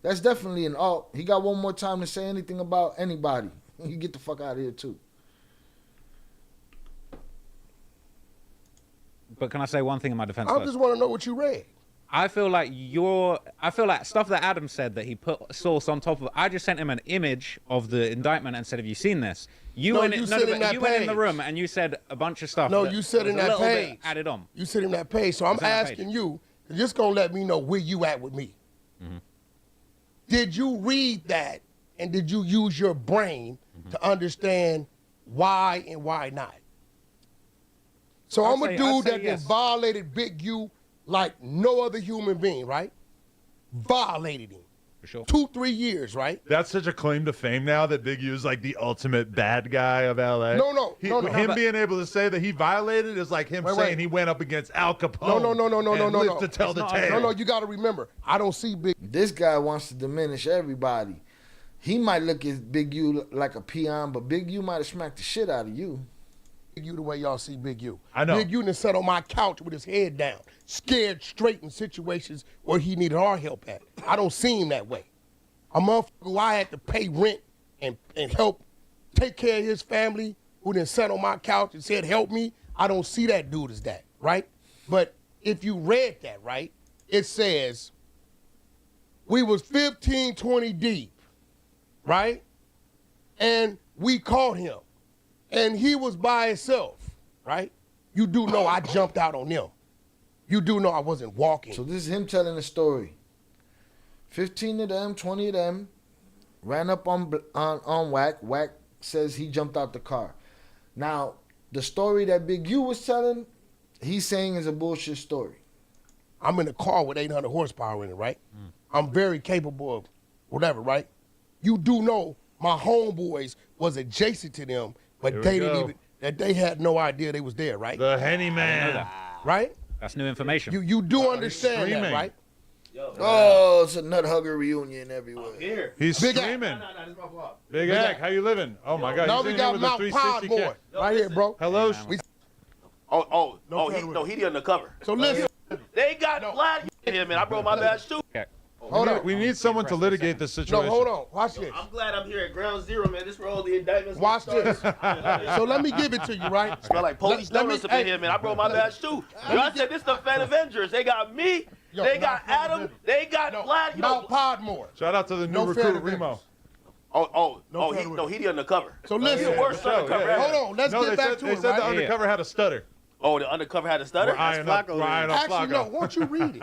That's definitely an alt. He got one more time to say anything about anybody. You get the fuck out of here too. But can I say one thing in my defense? I just want to know what you read. I feel like stuff that Adam said that he put source on top of. I just sent him an image of the indictment and said, "Have you seen this?" You went in the room and you said a bunch of stuff. No, you said in that page. Added on. You said in that page. So I'm asking you, you're just gonna let me know where you at with me. Mm-hmm. Did you read that and did you use your brain to understand why and why not? So I'm a dude that has violated Big U like no other human being, right? Violated him. For sure. 2-3 years, right? That's such a claim to fame now that Big U is like the ultimate bad guy of LA. No. Him being able to say that he violated is like him saying he went up against Al Capone. No. To tell the tale. No, you got to remember, I don't see Big. This guy wants to diminish everybody. He might look at Big U like a peon, but Big U might have smacked the shit out of you. Big U the way y'all see Big U. I know. Big U done sat on my couch with his head down, scared straight in situations where he needed our help at. I don't see him that way. A motherfucker who I had to pay rent and help take care of his family, who then sat on my couch and said, help me, I don't see that dude as that, right? But if you read that, right, it says we was 15, 20 deep, right? And we caught him. And he was by himself, right? You do know I jumped out on them. You do know I wasn't walking. So this is him telling the story. 15 of them, 20 of them ran up on Wack. Wack says he jumped out the car. Now, the story that Big U was telling, he's saying is a bullshit story. I'm in a car with 800 horsepower in it, right? I'm very capable of whatever, right? You do know my homeboys was adjacent to them, but they didn't even, that they had no idea they was there, right? The Henny Man. Right? That's new information. You do understand that, right? Oh, it's a nut hugger reunion everywhere. Here. He's Big screaming. Big Egg, how you living? Oh my God. Now he's we in here got with a Mount 360 Podmore cat. right here, bro. Hello. He the undercover. So listen. They got Vlad in here, man. I brought my badge too. Okay. Hold on. We need someone to litigate this situation. No, hold on. Watch this. I'm glad I'm here at ground zero, man. This is where all the indictments. Watch this. So let me give it to you, right? Smell like police donuts up in here, man. I brought my badge too. Y'all said this the Fed Avengers. They got me. They got Adam. They got Vlad. Mount Podmore. Shout out to the new recruit, Remo. He the undercover. So listen. He the worst undercover ever. Hold on. Let's get back to They it, said the right? undercover had a stutter. Oh, the undercover had a stutter? Actually, no. Won't you read it?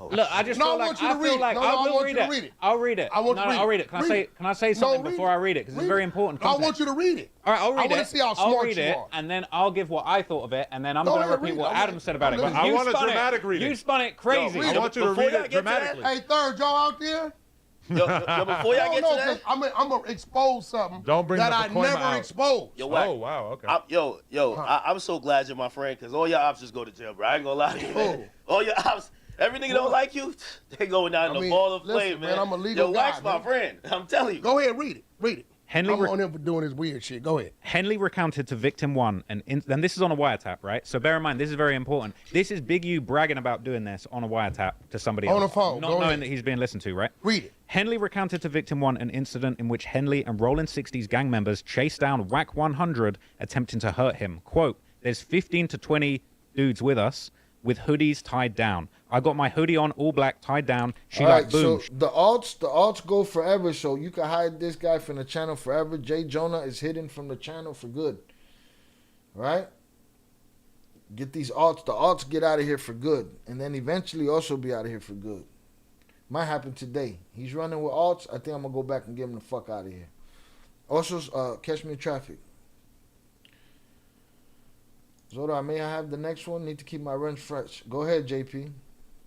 Look, I just feel like I feel like I will read it. I'll read it. I want you to read it. I'll read it. Can I say something before I read it? Because it's very important. I want you to read it. All right, I'll read it. I want to see how I'll smart read you it, are. and then I'll give what I thought of it, and then I'm going to repeat what Adam said about it. I want a dramatic reading. You spun it crazy. I want you to read it dramatically. Hey, third, y'all out there? Yo, before y'all get to that, I'm gonna expose something Don't bring that the I Pacoima never out. exposed. Yo, Wack. Oh, wow, okay. I'm so glad you're my friend, because all your ops just go to jail, bro. I ain't gonna lie to you, man. All your ops, everything that don't like you, they going down in the ball of flame, man. I'm a legal guy, Wack's my friend. I'm telling you. Go ahead, read it. Read it. I'm on him for doing his weird shit. Go ahead. Henley recounted to victim one, and this is on a wiretap, right? So bear in mind, this is very important. This is Big U bragging about doing this on a wiretap to somebody else. On a phone. Not knowing that he's being listened to, right? Read it. Henley recounted to victim one an incident in which Henley and Rolling 60s gang members chased down Wack 100, attempting to hurt him. Quote, there's 15 to 20 dudes with us with hoodies tied down. I got my hoodie on, all black, tied down. She like, boom. So the alts go forever, so you can hide this guy from the channel forever. Jay Jonah is hidden from the channel for good. Right? Get these alts. The alts get out of here for good. And then eventually also be out of here for good. Might happen today. He's running with alts. I think I'm going to go back and get him the fuck out of here. Also, catch me in traffic. Zoda, may I have the next one? Need to keep my wrench fresh. Go ahead, JP.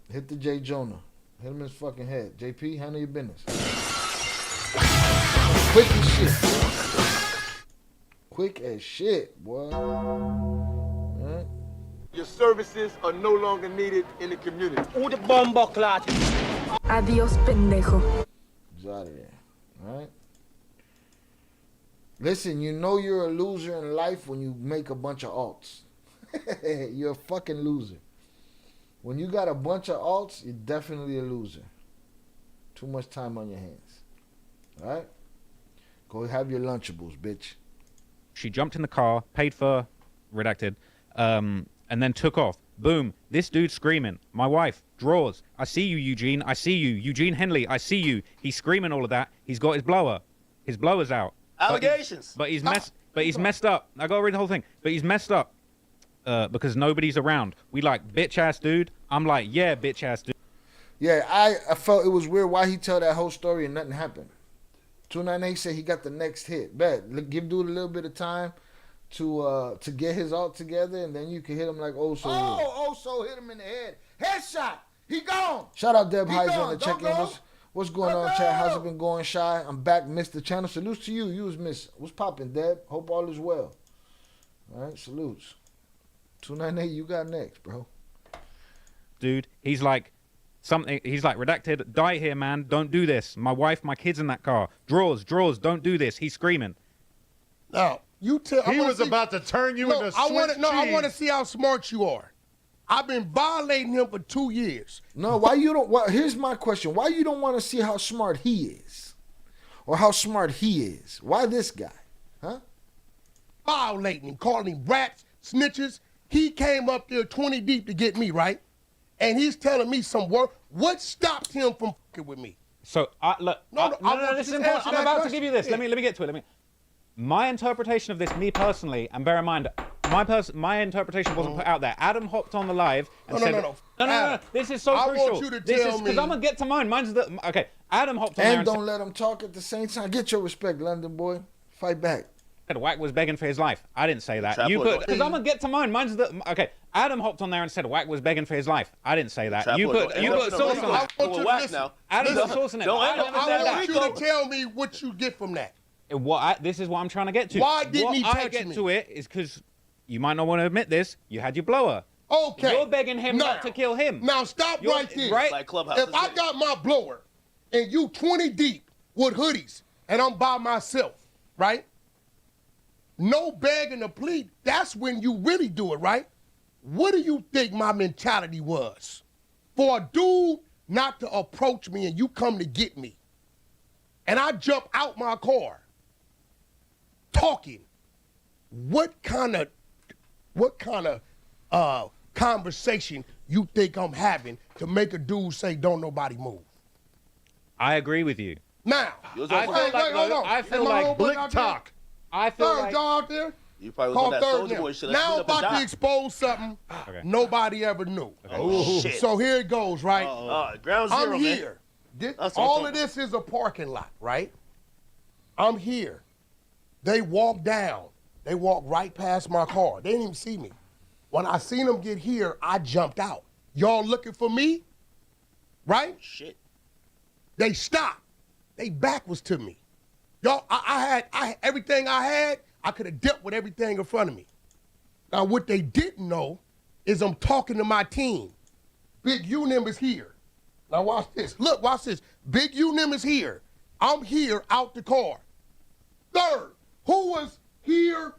Hit the J. Jonah. Hit him in his fucking head. JP, handle your business. Quick as shit. Quick as shit, boy. Right? Your services are no longer needed in the community. Who the bomber clot? Adiós, pendejo. He's out of there. Right? Listen, you know you're a loser in life when you make a bunch of alts. You're a fucking loser. When you got a bunch of alts, you're definitely a loser. Too much time on your hands. All right? Go have your Lunchables, bitch. She jumped in the car, paid for, redacted, and then took off. Boom. This dude screaming. My wife, drawers. I see you, Eugene. I see you. Eugene Henley, I see you. He's screaming all of that. He's got his blower. His blower's out. Allegations. But he's messed up. I gotta read the whole thing. But he's messed up. Because nobody's around. We like, bitch ass dude. I'm like, yeah, bitch ass dude. Yeah, I felt it was weird why he tell that whole story and nothing happened. 298 said he got the next hit. Bet. Give dude a little bit of time to get his alt together, and then you can hit him like so hit him in the head. Headshot. He gone. Shout out Deb Heiser on the check-in. What's going on, chat? How's it been going, Shy? I'm back, Mr. Channel. Salutes to you. You was Miss. What's poppin', Deb? Hope all is well. All right, salutes. 298, you got next, bro. Dude, he's like, redacted, die here, man. Don't do this. My wife, my kids in that car. Drawers, don't do this. He's screaming. Now, you tell. He was about to turn you into Swiss cheese. I want to see how smart you are. I've been violating him for 2 years. No, why you don't? Well, here's my question: why you don't want to see how smart he is, or how smart he is? Why this guy? Huh? Violating him, calling him rats, snitches. He came up there 20 deep to get me, right? And he's telling me some word. What stopped him from fucking with me? So, look. No, this is important. I'm about to give you this. Let me get to it. My interpretation of this, me personally, and bear in mind, my interpretation wasn't put out there. Adam hopped on the live and said... No. This is so crucial. I want you to tell me... Because I'm going to get to mine. Mine's the... Okay, Adam hopped on there and don't let him talk at the same time. Get your respect, London boy. Fight back. Wack was begging for his life. I didn't say that. You put... Because I'm going to get to mine. Mine's the... Okay, Adam hopped on there and said Wack was begging for his life. I didn't say that. You put source on that. I want you to listen. Adam put source on it. I want you to tell me what you get from that. This is what I'm trying to get to. Why didn't he touch me? What I get to it is because you might not want to admit this. You had your blower. Okay. You're begging him not to kill him. Now stop right there. Right? Like Clubhouse. If I got my blower and you 20 deep with hoodies and I'm by myself, right? No begging to plead. That's when you really do it, right? What do you think my mentality was? For a dude not to approach me and you come to get me, and I jump out my car talking, what kind of conversation you think I'm having to make a dude say don't nobody move? I agree with you. Now, I feel like Bricc talk. I feel like y'all out there. You probably was on that Soulja Boy shit. Now I'm about to expose something nobody ever knew. Okay. Oh, shit. So here it goes, right? Ground zero, I'm here. All of this is a parking lot, right? I'm here. They walk down. They walk right past my car. They didn't even see me. When I seen them get here, I jumped out. Y'all looking for me? Right? Shit. They stopped. They back was to me. Y'all, I had everything I had, I could have dealt with everything in front of me. Now, what they didn't know is I'm talking to my team. Big Unim is here. Now, watch this. Look, watch this. Big Unim is here. I'm here out the car. Third, who was here,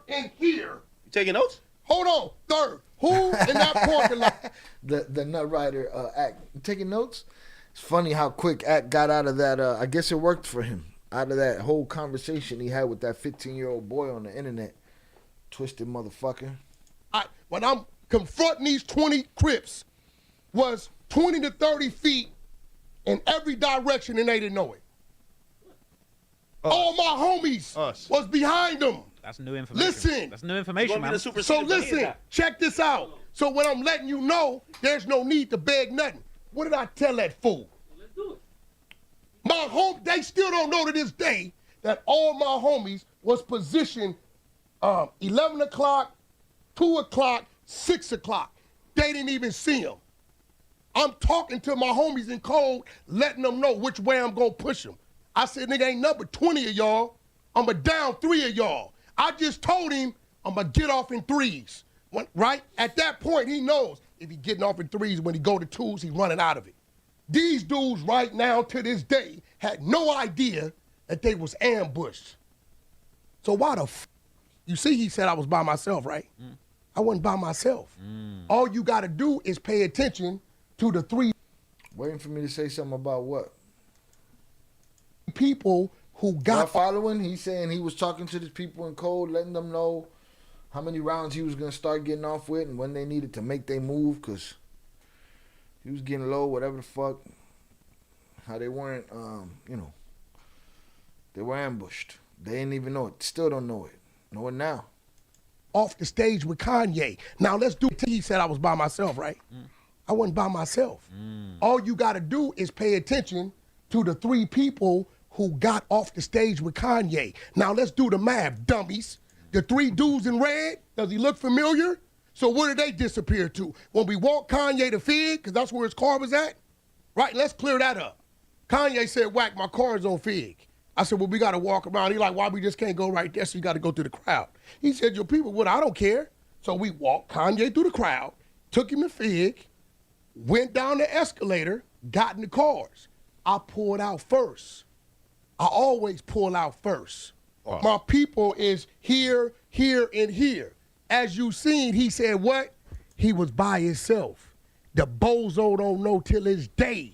and here? You taking notes? Hold on. Third, who in that parking lot? The Nut Rider act. You taking notes? It's funny how quick Act got out of that. I guess it worked for him. Out of that whole conversation he had with that 15-year-old boy on the internet. Twisted motherfucker. When I'm confronting these 20 Crips, was 20 to 30 feet in every direction and they didn't know it. All my homies was behind them. That's new information. Listen. That's new information, man. So listen, check this out. So when I'm letting you know, there's no need to beg nothing. What did I tell that fool? Let's do it. They still don't know to this day that all my homies was positioned 11 o'clock, 2 o'clock, 6 o'clock. They didn't even see them. I'm talking to my homies in code, letting them know which way I'm going to push them. I said, nigga, ain't nothing but 20 of y'all. I'm going to down 3 of y'all. I just told him I'm going to get off in 3s. Right? At that point, he knows if he getting off in 3s, when he go to 2s, he running out of it. These dudes right now to this day had no idea that they was ambushed. So why the you see he said I was by myself, right? I wasn't by myself. All you got to do is pay attention to the 3. Waiting for me to say something about what? People who got... Y'all following? He's saying he was talking to the people in code, letting them know how many rounds he was going to start getting off with and when they needed to make their move, because he was getting low, whatever the fuck. How they weren't, they were ambushed. They didn't even know it. Still don't know it. Know it now. Off the stage with Kanye. Now let's do it. He said I was by myself, right? I wasn't by myself. All you got to do is pay attention to the 3 people who got off the stage with Kanye. Now let's do the math, dummies. The 3 dudes in red, does he look familiar? So where did they disappear to? When we walked Kanye to Fig, because that's where his car was at? Right, let's clear that up. Kanye said, whack, my car is on Fig. I said, well, we got to walk around. He like, why we just can't go right there? So you got to go through the crowd. He said, your people would. I don't care. So we walked Kanye through the crowd, took him to Fig, went down the escalator, got in the cars. I pulled out first. I always pull out first. Wow. My people is here, here, and here. As you seen, he said what? He was by himself. The bozo don't know till his day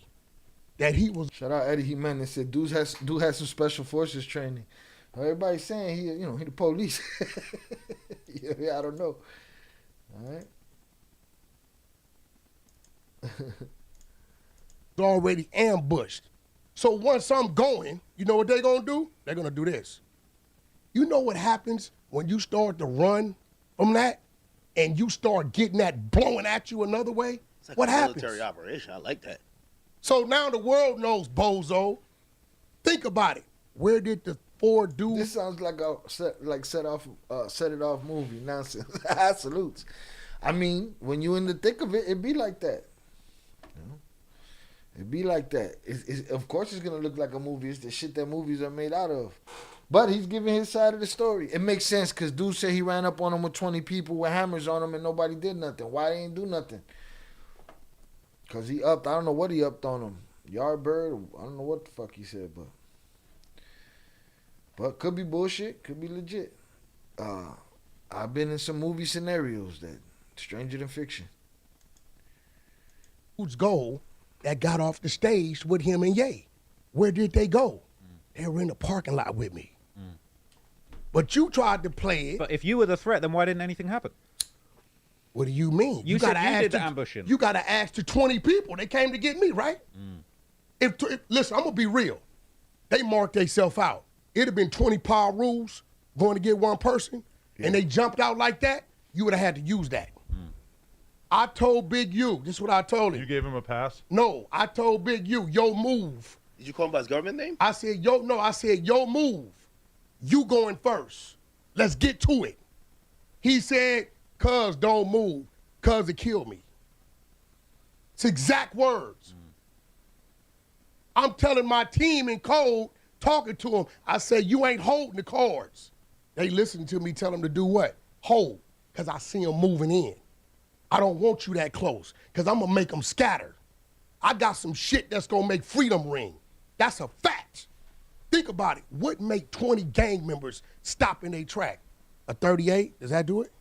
that he was. Shout out Eddie Jimenez said, dude has some special forces training. Everybody's saying he the police. yeah, I don't know. All right. Already ambushed. So once I'm going, you know what they're gonna do? They're gonna do this. You know what happens when you start to run from that and you start getting that blowing at you another way? It's like what a happens? military operation. I like that. So now the world knows Bozo. Think about it. Where did the 4 dudes? This sounds like a set it off movie nonsense. Salutes. I mean, when you in the thick of it be like that. You know? It be like that. Of course it's gonna look like a movie. It's the shit that movies are made out of. But he's giving his side of the story. It makes sense because dude said he ran up on him with 20 people with hammers on him and nobody did nothing. Why they ain't do nothing? Because he upped. I don't know what he upped on him. Yardbird. I don't know what the fuck he said, but could be bullshit. Could be legit. I've been in some movie scenarios that stranger than fiction. Whose goal that got off the stage with him and Ye? Where did they go? They were in the parking lot with me. But you tried to play it. But if you were the threat, then why didn't anything happen? What do you mean? You said you did the ambushing. You got to ask the 20 people. They came to get me, right? Listen, I'm going to be real. They marked themselves out. It'd have been 20 power rules going to get one person, and they jumped out like that, you would have had to use that. I told Big U, this is what I told him. You gave him a pass? No, I told Big U, yo move. Did you call him by his government name? I said, yo move. You going first. Let's get to it. He said, cuz don't move, cuz it killed me. It's exact words. I'm telling my team in code, talking to them, I say, you ain't holding the cards. They listen to me tell them to do what? Hold, because I see them moving in. I don't want you that close, because I'm going to make them scatter. I got some shit that's going to make freedom ring. That's a fact. Think about it. What make 20 gang members stop in their track? A 38? Does that do it?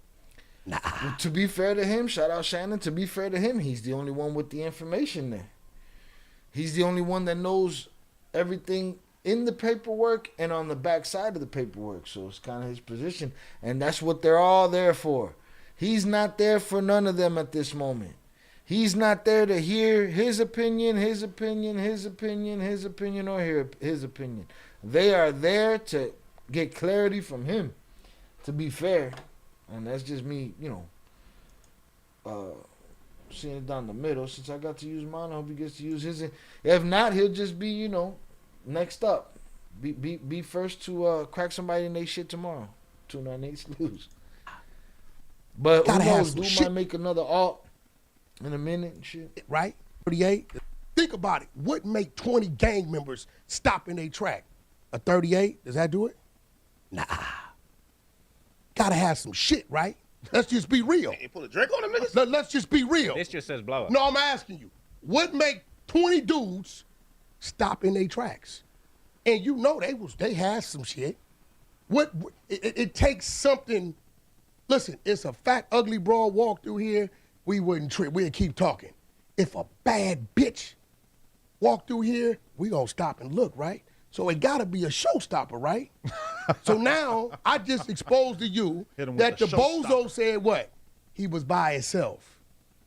Nah. Well, to be fair to him, shout out Shannon, to be fair to him, he's the only one with the information there. He's the only one that knows everything in the paperwork and on the back side of the paperwork. So it's kind of his position. And that's what they're all there for. He's not there for none of them at this moment. He's not there to hear his opinion, or hear his opinion. They are there to get clarity from him, to be fair. And that's just me, seeing it down the middle. Since I got to use mine, I hope he gets to use his. If not, he'll just be, next up. Be first to crack somebody in their shit tomorrow. 298 lose. But who knows? Dude might make another alt in a minute and shit. Right? 38. Think about it. What make 20 gang members stop in their track? A 38? Does that do it? Nah. Gotta have some shit, right? Let's just be real. You pull a drink on them niggas? Let's just be real. This just says blow up. No, I'm asking you. What make 20 dudes stop in their tracks? And they had some shit. It takes something. Listen, it's a fat, ugly broad walk through here, we wouldn't trip. We'd keep talking. If a bad bitch walk through here, we gonna stop and look, right? So it gotta be a showstopper, right? So now I just exposed to you that the bozo said what? He was by himself.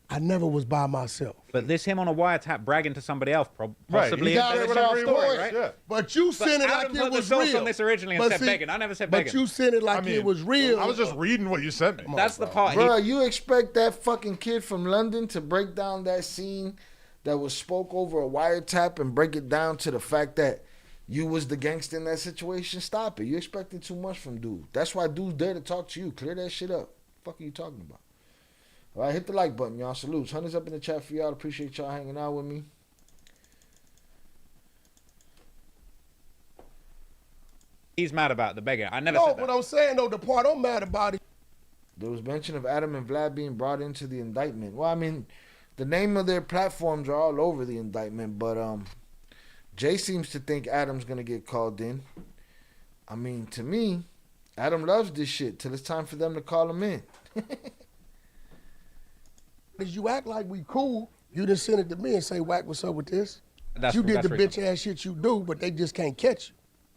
I never was by myself. But this him on a wiretap bragging to somebody else, possibly. Right? Yeah. But you said it like it was real. On this originally and said begging. I never said begging. But you said it like it was real. I was just reading what you sent me. That's the part. Bro, you expect that fucking kid from London to break down that scene that was spoke over a wiretap and break it down to the fact that you was the gangster in that situation? Stop it. You expecting too much from dude. That's why dude's there to talk to you. Clear that shit up. What the fuck are you talking about? All right, hit the like button, y'all. Salutes. Hunters up in the chat for y'all. Appreciate y'all hanging out with me. He's mad about the begging. I never No, said that. but I'm saying, though, the part I'm mad about it. There was mention of Adam and Vlad being brought into the indictment. Well, I mean, the name of their platforms are all over the indictment, but Jay seems to think Adam's going to get called in. I mean, to me, Adam loves this shit till it's time for them to call him in. As you act like we cool, you just send it to me and say, Wack, what's up with this? That's, you did that's the bitch ass shit you do, but they just can't catch you.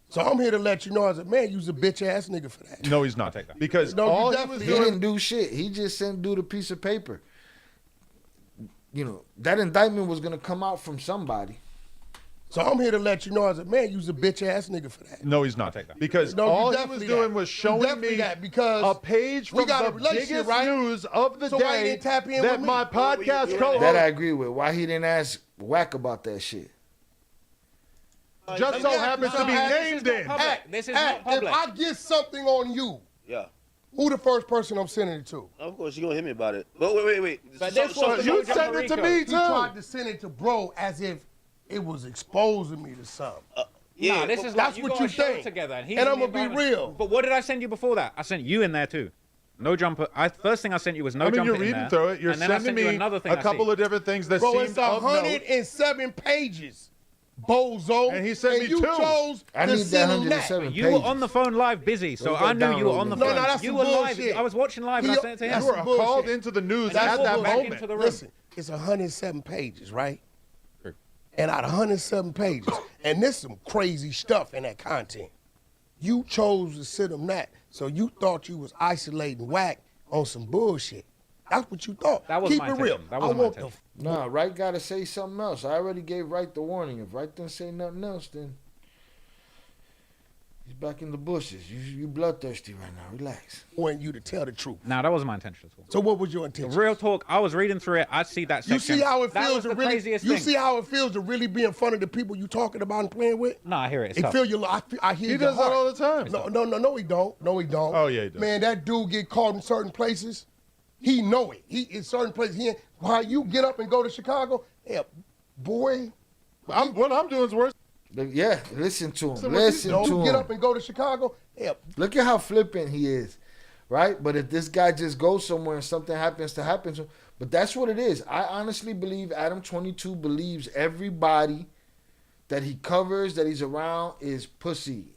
So I'm here to let you know as a man, you's a bitch ass nigga for that. No, he's not. Because No, all you he was He doing, didn't do shit. He just sent dude a piece of paper. You know, that indictment was going to come out from somebody. So I'm here to let you know as a man, you's a bitch ass nigga for that. no, he's not. Because No, you all he was definitely doing that. was You showing definitely me that because a page we from got a the relationship, biggest right? news of the So why you day didn't tap in that with me? my podcast That co-host I agree with. Why he didn't ask Wack about that shit? just so happens to be named in. This is not public. If I get something on you, Yeah. who the first person I'm sending it to? Of course, you're going to hit me about it. But wait. But this was you sent it to me He too. tried to send it to bro as if it was exposing me to something. Yeah, Nah, this is that's like you what got you a show think. together, and, And I'm gonna be real. But what did I send you before that? I sent you in there too. No jumper. First thing I sent you was no I mean, jumper you're in reading there, through it. You're and then I sending sent you me another thing a couple of different things that Bro, seemed it's of note. 107 pages. Bozo. And he sent me you 2. chose I to need that send him 107 You were on the phone live busy, so Where's I that knew you were download on the link? phone. No, that's you some were bullshit. live. I was watching live, and I sent it to him. You were some bullshit. called into the news That's at what that we're back moment. into the room. Listen, it's 107 pages, right? And out of 107 pages, and there's some crazy stuff in that content. You chose to send them that, so you thought you was isolating Wack on some bullshit. That's what you thought. That was Keep my it real. intention. That was I my want intention. Nah, Wright got to say something else. I already gave Wright the warning. If Wright didn't say nothing else, then he's back in the bushes. You bloodthirsty right now. Relax. want you to tell the truth. Nah, that wasn't my intention at all. So what was your intention? Real talk. I was reading through it. I see that You section. see how it That feels was to the really. craziest You thing. see how it feels to really be in front of the people you talking about and playing with. No, I hear it. It's It tough. feel your. I hear He your does that heart. all the time. No, he don't. No, he don't. Oh, yeah, he does. Man, that dude get caught in certain places. He know it. He in certain places. He while you get up and go to Chicago, yeah, boy. What I'm doing is worse. Yeah, listen to him. So Listen when to you him. get up and go to Chicago, yeah. Look at how flippant he is, right? But if this guy just goes somewhere and something happens to happen to him, but that's what it is. I honestly believe Adam 22 believes everybody that he covers, that he's around, is pussy.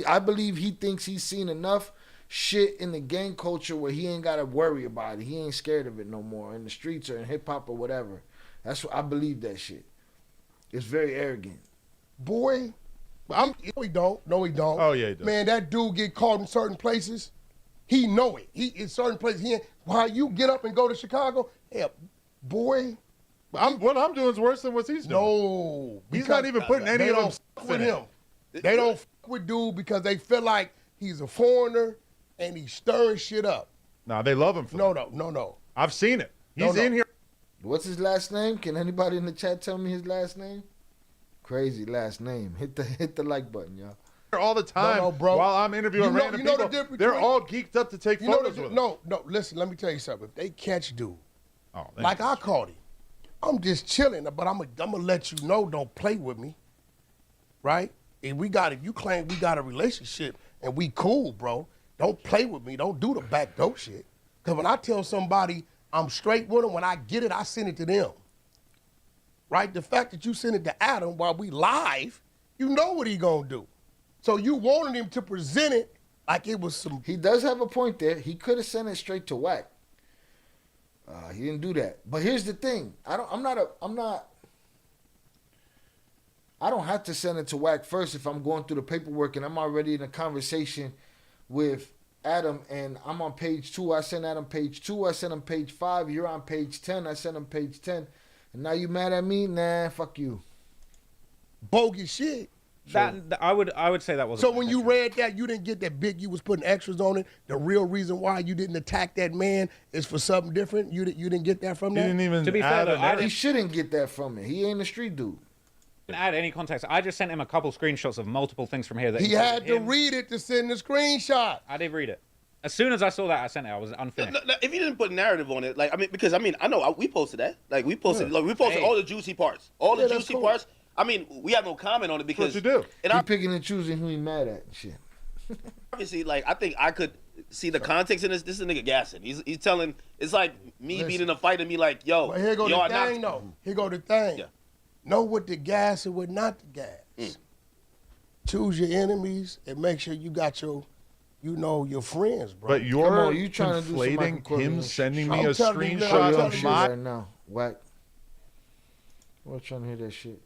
I believe he thinks he's seen enough shit in the gang culture where he ain't gotta worry about it. He ain't scared of it no more in the streets or in hip hop or whatever. That's what I believe that shit. It's very arrogant. Boy, no, he don't. No, he don't. Oh, yeah, he does. Man, that dude get caught in certain places. He know it. He in certain places. While you get up and go to Chicago, yeah, boy. What I'm doing is worse than what he's doing. No, He's not even putting any they of them don't stuff fuck with in it. him. They don't fuck with dude because they feel like he's a foreigner and he's stirring shit up. Nah, they love him for that. No. I've seen it. No, He's in here. What's his last name? Can anybody in the chat tell me his last name? Crazy last name. Hit the like button, y'all. All the time No, bro. while I'm interviewing random the people. difference They're between- all geeked up to take photos with him. No, listen, let me tell you something. If they catch dude, Oh, like I caught him, I'm just chilling, but I'm gonna let you know, don't play with me. Right? If you claim we got a relationship and we cool, bro, don't play with me. Don't do the back door shit. Because when I tell somebody I'm straight with them, when I get it, I send it to them. Right? The fact that you send it to Adam while we live, you know what he gonna do. So you wanted him to present it like it was some. He does have a point there. He could have sent it straight to Wack. He didn't do that. But here's the thing. I don't have to send it to Wack first if I'm going through the paperwork and I'm already in a conversation with Adam and I'm on page 2. I send Adam page 2. I send him page 5. You're on page 10. I send him page 10. And now you mad at me? Nah, fuck you. Bogus shit. I would say that was. So when you read that, you didn't get that big. You was putting extras on it. The real reason why you didn't attack that man is for something different. You didn't get that from He that. didn't even. To be fair, though, He shouldn't get that from it. He ain't a street dude. didn't add any context. I just sent him a couple screenshots of multiple things from here. That He had to him. read it to send the screenshot. I did read it. As soon as I saw that, I sent it. I was unfinished. If you didn't put narrative on it, I know we posted that. We posted all the juicy parts. All the juicy parts. I mean, we have no comment on it because what you do. He picking and choosing who he mad at and shit. Obviously, like I think I could see the context in this. This is a nigga gassing. He's telling. It's like me being in a fight and me like, yo, well, here go yo, the thing, though. Here go the thing. Yeah. Know what to gas and what not to gas. Choose your enemies and make sure you got your friends, bro. But you're you trying to do some conflating Michael him Corleone sending shit. me a screenshot of my. Right now, whack. We're trying to hear that shit.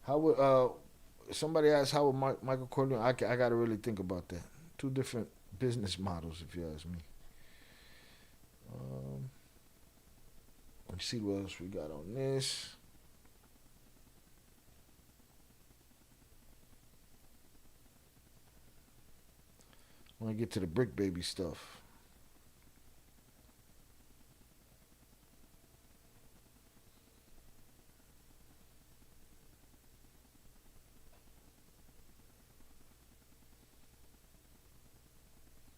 How would somebody asked how would Michael Corleone? I got to really think about that. Two different business models, if you ask me. Let's see what else we got on this. I want to get to the Bricc baby stuff.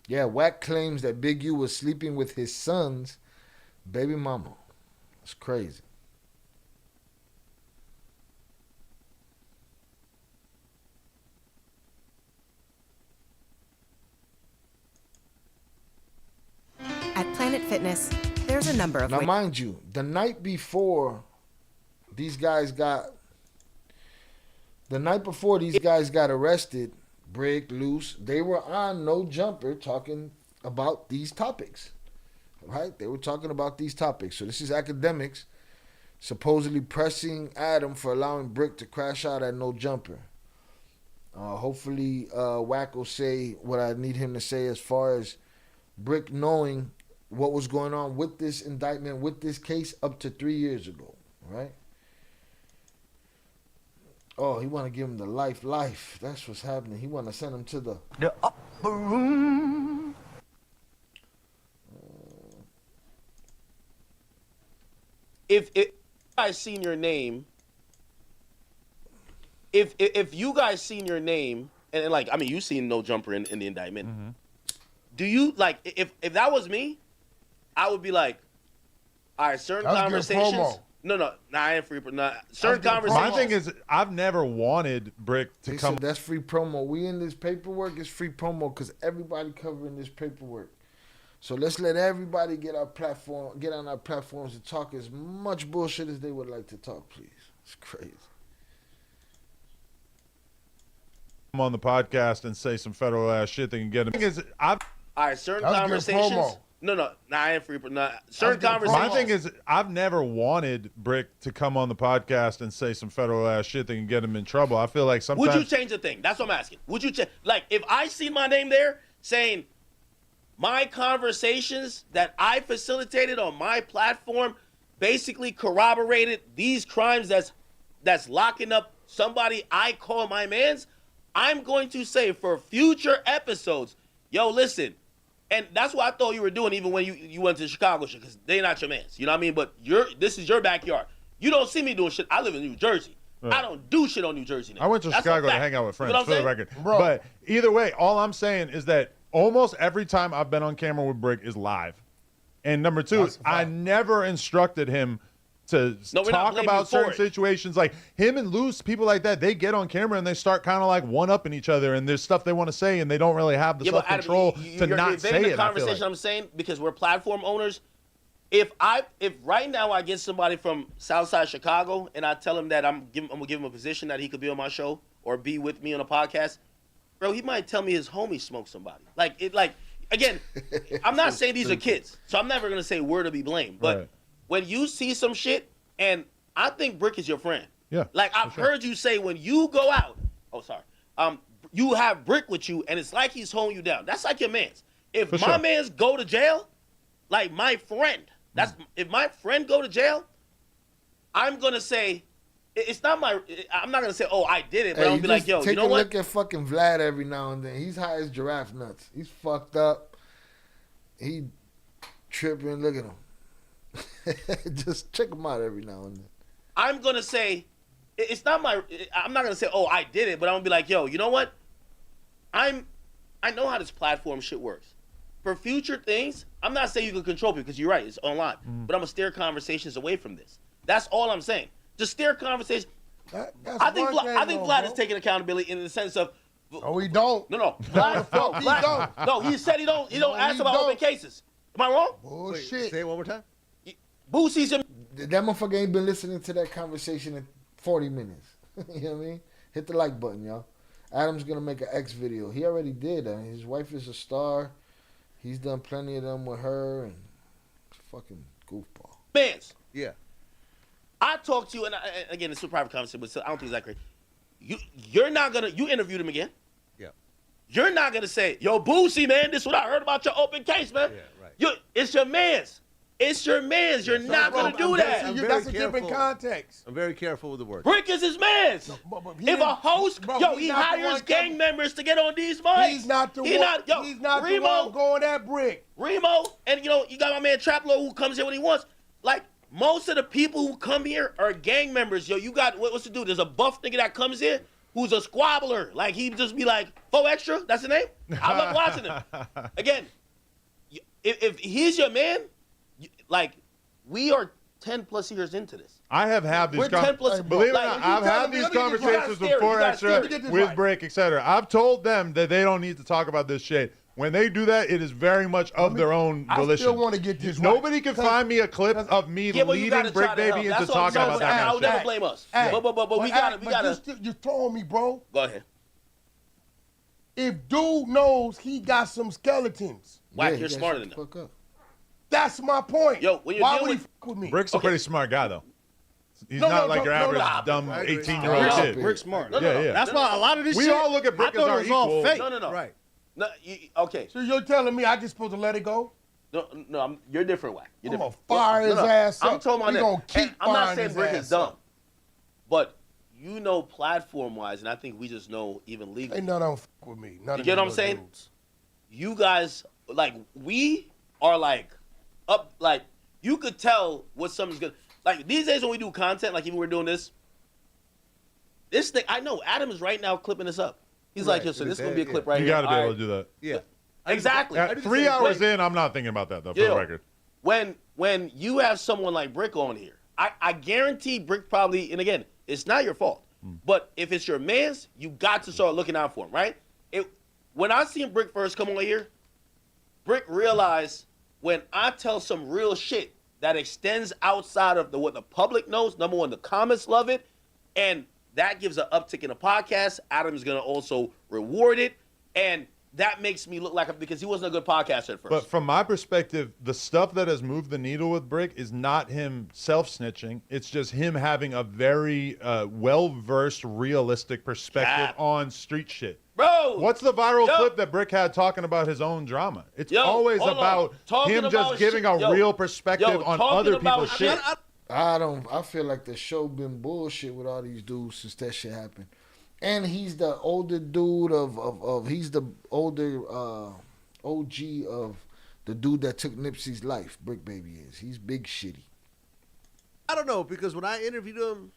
Yeah, Wack claims that Big U was sleeping with his son's baby mama. That's crazy. At Planet Fitness, there's a number of Now, mind you, the night before these guys got arrested, Bricc, Luce, they were on No Jumper talking about these topics, right? They were talking about these topics. So this is academics supposedly pressing Adam for allowing Bricc to crash out at No Jumper. Hopefully, Wack will say what I need him to say as far as Bricc knowing what was going on with this indictment, with this case up to 3 years ago, right? Oh, he want to give him the life. That's what's happening. He want to send him to the upper room. If you guys seen your name, if you guys seen your name, and like, I mean, you seen No Jumper in the indictment. Mm-hmm. Do you, like, if that was me, I would be like, all right, certain conversations. No, I ain't free. Certain conversations. My thing is, I've never wanted Bricc to come. Said that's free promo. We in this paperwork, it's free promo because everybody covering this paperwork. So let's let everybody get on our platforms to talk as much bullshit as they would like to talk, please. It's crazy. Come on the podcast and say some federal ass shit. They can get him. All right, certain conversations. No, I ain't free. Certain conversations. My thing is, I've never wanted Bricc to come on the podcast and say some federal ass shit that can get him in trouble. I feel like sometimes. Would you change the thing? That's what I'm asking. Would you change? Like, if I see my name there saying my conversations that I facilitated on my platform basically corroborated these crimes that's locking up somebody I call my mans, I'm going to say for future episodes, yo, listen. And that's what I thought you were doing even when you went to Chicago shit, because they not your mans. You know what I mean? But this is your backyard. You don't see me doing shit. I live in New Jersey. Right. I don't do shit on New Jersey now. I went to Chicago to hang out with friends, for the record. Bro. But either way, all I'm saying is that almost every time I've been on camera with Bricc is live. And number two, I never instructed him to talk about certain situations. Like him and Luce, people like that, they get on camera and they start kind of like one-upping each other, and there's stuff they want to say and they don't really have the self-control to not say it. The conversation I'm saying, because we're platform owners, if right now I get somebody from Southside Chicago and I tell him that I'm gonna give him a position that he could be on my show or be with me on a podcast, bro, he might tell me his homie smoked somebody. Again, I'm not saying these are kids, so I'm never gonna say we're to be blamed, but when you see some shit, and I think Bricc is your friend. Yeah. Like I've heard you say when you go out, you have Bricc with you, and it's like he's holding you down. That's like your man's. If my man's go to jail, like my friend, if my friend go to jail, I'm gonna say, it's not my. I'm not gonna say, oh, I did it, but I'm gonna be like, yo, you know what? Take a look at fucking Vlad every now and then. He's high as giraffe nuts. He's fucked up. He tripping. Look at him. Just check him out every now and then. I'm gonna say, it's not my. I'm not gonna say, oh, I did it, but I'm gonna be like, yo, you know what? I know how this platform shit works. For future things, I'm not saying you can control people because you're right, it's online. But I'm gonna steer conversations away from this. That's all I'm saying. Just steer conversations. I think Vlad is taking accountability in the sense of. No, he don't. No. Vlad, no, he said he don't ask about open cases. Am I wrong? Bullshit. Wait, say it one more time. Boo sees him. That motherfucker ain't been listening to that conversation in 40 minutes. You know what I mean? Hit the like button, y'all. Adam's gonna make an X video. He already did. His wife is a star. He's done plenty of them with her, and fucking goofball. Mans. Yeah. I talked to you, and again, it's a private conversation, but I don't think it's that great. You're not gonna. You interviewed him again. Yeah. You're not gonna say, "Yo, Boosie, man, this is what I heard about your open case, man." Yeah, right. It's your man's. It's your man's. You're not gonna do that. That's a different context. I'm very careful with the word. Bricc is his man's. If a host, he hires gang members to get on these mics. He's not the one. He's not the one going at Bricc. Remo, and you got my man Traplo who comes here when he wants. Like most of the people who come here are gang members. Yo, you got what's the dude? There's a buff nigga that comes here who's a squabbler. Like he just be like, "Oh, extra." That's the name. I love watching him. Again, if he's your man. Like, we are 10 plus years into this. I have had these conversations. Believe it or not, I've had these conversations before Extra, with Bricc, etc. I've told them that they don't need to talk about this shit. When they do that, it is very much of their own volition. I still want to get this Nobody can find me a clip of me leading Bricc Baby into talking about that kind of shit. Never blame us. But we gotta. You're throwing me, bro. Go ahead. If dude knows he got some skeletons. Whack, you're smarter than them. That's my point. Yo, when you're why would he fuck with me? Brick's a pretty smart guy, though. He's not like your average dumb 18-year-old kid. Brick's smart. Yeah. That's why a lot of this we shit. We all look at Bricc as our equal. Fake. No. Right. No, okay. So you're telling me I just supposed to let it go? No, you're different, Whack. You're I'm different. gonna fire his ass up. I'm talking about gonna keep I'm not saying his Bricc ass is dumb, up. but platform-wise, and I think we just know even legally. Ain't none of them fuck with me. You get what I'm saying? Dudes. You guys, like, we are like up, like you could tell what something's good. Like these days when we do content, like even we're doing this thing. I know Adam is right now clipping this up. He's like, yo, so this is gonna be a clip right here. You got to be able to do that. Yeah, exactly. 3 hours in, I'm not thinking about that though. For the record, when you have someone like Bricc on here, I guarantee Bricc probably, and again, it's not your fault, but if it's your man's, you got to start looking out for him, right? When I seen Bricc first come on here, Bricc realized when I tell some real shit that extends outside of what the public knows, number one, the comments love it, and that gives an uptick in the podcast. Adam's going to also reward it, and that makes me look like because he wasn't a good podcaster at first. But from my perspective, the stuff that has moved the needle with Bricc is not him self-snitching. It's just him having a very well-versed, realistic perspective on street shit. Bro, what's the viral clip that Bricc had talking about his own drama? It's always about him just giving a real perspective on other people's shit. I feel like the show been bullshit with all these dudes since that shit happened. And he's the older dude he's the older OG of the dude that took Nipsey's life. Bricc Baby is. He's big shitty. I don't know, because when I interviewed him,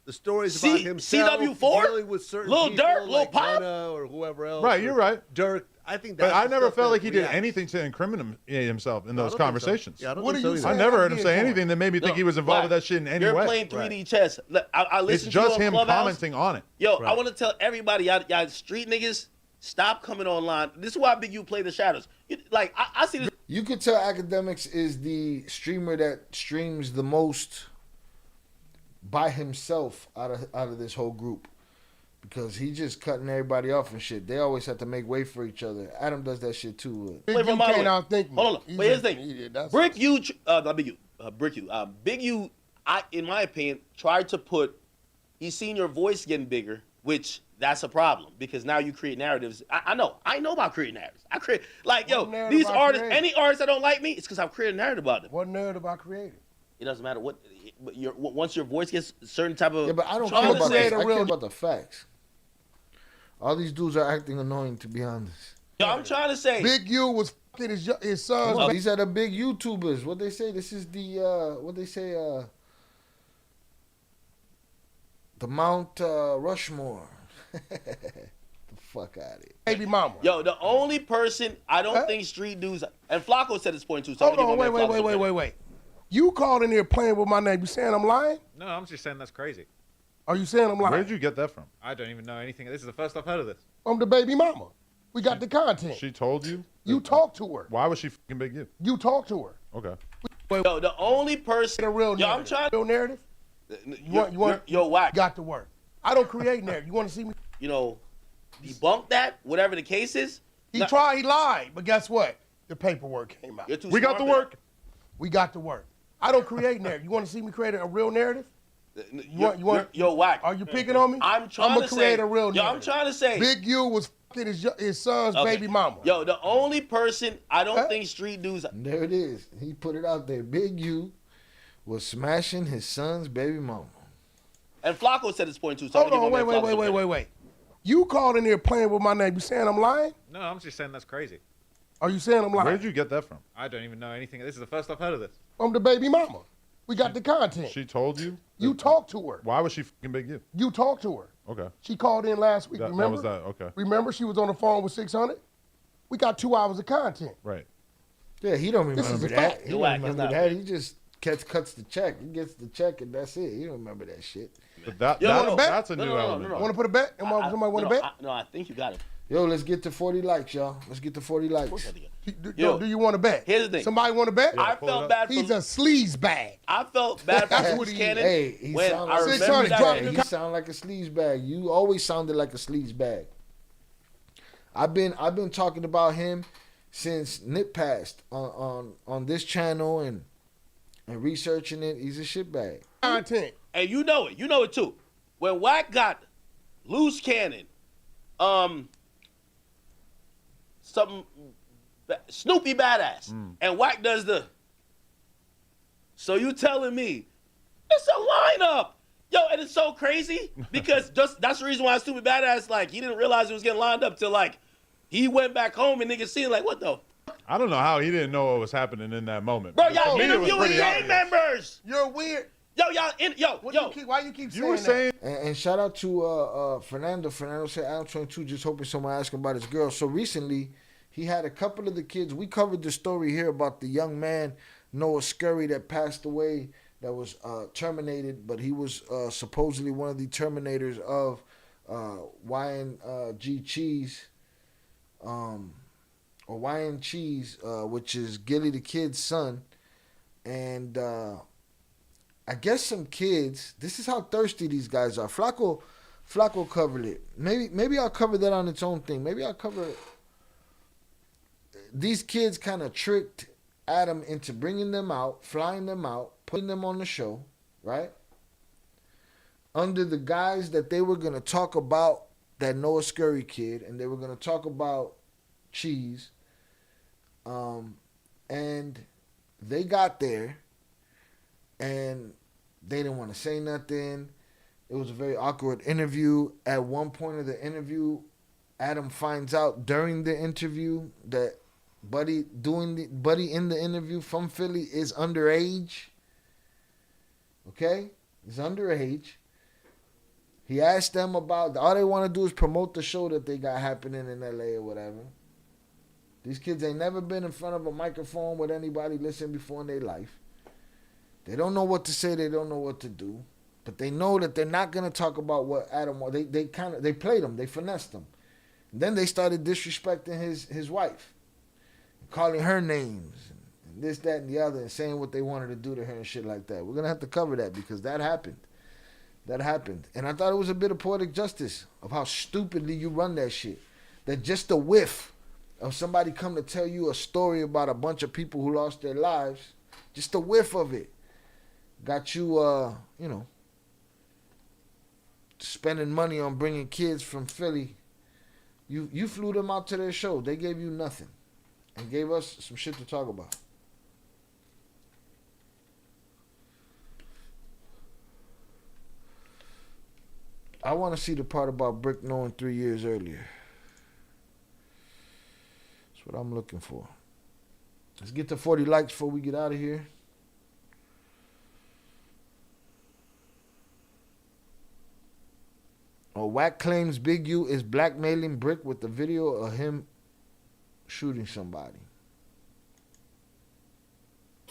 the stories about himself CW4? dealing with certain Lil people, Durk, Lil like Pop, or whoever else. Right, you're right. Dirk, I think that's but I never felt like he did reacts. anything to incriminate himself in those conversations. So. Yeah, I don't think so I never heard him say anything that made me think he was involved with that shit in any way. You're playing 3D chess. I listen it's just to you on him Clubhouse. commenting on it. Yo, I want to tell everybody, y'all street niggas, stop coming online. This is why Big U play the shadows. I see this. You could tell Academics is the streamer that streams the most by himself out of this whole group, because he just cutting everybody off and shit. They always have to make way for each other. Adam does that shit too. Big U can't outthink me. Hold on, but here's the thing. Bricc U, not Big U, Bricc U. Big U, in my opinion, tried to put. He's seen your voice getting bigger, which that's a problem because now you create narratives. I know about creating narratives. I create these artists. Any artists that don't like me, it's because I've created a narrative about them. What narrative I created? It doesn't matter what. Once your voice gets a certain type of. Yeah, but I don't care about that. I care about the facts. All these dudes are acting annoying, to be honest. Yo, I'm trying to say. Big U was fucking his sons. Oh, these are the big YouTubers. What they say? This is the what they say? The Mount Rushmore. The fuck out of it. Baby mama. Yo, the only person I don't think street dudes, and Flacco said this point too. So hold on, wait. You called in here playing with my name. You saying I'm lying? No, I'm just saying that's crazy. Are you saying I'm lying? Where did you get that from? I don't even know anything. This is the first I've heard of this. From the baby mama. We got the content. She told you? You talked to her. Why was she fucking Big U? You talked to her. Okay. Yo, the only person. A real narrative. I'm trying. Real narrative? Yo, whack. Got to work. I don't create narrative. You want to see me? You know, debunk that, whatever the case is. He lied, but guess what? The paperwork came out. We got the work. We got to work. I don't create narrative. You want to see me create a real narrative? Yo, whack. Are you picking on me? I'm trying to create a real narrative. Yo, I'm trying to say. Big U was fucking his son's baby mama. Yo, the only person I don't think street dudes. There it is. He put it out there. Big U was smashing his son's baby mama. And Flacco said his point too. So Hold on, wait. You called in here playing with my name. You saying I'm lying? No, I'm just saying that's crazy. Are you saying I'm lying? Where did you get that from? I don't even know anything. This is the first I've heard of this. From the baby mama. We got the content. She told you? You talked to her. Why was she fucking Big U? You talked to her. Okay. She called in last week, remember? That was that, okay. Remember she was on the phone with 600? We got 2 hours of content. Right. Yeah, he don't remember that. He don't remember that. He just cuts the check. He gets the check and that's it. He don't remember that shit. But that's a new element. Want to put a bet? Somebody want to bet? No, I think you got it. Yo, let's get to 40 likes, y'all. Let's get to 40 likes. Yo, do you want to bet? Here's the thing. Somebody want to bet? I felt bad for He's a sleaze bag. I felt bad for Luce Cannon. Hey, he sound like he sound like a sleaze bag. You always sounded like a sleaze bag. I've been talking about him since Nip passed on this channel and researching it. He's a shitbag. Content. And you know it. You know it too. When Wack got Luce Cannon, something Snoopy Badass, and Wack does the. So you telling me it's a lineup, yo? And it's so crazy because that's the reason why Snoopy Badass he didn't realize it was getting lined up till he went back home and niggas seen what the. I don't know how he didn't know what was happening in that moment. Bro, y'all interviewing gang members. You're weird. Yo, y'all, why you keep saying that? And shout out to Fernando. Fernando said, Adam 22 just hoping someone asked him about his girl. So recently, he had a couple of the kids. We covered the story here about the young man, Noah Scurry, that passed away, that was terminated, but he was supposedly one of the terminators of YNG Cheese, or YN Cheese, which is Gilly the Kid's son. And I guess some kids, this is how thirsty these guys are. Flacco covered it. Maybe I'll cover that on its own thing. Maybe I'll cover it. These kids kind of tricked Adam into bringing them out, flying them out, putting them on the show, right? Under the guise that they were going to talk about that Noah Scurry kid, and they were going to talk about Cheese. And they got there, and they didn't want to say nothing. It was a very awkward interview. At one point of the interview, Adam finds out during the interview that Buddy in the interview from Philly is underage. Okay? He's underage. He asked them about, all they want to do is promote the show that they got happening in LA or whatever. These kids ain't never been in front of a microphone with anybody listening before in their life. They don't know what to say. They don't know what to do. But they know that they're not going to talk about what Adam wanted. They played him. They finessed him. And then they started disrespecting his wife. Calling her names. And this, that, and the other. And saying what they wanted to do to her and shit like that. We're going to have to cover that because that happened. That happened. And I thought it was a bit of poetic justice of how stupidly you run that shit. That just a whiff of somebody come to tell you a story about a bunch of people who lost their lives, just a whiff of it, got you, spending money on bringing kids from Philly. You flew them out to their show. They gave you nothing and gave us some shit to talk about. I want to see the part about Bricc knowing 3 years earlier. That's what I'm looking for. Let's get to 40 likes before we get out of here. Wack claims Big U is blackmailing Bricc with the video of him shooting somebody.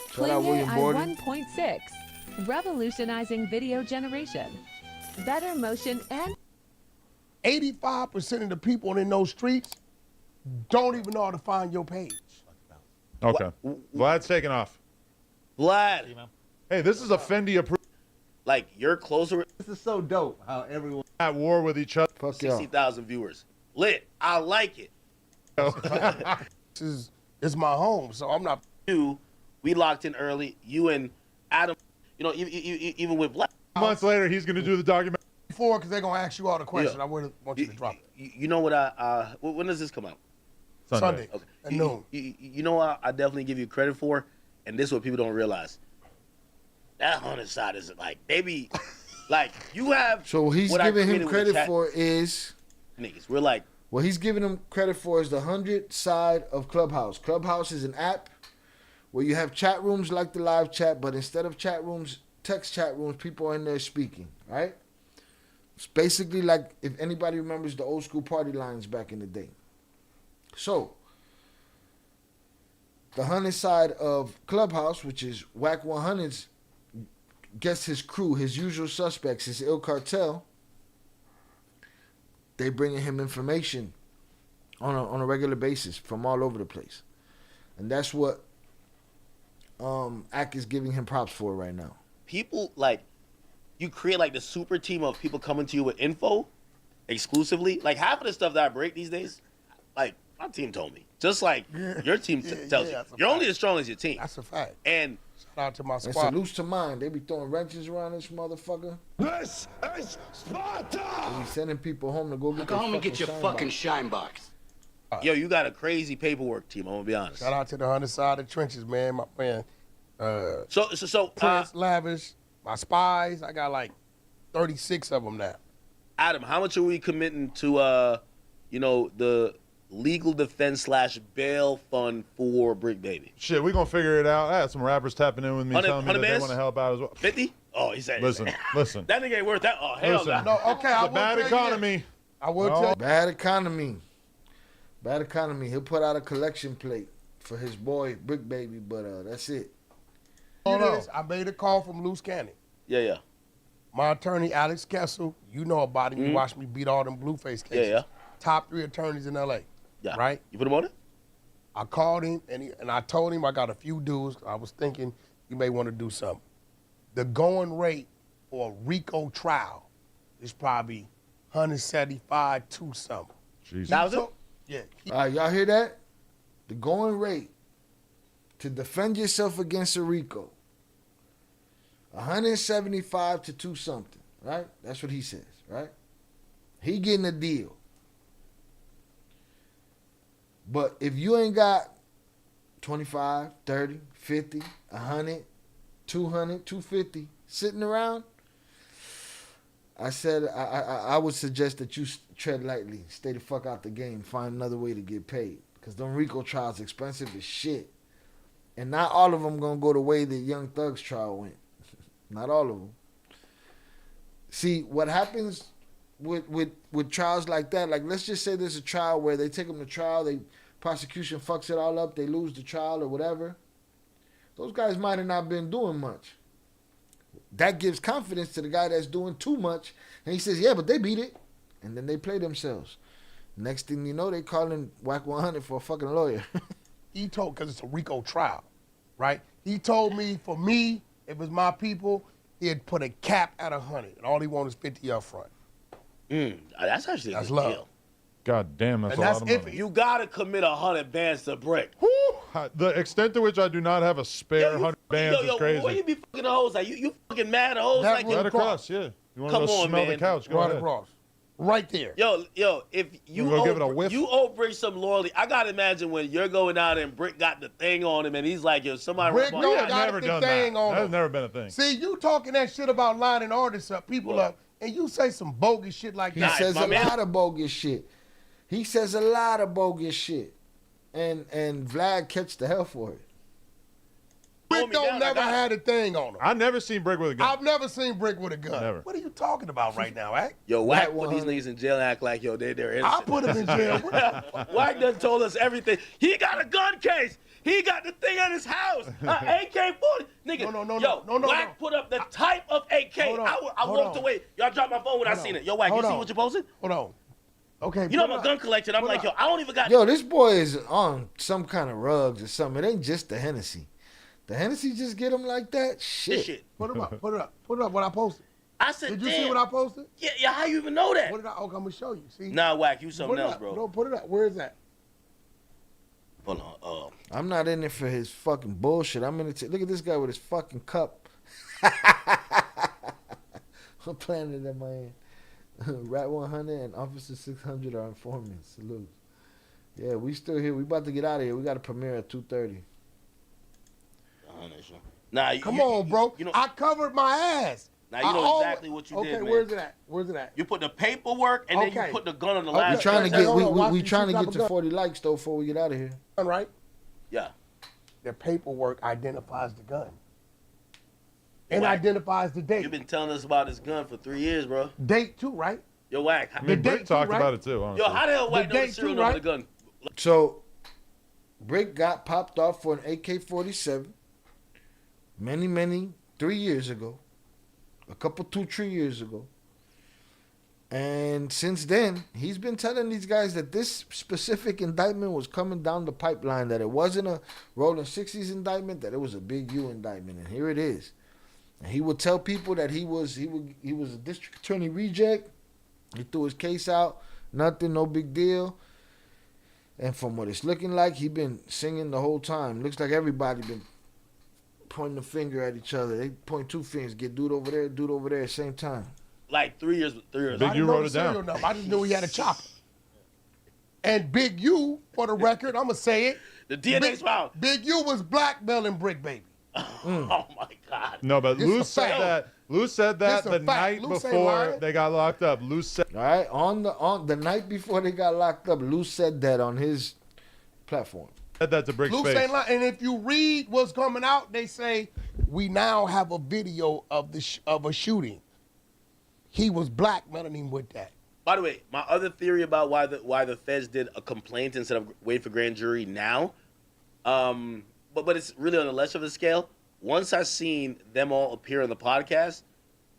Playing it at 1.6, revolutionizing video generation. better motion, and 85% of the people in those streets don't even know how to find your page. Okay. Vlad's taking off. Vlad. Hey, this is a Fendi approved. Like, you're closer. This is so dope how everyone at war with each other. 60,000 viewers. Lit. I like it. It's my home, so I'm not. We locked in early. You and Adam, you know, even with Black. Months later, he's going to do the documentary. Before, because they're going to ask you all the questions. I want you to drop it. You know what when does this come out? Sunday. Okay. At noon. You know what I definitely give you credit for, and this is what people don't realize. That hunter side is like, they be, like, you have. So what he's giving him credit for is. Niggas, we're like. What he's giving him credit for is the 100 side of Clubhouse. Clubhouse is an app where you have chat rooms like the live chat, but instead of chat rooms, text chat rooms, people are in there speaking, right? It's basically like if anybody remembers the old school party lines back in the day. So, the 100 side of Clubhouse, which is Whack 100's, gets his crew, his usual suspects, his ill cartel. They bringing him information on a regular basis from all over the place. And that's what Ack is giving him props for right now. People, like, you create, like, the super team of people coming to you with info exclusively. Like, half of the stuff that I break these days, like, my team told me. Just like your team tells you. You're only as strong as your team. That's a fact. And shout out to my And squad. salutes to mine. They be throwing wrenches around this motherfucker. This is Sparta! They be sending people home to go get Go home and get your fucking shine box. Yo, you got a crazy paperwork team, I'm going to be honest. Shout out to the 100 side of the trenches, man. My friend. So Prince, Lavish, my spies. I got like 36 of them now. Adam, how much are we committing to, the legal defense / bail fund for Bricc Baby? Shit, we gonna figure it out. I had some rappers tapping in with me, telling me that they bands? want to help out as well. 50? Oh, he said. Listen. That nigga ain't worth that. Oh, hell Listen. no. No, okay, It's a bad economy. I will tell you. Bad economy. Bad economy. He'll put out a collection plate for his boy Bricc Baby, but that's it. I made a call from Luce County. Yeah. My attorney, Alex Kessel, you know about him. You watched me beat all them Blueface cases. Yeah. Top 3 attorneys in L.A. Yeah. Right? You put him on it? I called him, and I told him I got a few dues. I was thinking you may want to do something. The going rate for a RICO trial is probably 175 to something. $1,000? Yeah. All right, y'all hear that? The going rate to defend yourself against a RICO, 175 to 2 something, right? That's what he says, right? He getting a deal. But if you ain't got 25, 30, 50, 100, 200, 250 sitting around, I said I would suggest that you tread lightly, stay the fuck out the game, find another way to get paid. Because them RICO trials expensive as shit. And not all of them going to go the way that Young Thug's trial went. Not all of them. See, what happens with trials like that, like let's just say there's a trial where they take them to trial, prosecution fucks it all up, they lose the trial or whatever. Those guys might have not been doing much. That gives confidence to the guy that's doing too much. And he says, yeah, but they beat it. And then they play themselves. Next thing you know, they calling Whack 100 for a fucking lawyer. He told, because it's a RICO trial, right? He told me, for me, if it was my people, he'd put a cap at 100. And all he wanted is 50 up front. That's actually a good love. deal. God damn, that's And a that's lot of money. You got to commit 100 bands to Bricc. The extent to which I do not have a spare 100 bands is crazy. Where you be fucking the hoes? Like, you fucking mad at hoes? That's Like, Right across, yeah. You want to Come go on, smell man. the couch? Go Right ahead. across. Right there. Yo, if you gonna give it a whiff? you owe Bricc some loyalty. I gotta imagine when you're going out and Bricc got the thing on him, and he's like, "Yo, somebody." Bricc rub don't my- I've got never the done thing that. on That's him. never been a thing. See, you talking that shit about lining artists up, people up, and you say some bogus shit like He that. says my a man. lot of bogus shit. He says a lot of bogus shit. And Vlad catch the hell for it. Bricc don't never had a thing on him. I've never seen Bricc with a gun. I've never seen Bricc with a gun. Never. What are you talking about right now, Ack? Yo, Whack Whack put these 100. niggas in jail and act like yo they're innocent. I put him in jail. Whack done told us everything. He got a gun case. He got the thing at his house. AK-40. Nigga, no. Wack put up the type of AK. I walked away. Y'all dropped my phone when I seen it. Yo, Wack, you see what you posted? Hold on. Okay. You know I'm a gun collector. I'm like, yo, I don't even got. Yo, this boy is on some kind of rugs or something. It ain't just the Hennessy. The Hennessy just get him like that? Shit. Put it up. Put it up. What I posted. I said, did you see what I posted? Yeah, how you even know that? What did I'm going to show you. See? Nah, Wack, you something else, bro. No, put it up. Where is that? Hold on. I'm not in it for his fucking bullshit. I'm in it look at this guy with his fucking cup. I'm playing it in my hand. Rat 100 and Officer 600 are informants. Salute. Yeah, we still here. We about to get out of here. We got a premiere at 2:30. Nah, come on, bro. I covered my ass. Now you know exactly what you did, man. Okay, where's it at? Where's it at? You put the paperwork and then you put the gun on the last. We trying to get to 40 likes though before we get out of here. Right? Yeah. The paperwork identifies the gun. And identifies the date. You've been telling us about this gun for 3 years, bro. Date too, right? Yo, Wack. I mean, Bricc talked about it too. Honestly. Yo, how the hell Wack know the serial number of the gun? So, Bricc got popped off for an AK-47 many 3 years ago. A couple 2-3 years ago. And since then, he's been telling these guys that this specific indictment was coming down the pipeline, that it wasn't a Rolling 60s indictment, that it was a Big U indictment. And here it is. And he would tell people that he was a district attorney reject. He threw his case out. Nothing, no big deal. And from what it's looking like, he been singing the whole time. Looks like everybody been pointing the finger at each other. They point two fingers, get dude over there at the same time. Like 3 years. Big U wrote it down. I just knew he had a chopper. And Big U, for the record, I'm going to say it. The DNA's found. Big U was blackmailing Bricc, baby. Oh my God. No, but Luce said that. Luce said that the night before they got locked up. Luce said. All right, on the night before they got locked up, Luce said that on his platform. Said that to Brick's Luce face. ain't lying. And if you read what's coming out, they say we now have a video of a shooting. He was blackmailing him with that. By the way, my other theory about why the feds did a complaint instead of wait for grand jury now, but it's really on a less of a scale. Once I seen them all appear on the podcast,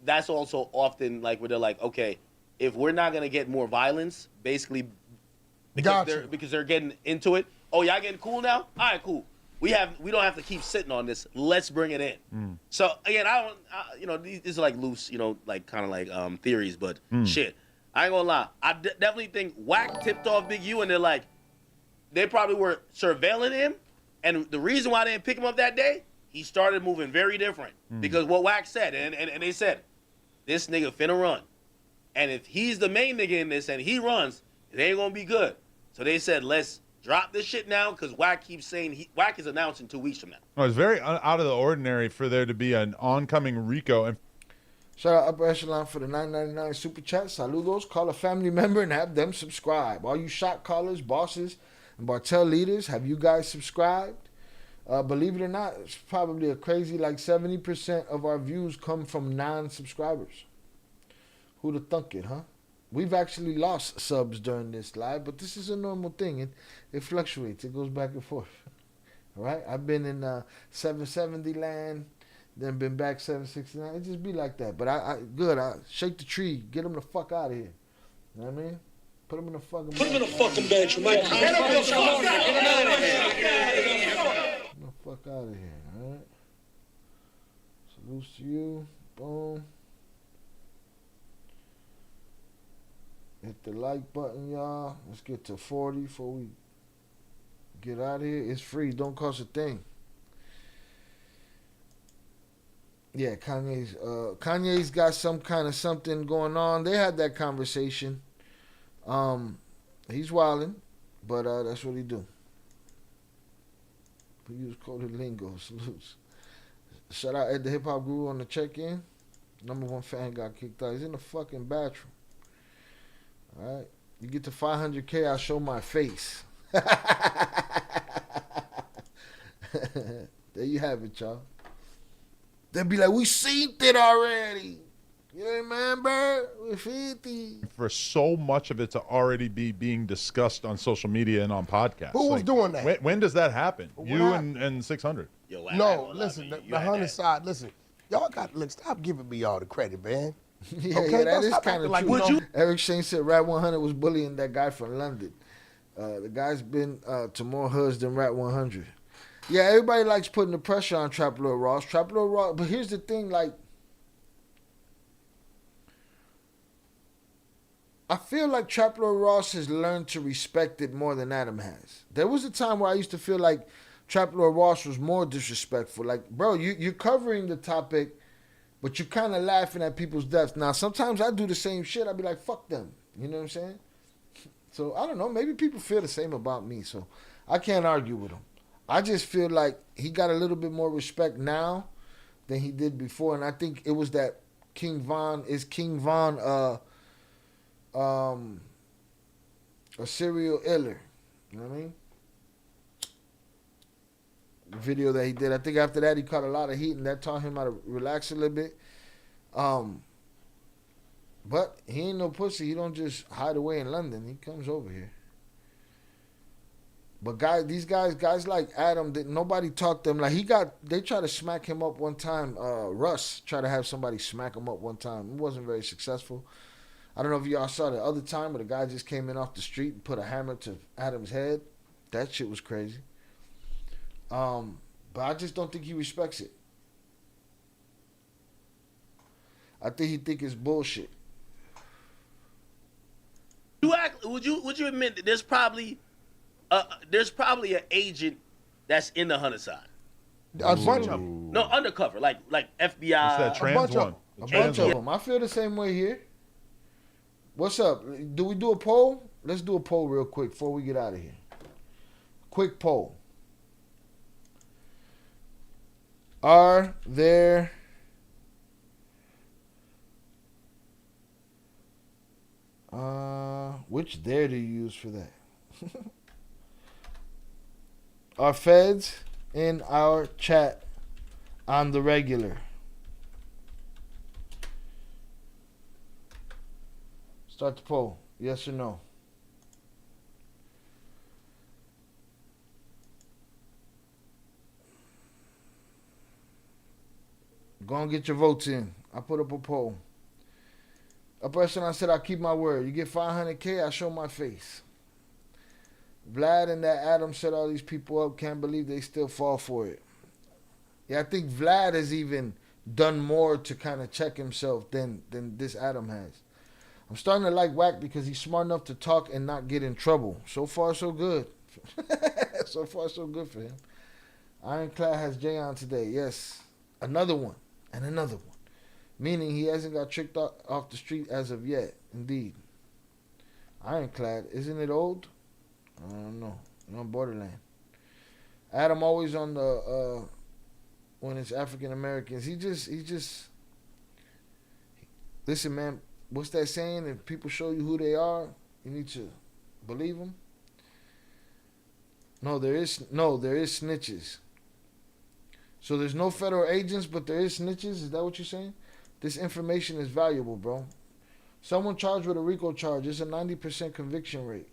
that's also often like where they're like, okay, if we're not gonna get more violence, basically because they're getting into it. Oh, y'all getting cool now? All right, cool. We don't have to keep sitting on this. Let's bring it in. So again, these are like loose, like kind of like theories, but shit. I ain't gonna lie. I definitely think Wack tipped off Big U, and they're like, they probably were surveilling him, and the reason why they didn't pick him up that day, he started moving very different because what Wack said, and they said, this nigga finna run, and if he's the main nigga in this and he runs, it ain't gonna be good. So they said, let's drop this shit now because Wack keeps saying Wack is announcing 2 weeks from now. Well, it's very out of the ordinary for there to be an oncoming RICO. And shout out Upper Echelon for the $9.99 super chat. Saludos. Call a family member and have them subscribe. All you shot callers, bosses, and Bartel leaders, have you guys subscribed? Believe it or not, it's probably a crazy like 70% of our views come from non-subscribers. Who'd have thunk it, huh? We've actually lost subs during this live, but this is a normal thing. It fluctuates. It goes back and forth. All right? I've been in 770 land, then been back 769. It just be like that. But I shake the tree. Get them the fuck out of here. You know what I mean? Put them in the fucking bed. Put him in a fucking bed, you might. Get him the fuck out of here. Get the fuck out of here, all right? Salute to you. Boom. Hit the like button, y'all. Let's get to 40 before we get out of here. It's free. Don't cost a thing. Yeah, Kanye's got some kind of something going on. They had that conversation. He's wilding, but that's what he do. We use coded lingo. Salutes. Shout out Ed the Hip Hop Guru on the check-in. #1 fan got kicked out. He's in the fucking bathroom. All right. You get to 500K, I'll show my face. There you have it, y'all. They'll be like, we seen it already. You remember? We're 50. For so much of it to already be being discussed on social media and on podcasts. Who was doing that? When does that happen? You happened? and 600. Yo, No, listen, the 100 side, listen. Y'all look, stop giving me all the credit, man. Yeah, Okay, that is stop kind of acting true. like you know. Eric Shane said Rat 100 was bullying that guy from London. The guy's been to more hoods than Rat 100. Yeah, everybody likes putting the pressure on Trap Lord Ross. Trap Lord Ross, but here's the thing, like, I feel like Trap Lord Ross has learned to respect it more than Adam has. There was a time where I used to feel like Trap Lord Ross was more disrespectful. Like, bro, you're covering the topic, but you're kind of laughing at people's deaths. Now, sometimes I do the same shit. I'd be like, fuck them. You know what I'm saying? So, I don't know. Maybe people feel the same about me, so I can't argue with him. I just feel like he got a little bit more respect now than he did before, and I think it was that King Von a serial iller. You know what I mean? The video that he did. I think after that he caught a lot of heat, and that taught him how to relax a little bit. But he ain't no pussy. He don't just hide away in London. He comes over here. But these guys like Adam, nobody talked to him. Like they tried to smack him up one time. Russ tried to have somebody smack him up one time. It wasn't very successful. I don't know if y'all saw the other time where the guy just came in off the street and put a hammer to Adam's head. That shit was crazy. But I just don't think he respects it. I think he think it's bullshit. Would you admit that there's probably an agent that's in the Hunter side? A bunch of them. No, undercover, like FBI. It's that trans one. A bunch of them. I feel the same way here. What's up? Do we do a poll? Let's do a poll real quick before we get out of here. Quick poll. Are there which there do you use for that? Are feds in our chat on the regular? Start the poll. Yes or no? Go and get your votes in. I put up a poll. A person I said I keep my word. You get 500K, I show my face. Vlad and that Adam set all these people up. Can't believe they still fall for it. Yeah, I think Vlad has even done more to kind of check himself than this Adam has. I'm starting to like Wack because he's smart enough to talk and not get in trouble. So far, so good. So far, so good for him. Ironclad has Jay on today. Yes. Another one. And another one. Meaning he hasn't got tricked off the street as of yet. Indeed. Ironclad. Isn't it old? I don't know. You're on Borderland. Adam always on the when it's African Americans. He just listen, man. What's that saying? If people show you who they are, you need to believe them. No, there is snitches. So there's no federal agents, but there is snitches. Is that what you're saying? This information is valuable, bro. Someone charged with a RICO charge. It's a 90% conviction rate.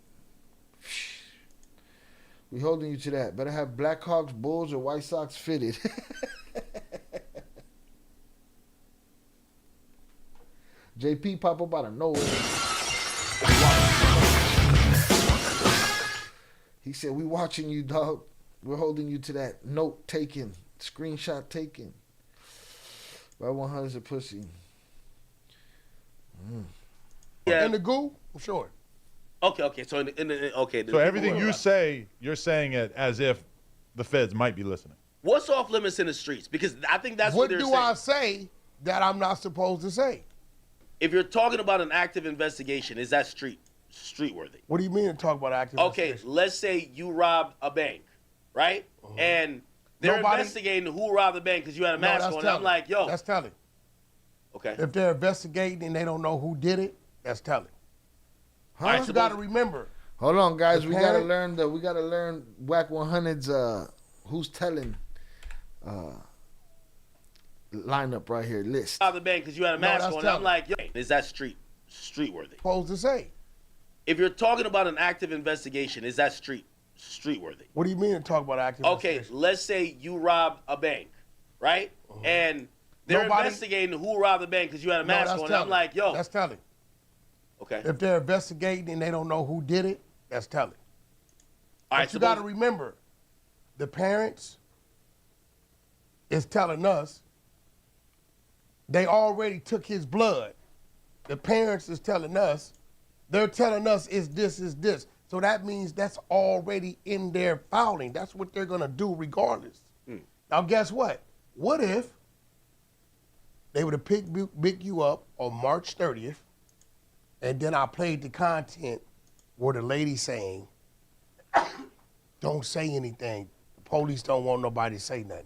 We holding you to that. Better have Blackhawks, Bulls, or White Sox fitted. JP pop up out of nowhere. He said, we watching you, dog. We're holding you to that. Note taken. Screenshot taken. Right 100's a pussy. Yeah. In the goo? Sure. Okay. So okay. So everything you say, you're saying it as if the feds might be listening. What's off limits in the streets? Because I think that's what they're saying. What do I say that I'm not supposed to say? If you're talking about an active investigation, is that street worthy? What do you mean to talk about active investigation? Okay, let's say you robbed a bank, right? And they're investigating who robbed the bank because you had a mask on. And I'm like, yo. That's telling. Okay. If they're investigating and they don't know who did it, that's telling. Huh? Right, you got to remember. Hold on, guys. We got to learn Whack 100's who's telling lineup right here, list. Robbed the bank because you had a mask on. I'm like, yo, is that street worthy? Supposed to say. If you're talking about an active investigation, is that street worthy? What do you mean to talk about active investigation? Okay, let's say you robbed a bank, right? And they're investigating who robbed the bank because you had a mask on. I'm like, yo. That's telling. Okay. If they're investigating and they don't know who did it, that's telling. All right, but you got to remember, the parents is telling us they already took his blood. The parents is telling us, they're telling us is this. So that means that's already in their filing. That's what they're going to do regardless. Now, guess what? What if they would have picked you up on March 30th, and then I played the content where the lady saying, don't say anything. The police don't want nobody to say nothing.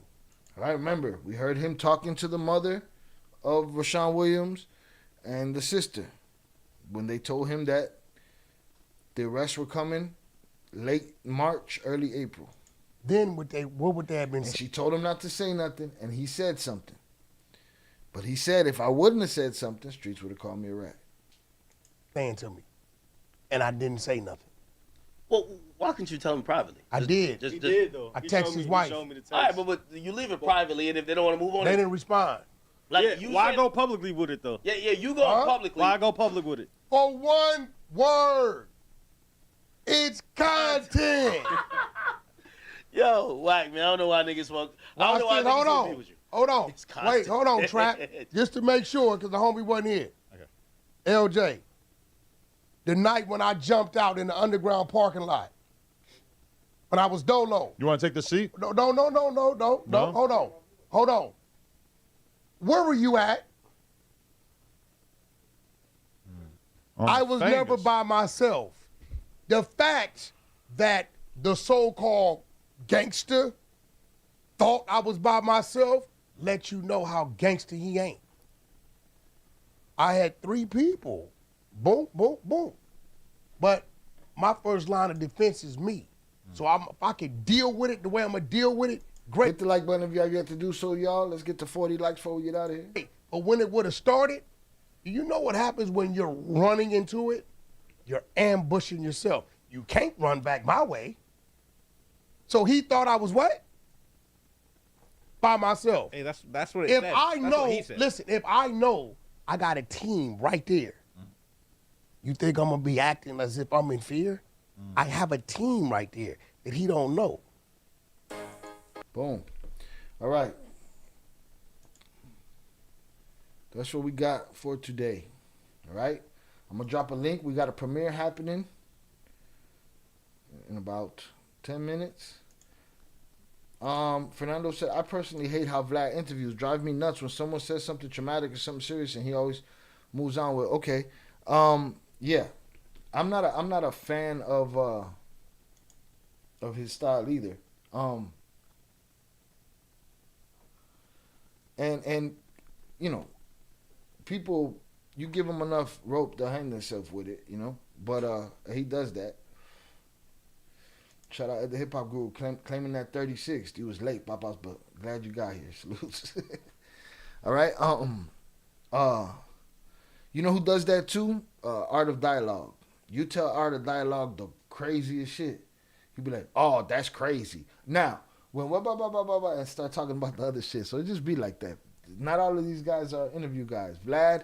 All right, remember, we heard him talking to the mother of Rashawn Williams and the sister when they told him that the arrests were coming late March, early April. Then what would they have been saying? And she told him not to say nothing, and he said something. But he said if I wouldn't have said something, streets would have called me a rat. Saying to me. And I didn't say nothing. Well, why couldn't you tell him privately? I did. He did, though. I texted his wife. All right, but you leave it privately, and if they don't want to move on, they didn't respond. Like, why go publicly with it, though? Yeah, you go publicly. Why go public with it? For one word. It's content. Yo, whack, man. I don't know why niggas smoke. I don't know why niggas with you. Hold on. Wait, hold on, Trap. Just to make sure, because the homie wasn't here. Okay. LJ, the night when I jumped out in the underground parking lot, when I was dolo. You want to take the seat? No. Hold on. Where were you at? I was never by myself. The fact that the so-called gangster thought I was by myself let you know how gangster he ain't. I had 3 people. Boom, boom, boom. But my first line of defense is me. So if I can deal with it the way I'm going to deal with it, great. Hit the like button if y'all get to do so, y'all. Let's get to 40 likes before we get out of here. But when it would have started, you know what happens when you're running into it? You're ambushing yourself. You can't run back my way. So he thought I was what? By myself. Hey, that's what it if said. I That's know, what he said. listen, if I know I got a team right there, you think I'm going to be acting as if I'm in fear? I have a team right there that he don't know. Boom. All right. That's what we got for today. All right? I'm going to drop a link. We got a premiere happening in about 10 minutes. Fernando said, I personally hate how Vlad interviews. Drive me nuts when someone says something traumatic or something serious and he always moves on with, okay. Yeah. I'm not a fan of his style either. And you know, people, you give them enough rope, they'll hang themselves with it, you know. But he does that. Shout out at the Hip Hop Guru claiming that 36. He was late, Papas, but glad you got here. Salutes. All right. You know who does that too? Art of Dialogue. You tell Art of Dialogue the craziest shit, he'll be like, "Oh, that's crazy." Now, when blah blah blah blah blah blah and start talking about the other shit, so it just be like that. Not all of these guys are interview guys. Vlad,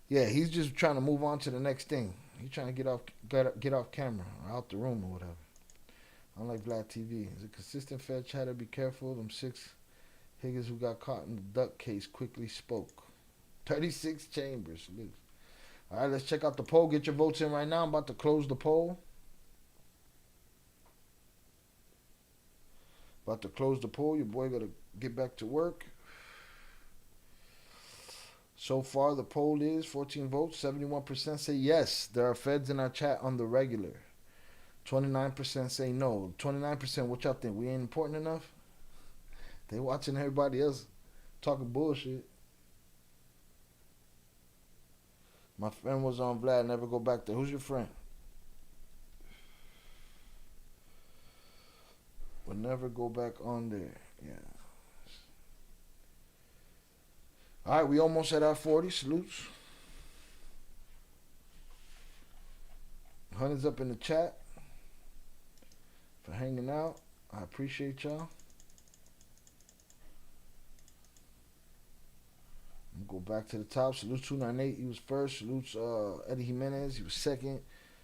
yeah, he's just trying to move on to the next thing. He's trying to get off camera or out the room or whatever. Unlike Vlad TV, it's a consistent Fed chatter. Be careful. Them 6 Higgins who got caught in the duck case quickly spoke. 36 chambers. All right, let's check out the poll. Get your votes in right now. I'm about to close the poll. About to close the poll. Your boy got to get back to work. So far, the poll is 14 votes. 71% say yes. There are feds in our chat on the regular. 29% say no. 29%, what y'all think? We ain't important enough? They watching everybody else talking bullshit. My friend was on Vlad. Never go back there. Who's your friend? Will never go back on there. Yeah. All right, we almost at our 40. Salutes. Hundreds up in the chat for hanging out. I appreciate y'all. Go back to the top. Salutes 298. He was first. Salutes Eddie Jimenez. He was second.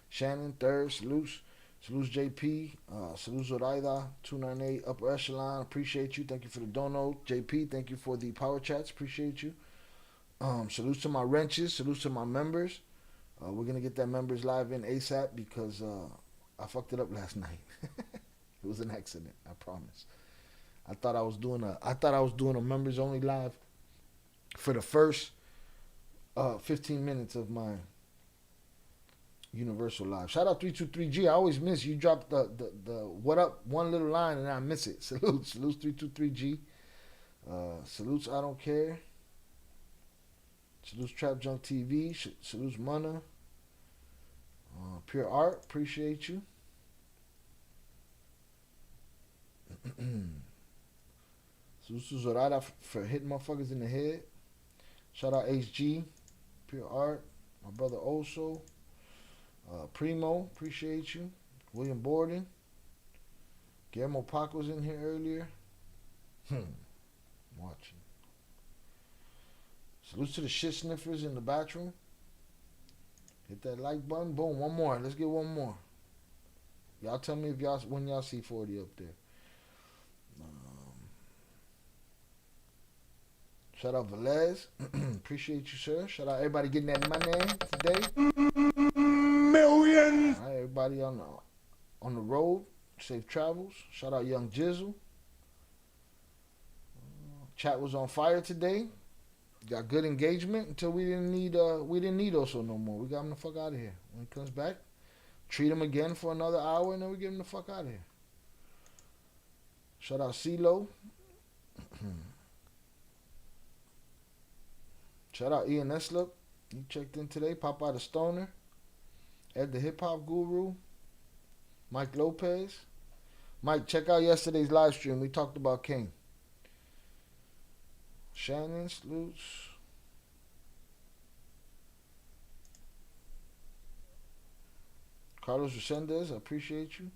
Shannon third. Salutes JP. Salutes Zoraida 298. Upper echelon. Appreciate you. Thank you for the dono. JP. Thank you for the power chats. Appreciate you. Salutes to my wrenches. Salutes to my members. We're gonna get that members live in ASAP because I fucked it up last night. It was an accident. I promise. I thought I was doing a members only live for the first 15 minutes of my Universal Live. Shout out 323G. I always miss you. Dropped the what up one little line and I miss it. Salutes 323G. Salutes I Don't Care. Salutes Trap Junk TV. Salutes Munna. Pure Art. Appreciate you. Salutes to Zorada for hitting motherfuckers in the head. Shout out HG, Pure Art, my brother Oso, Primo, appreciate you. William Borden, Guillermo Paco's in here earlier. Watching. Salutes to the shit sniffers in the bathroom. Hit that like button. Boom, one more. Let's get one more. Y'all tell me if when y'all see 40 up there. Shout out Velez. Appreciate you, sir. Shout out everybody getting that money today. Millions. All right, everybody on the road. Safe travels. Shout out Young Jizzle. Chat was on fire today. Got good engagement until we didn't need Oso no more. We got him the fuck out of here. When he comes back, treat him again for another hour, and then we get him the fuck out of here. Shout out CeeLo. Shout out Ian Eslip. He checked in today. Popeye the Stoner. Ed the Hip Hop Guru. Mike Lopez. Mike, check out yesterday's live stream. We talked about King. Shannon, Luce. Carlos Resendez, I appreciate you.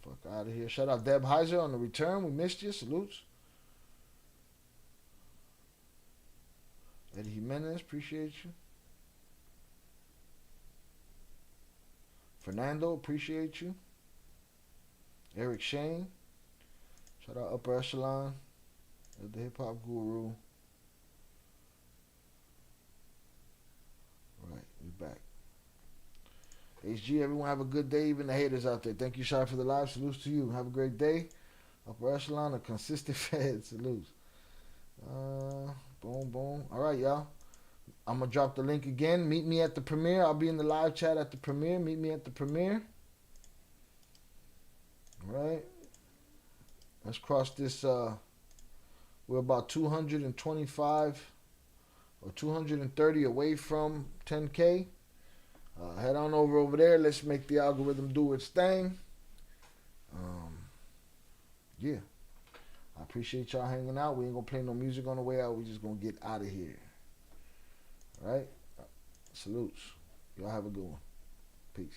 Fuck out of here. Shout out Deb Heiser on the return. We missed you. Salutes. Eddie Jimenez, appreciate you. Fernando, appreciate you. Eric Shane. Shout out Upper Echelon. The Hip Hop Guru. Alright, we back. HG, everyone have a good day, even the haters out there. Thank you, Shai, for the live. Salutes to you. Have a great day. Upper Echelon, a consistent fed. Salutes. Boom, boom. All right, y'all. I'm going to drop the link again. Meet me at the premiere. I'll be in the live chat at the premiere. Meet me at the premiere. All right. Let's cross this. We're about 225 or 230 away from 10K. Head on over there. Let's make the algorithm do its thing. Yeah. I appreciate y'all hanging out. We ain't going to play no music on the way out. We just going to get out of here. All right? Salutes. Y'all have a good one. Peace.